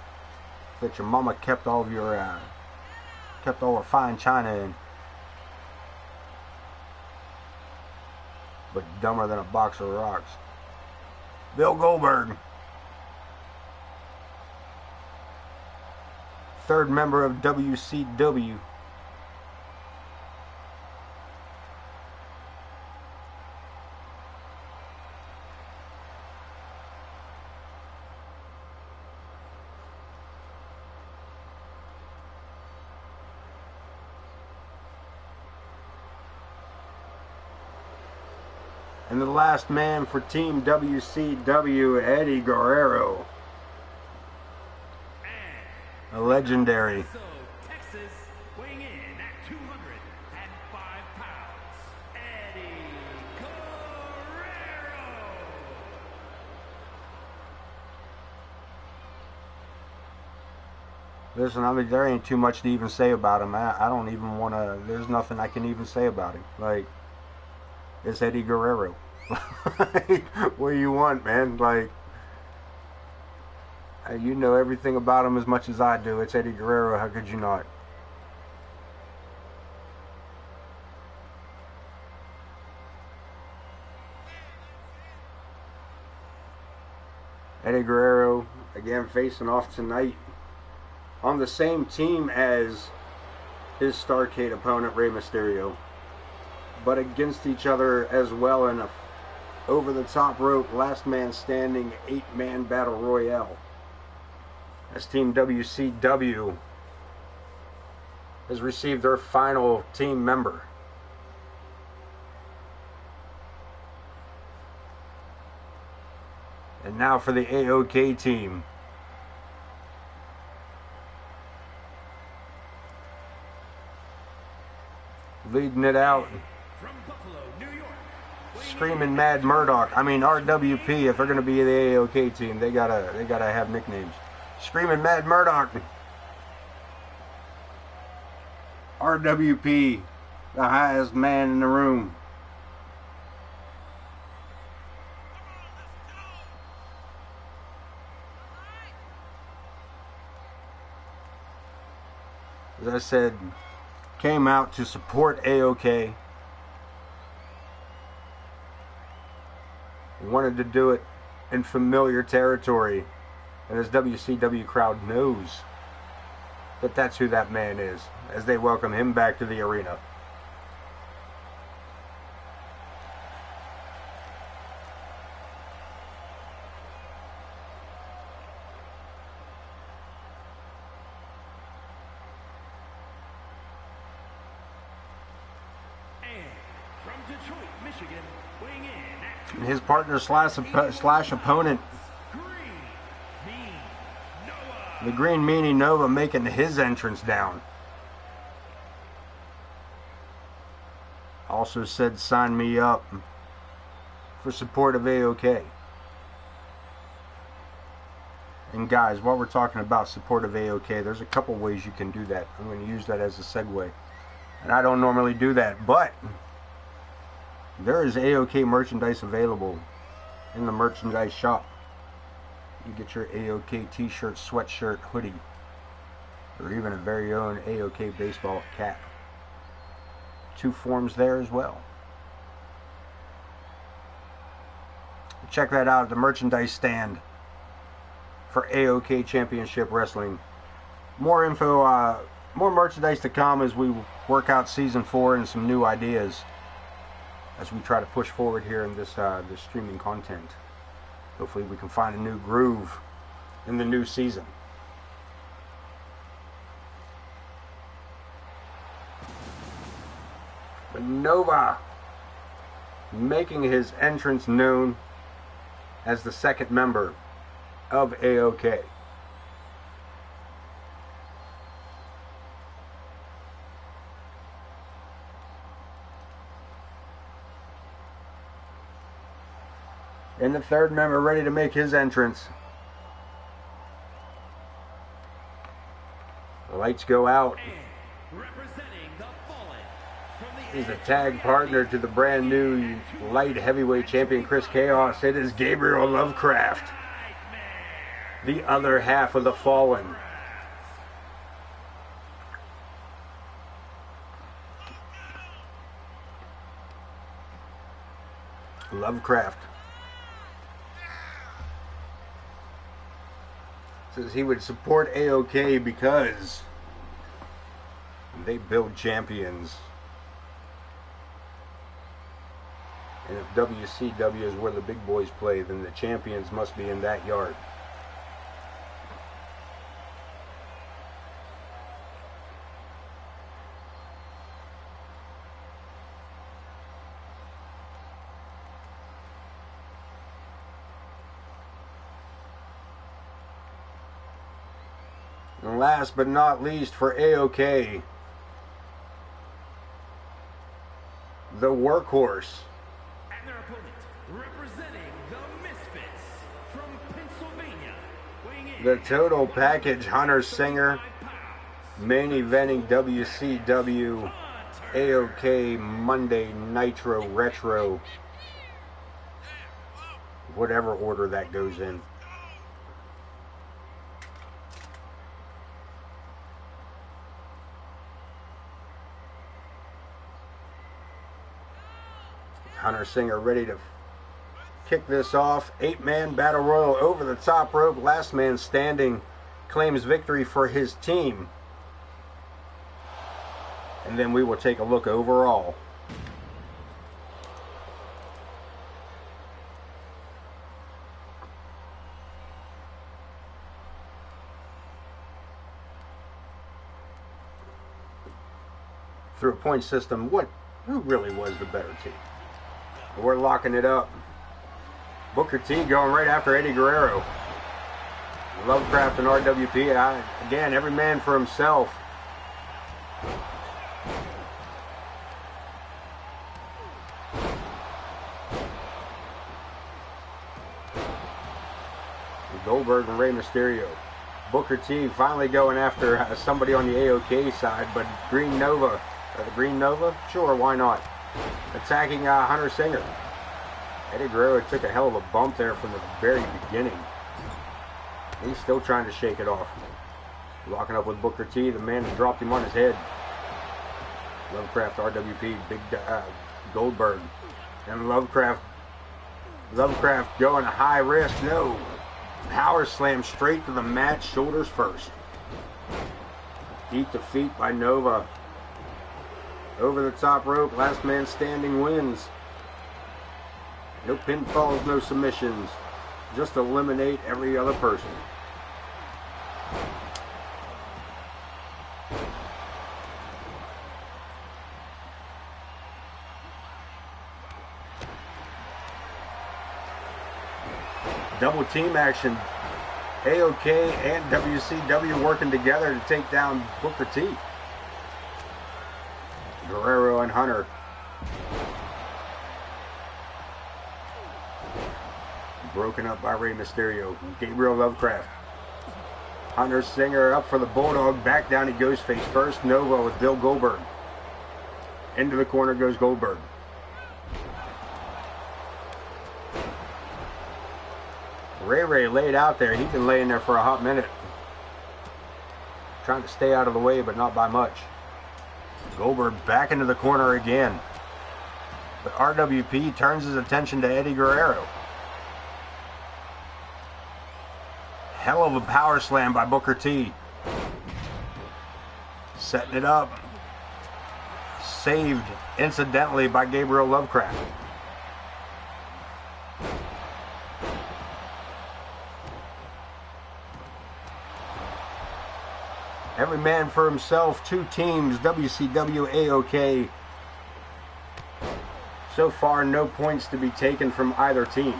that your mama kept all of your kept all her fine china in. But dumber than a box of rocks. Bill Goldberg. third member of WCW. And the last man for Team WCW, Eddie Guerrero. A legendary. Texas, weighing in at 205 pounds, Eddie Guerrero. Listen, I mean, there ain't too much to even say about him. I don't even want to, there's nothing I can even say about him. Like, it's Eddie Guerrero. Like, what do you want, man? Like, you know everything about him as much as I do. It's Eddie Guerrero. How could you not? Eddie Guerrero, again, facing off tonight on the same team as his Starrcade opponent, Rey Mysterio, but against each other as well in a over-the-top rope, last man standing, 8-man battle royale. As Team WCW has received their final team member. And now for the AoK team. Leading it out. From Buffalo, New York. Screaming Mad Murdoch. I mean RWP. If they're going to be the AoK team, they gotta have nicknames. Screaming Mad Murdoch. RWP, the highest man in the room. As I said, came out to support AoK. Wanted to do it in familiar territory. And this WCW crowd knows that that's who that man is, as they welcome him back to the arena. And from Detroit, Michigan, weighing in at And his partner slash opponent, the Green Meanie Nova, making his entrance down. Also said, sign me up for support of AoK. And guys, while we're talking about support of AoK, there's a couple ways you can do that. I'm going to use that as a segue. And I don't normally do that, but there is AoK merchandise available in the merchandise shop. You get your AoK t-shirt, sweatshirt, hoodie, or even a very own AoK baseball cap. 2 forms there as well. Check that out at the merchandise stand for AoK Championship Wrestling. More info, more merchandise to come as we work out Season 4 and some new ideas as we try to push forward here in this streaming content. Hopefully we can find a new groove in the new season. But Nova making his entrance known as the second member of AoK. And the third member ready to make his entrance. The lights go out. He's a tag partner to the brand new light heavyweight champion Chris Chaos. It is Gabriel Lovecraft, the other half of the Fallen. Lovecraft Says he would support AoK because they build champions. And if WCW is where the big boys play, then the champions must be in that yard. And last but not least for AoK, the workhorse. And their opponent, representing the Misfits from Pennsylvania, weighing in The total package, Hunter Singer, main eventing WCW AoK Monday Nitro Retro, whatever order that goes in. Hunter Singer ready to kick this off. 8-man battle royal over the top rope. Last man standing claims victory for his team. And then we will take a look overall. Through a point system, who really was the better team? We're locking it up. Booker T going right after Eddie Guerrero. Lovecraft and RWP. Again, every man for himself. Goldberg and Rey Mysterio. Booker T finally going after somebody on the AoK side, but Green Nova. Green Nova? Sure, why not? Attacking Hunter Singer. Eddie Guerrero took a hell of a bump there from the very beginning. He's still trying to shake it off. Locking up with Booker T. The man dropped him on his head. Lovecraft, RWP, big Goldberg. And Lovecraft going a high risk. No. Power slam straight to the mat, shoulders first. Eat the feet by Nova. Over the top rope, last man standing wins. No pinfalls, no submissions. Just eliminate every other person. Double team action. AoK and WCW working together to take down Booker T. Guerrero and Hunter. Broken up by Rey Mysterio. Gabriel Lovecraft. Hunter Singer up for the Bulldog. Back down he goes face first. Nova with Bill Goldberg. Into the corner goes Goldberg. Ray laid out there. He's been laying there for a hot minute. Trying to stay out of the way, but not by much. Goldberg back into the corner again. But RWP turns his attention to Eddie Guerrero. Hell of a power slam by Booker T. Setting it up. Saved incidentally by Gabriel Lovecraft. Every man for himself, two teams, WCW, AoK. So far, no points to be taken from either team.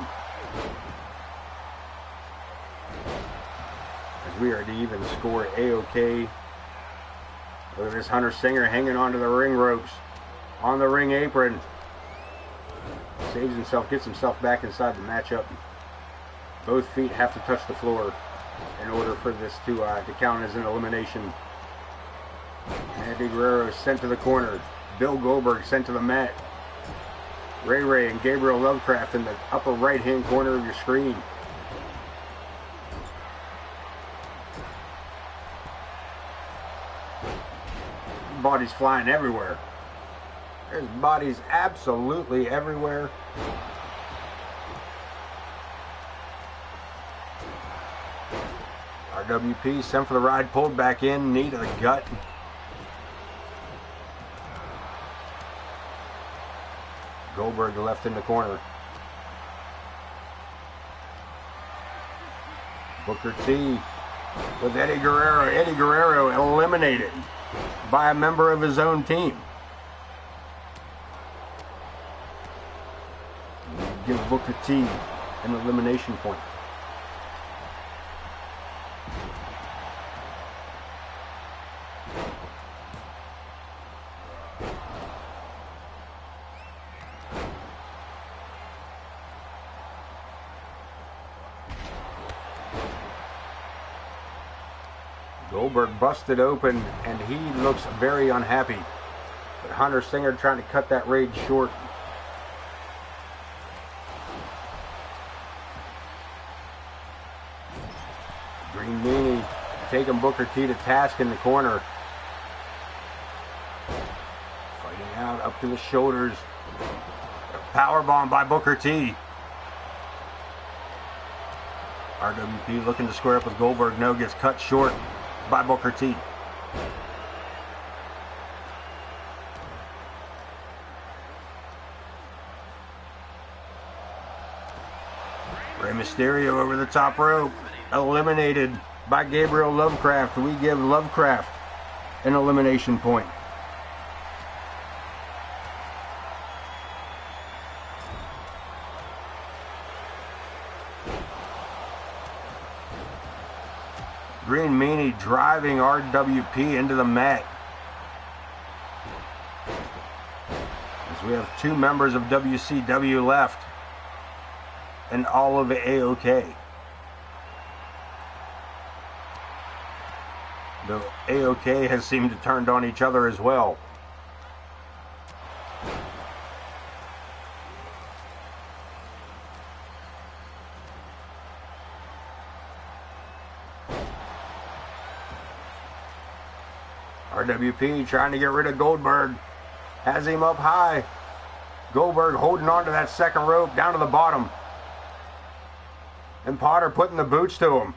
As we are to even score AoK. Look at this Hunter Singer hanging onto the ring ropes. On the ring apron. Saves himself, gets himself back inside the matchup. Both feet have to touch the floor in order for this to count as an elimination. Eddie Guerrero sent to the corner. Bill Goldberg sent to the mat. Ray and Gabriel Lovecraft in the upper right hand corner of your screen. Bodies flying everywhere. There's bodies absolutely everywhere. RWP sent for the ride, pulled back in, knee to the gut. Goldberg left in the corner. Booker T with Eddie Guerrero. Eddie Guerrero eliminated by a member of his own team. Give Booker T an elimination point. Goldberg busted open, and he looks very unhappy. But Hunter Singer trying to cut that raid short. Green Meanie taking Booker T to task in the corner. Fighting out up to the shoulders. Powerbomb by Booker T. RWP looking to square up with Goldberg. No, gets cut short by Booker T. Rey Mysterio over the top rope. Eliminated by Gabriel Lovecraft. We give Lovecraft an elimination point. Green Meanie driving RWP into the mat. As we have 2 members of WCW left and all of AoK. The AoK has seemed to turn on each other as well. RWP trying to get rid of Goldberg. Has him up high. Goldberg holding on to that second rope down to the bottom. And Potter putting the boots to him.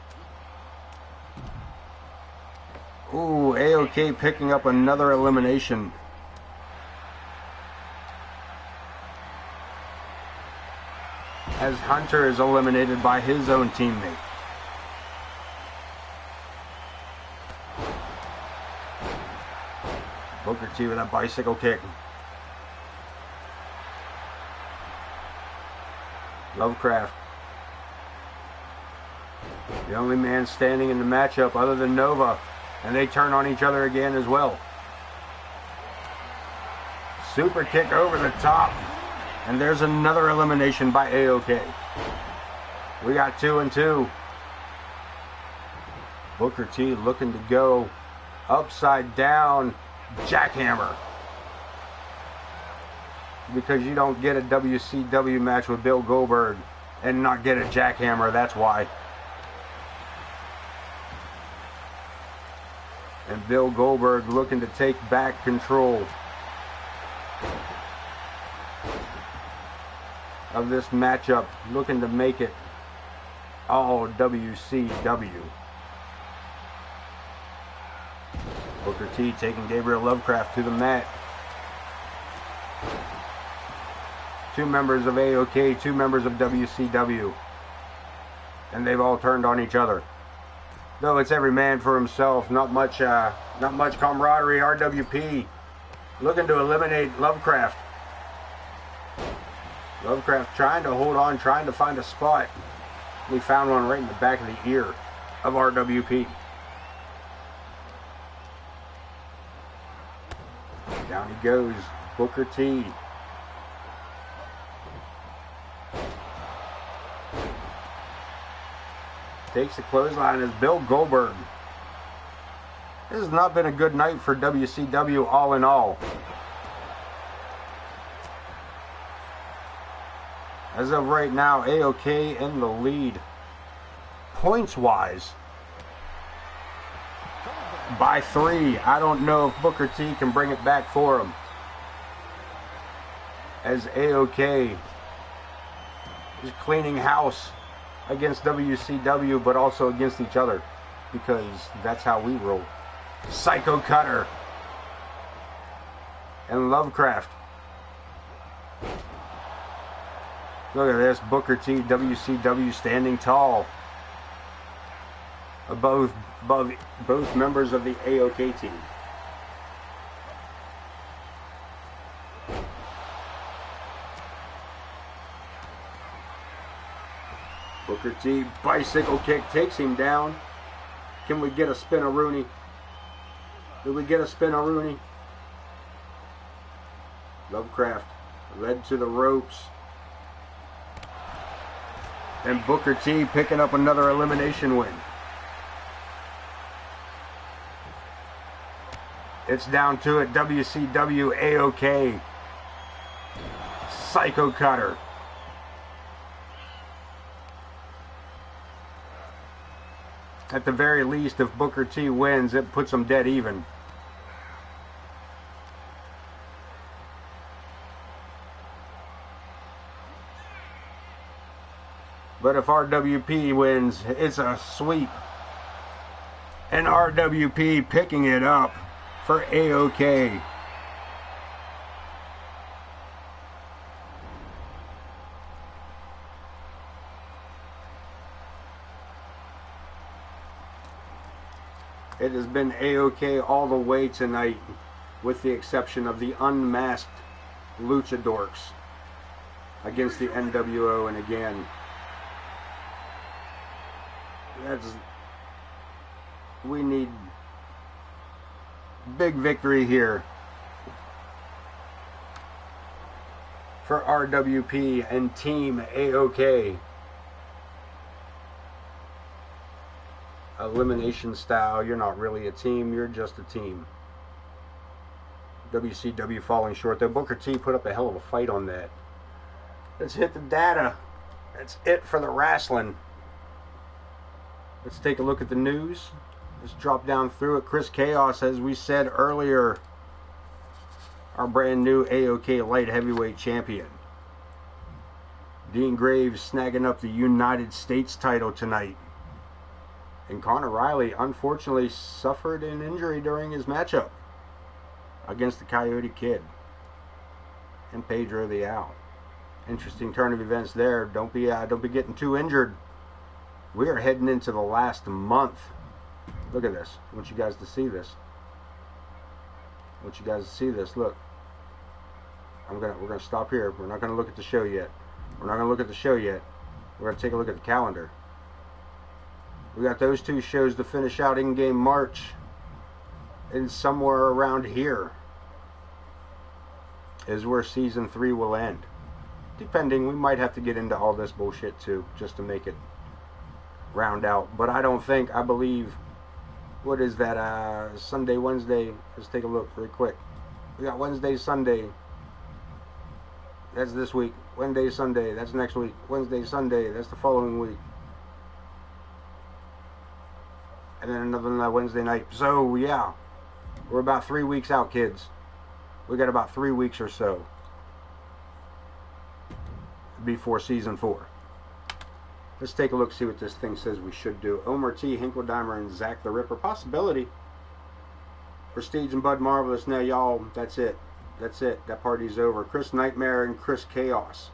Ooh, AoK picking up another elimination. As Hunter is eliminated by his own teammate. Booker T with that bicycle kick. Lovecraft. The only man standing in the matchup other than Nova. And they turn on each other again as well. Super kick over the top. And there's another elimination by AoK. We got 2 and 2. Booker T looking to go upside down jackhammer. Because you don't get a WCW match with Bill Goldberg and not get a jackhammer, that's why. And Bill Goldberg looking to take back control of this matchup, looking to make it all WCW. Booker T taking Gabriel Lovecraft to the mat. 2 members of AoK, 2 members of WCW. And they've all turned on each other. Though it's every man for himself, not much camaraderie. RWP looking to eliminate Lovecraft. Lovecraft trying to hold on, trying to find a spot. We found one right in the back of the ear of RWP. Down he goes, Booker T. Takes the clothesline as Bill Goldberg. This has not been a good night for WCW all in all. As of right now, AoK in the lead. Points-wise. By 3. I don't know if Booker T can bring it back for him. As AoK is cleaning house against WCW, but also against each other. because that's how we roll. Psycho Cutter and Lovecraft. Look at this, Booker T, WCW standing tall above both members of the AoK team. Booker T, bicycle kick, takes him down. Can we get a spin-a-rooney? Did we get a spin-a-rooney? Lovecraft led to the ropes. And Booker T picking up another elimination win. It's down to it. WCW AoK. Psycho Cutter. At the very least, if Booker T wins, it puts him dead even. But if RWP wins, it's a sweep. And RWP picking it up for AoK. It has been AoK all the way tonight, with the exception of the unmasked Luchadorks against the NWO. And again, we need big victory here for RWP and Team AoK. Elimination style, you're not really a team, you're just a team. WCW falling short though. Booker T put up a hell of a fight on that. Let's hit the data. That's it for the wrestling. Let's take a look at the news. Let's drop down through it. Chris Chaos, as we said earlier, our brand new AoK light heavyweight champion. Dean Graves snagging up the United States title tonight. And Connor Riley unfortunately suffered an injury during his matchup against the Coyote Kid and Pedro the Owl. Interesting turn of events there. Don't be getting too injured. We are heading into the last month. Look at this. I want you guys to see this. Look. We're gonna stop here. We're not gonna look at the show yet. We're gonna take a look at the calendar. We got those two shows to finish out in-game March, and somewhere around here is where season 3 will end. Depending, we might have to get into all this bullshit too, just to make it round out. But I believe, what is that, Sunday, Wednesday? Let's take a look really quick. We got Wednesday, Sunday. That's this week. Wednesday, Sunday. That's next week. Wednesday, Sunday. That's the following week. And then another Wednesday night. So, yeah. We're about 3 weeks out, kids. We got about 3 weeks or so before season 4. Let's take a look, see what this thing says we should do. Omar T, Hinkledeimer, and Zach the Ripper. Possibility. Prestige and Bud Marvelous. Now, y'all, that's it. That's it. That party's over. Chris Nightmare and Chris Chaos.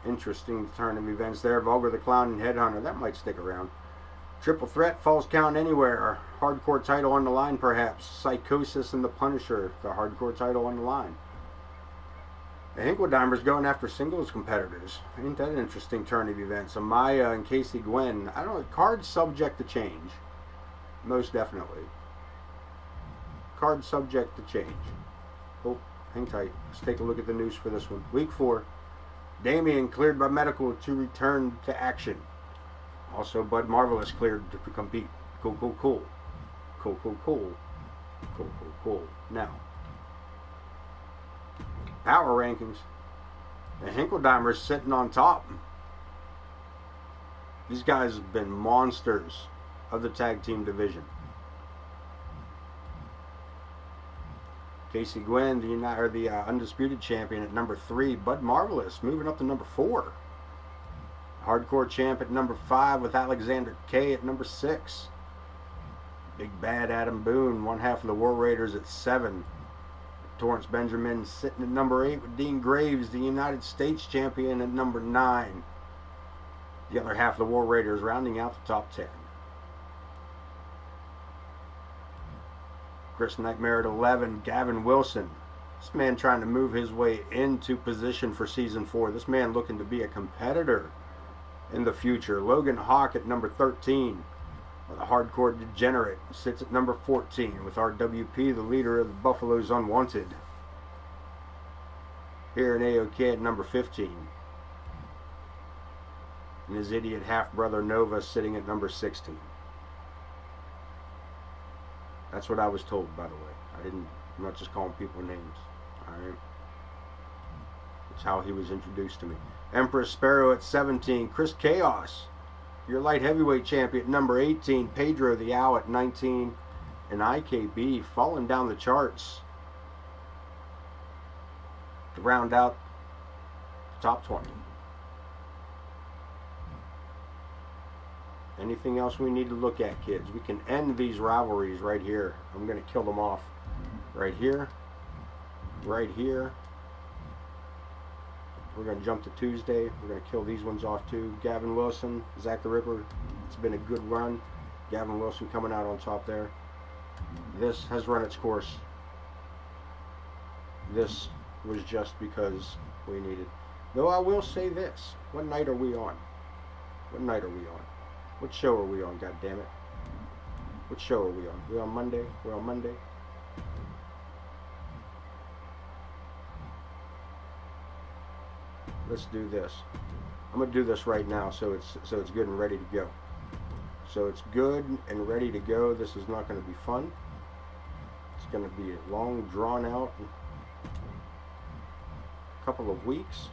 Interesting turn of events there. Vulgar the Clown and Headhunter. That might stick around. Triple Threat, Falls Count Anywhere. Hardcore title on the line, perhaps. Psychosis and the Punisher. The hardcore title on the line. The Hinkledeimer's going after singles competitors. Ain't that an interesting turn of events? Amaya and Casey Gwen. I don't know. Card's subject to change. Most definitely. Card subject to change. Oh, hang tight. Let's take a look at the news for this one. Week 4. Damien cleared by medical to return to action. Also, Bud Marvelous cleared to compete. Cool. Now, power rankings. The Hinkledeimer's sitting on top. These guys have been monsters of the tag team division. Casey Gwen, the undisputed champion at number 3. Bud Marvelous moving up to number 4. Hardcore Champ at number 5 with Alexander K at number 6. Big Bad Adam Boone, one half of the War Raiders at 7. Torrance Benjamin sitting at number 8 with Dean Graves, the United States Champion, at number 9. The other half of the War Raiders rounding out the top 10. Chris Nightmare at 11, Gavin Wilson. This man trying to move his way into position for Season 4. This man looking to be a competitor in the future. Logan Hawk at number 13. The Hardcore Degenerate sits at number 14 with RWP, the leader of the Buffalo's Unwanted. Here in AoK at number 15. And his idiot half-brother Nova sitting at number 16. That's what I was told, by the way. I'm not just calling people names. Alright? That's how he was introduced to me. Empress Sparrow at 17. Chris Chaos, your light heavyweight champion at number 18. Pedro the Owl at 19. And IKB falling down the charts to round out the top 20. Anything else we need to look at, kids? We can end these rivalries right here. I'm going to kill them off right here, right here. We're going to jump to Tuesday. We're going to kill these ones off too. Gavin Wilson, Zach the Ripper. It's been a good run. Gavin Wilson coming out on top there. This has run its course. This was just because we needed. Though I will say this. What night are we on? What night are we on? What show are we on, goddammit? What show are we on? We're on Monday? We're on Monday? Let's do this. I'm gonna do this right now so it's good and ready to go. So it's good and ready to go. This is not gonna be fun. It's gonna be a long, drawn out couple of weeks.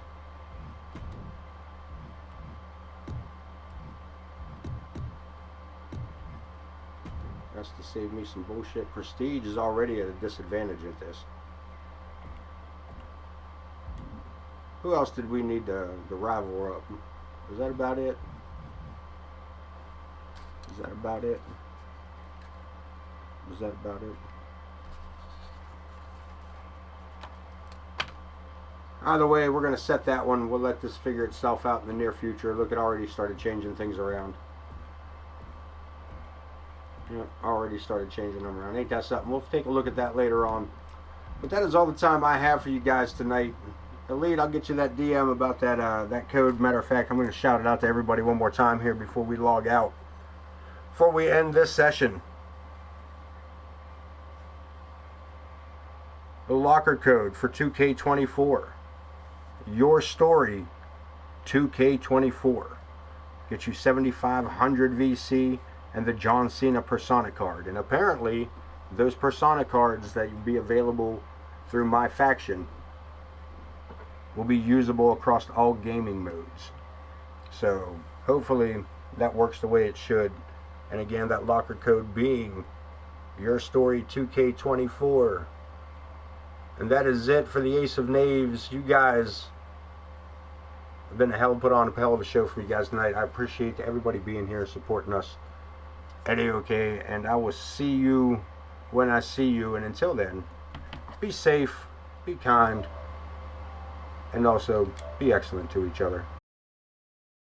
That's to save me some bullshit. Prestige is already at a disadvantage at this. Who else did we need to rival up? Is that about it? Is that about it? Is that about it? Either way, we're going to set that one. We'll let this figure itself out in the near future. Look, it already started changing things around. Yep, already started changing them around. Ain't that something? We'll take a look at that later on. But that is all the time I have for you guys tonight. Elite, I'll get you that DM about that code. Matter of fact, I'm going to shout it out to everybody one more time here before we log out. Before we end this session. The locker code for 2K24. Your Story 2K24. Get you 7,500 VC and the John Cena Persona card. And apparently, those Persona cards that will be available through my faction will be usable across all gaming modes. So, hopefully, that works the way it should. And again, that locker code being Your Story 2K24. And that is it for the Ace of Knaves. You guys have been a hell of a show for you guys tonight. I appreciate everybody being here supporting us at AoK, and I will see you when I see you. And until then, be safe, be kind, and also be excellent to each other.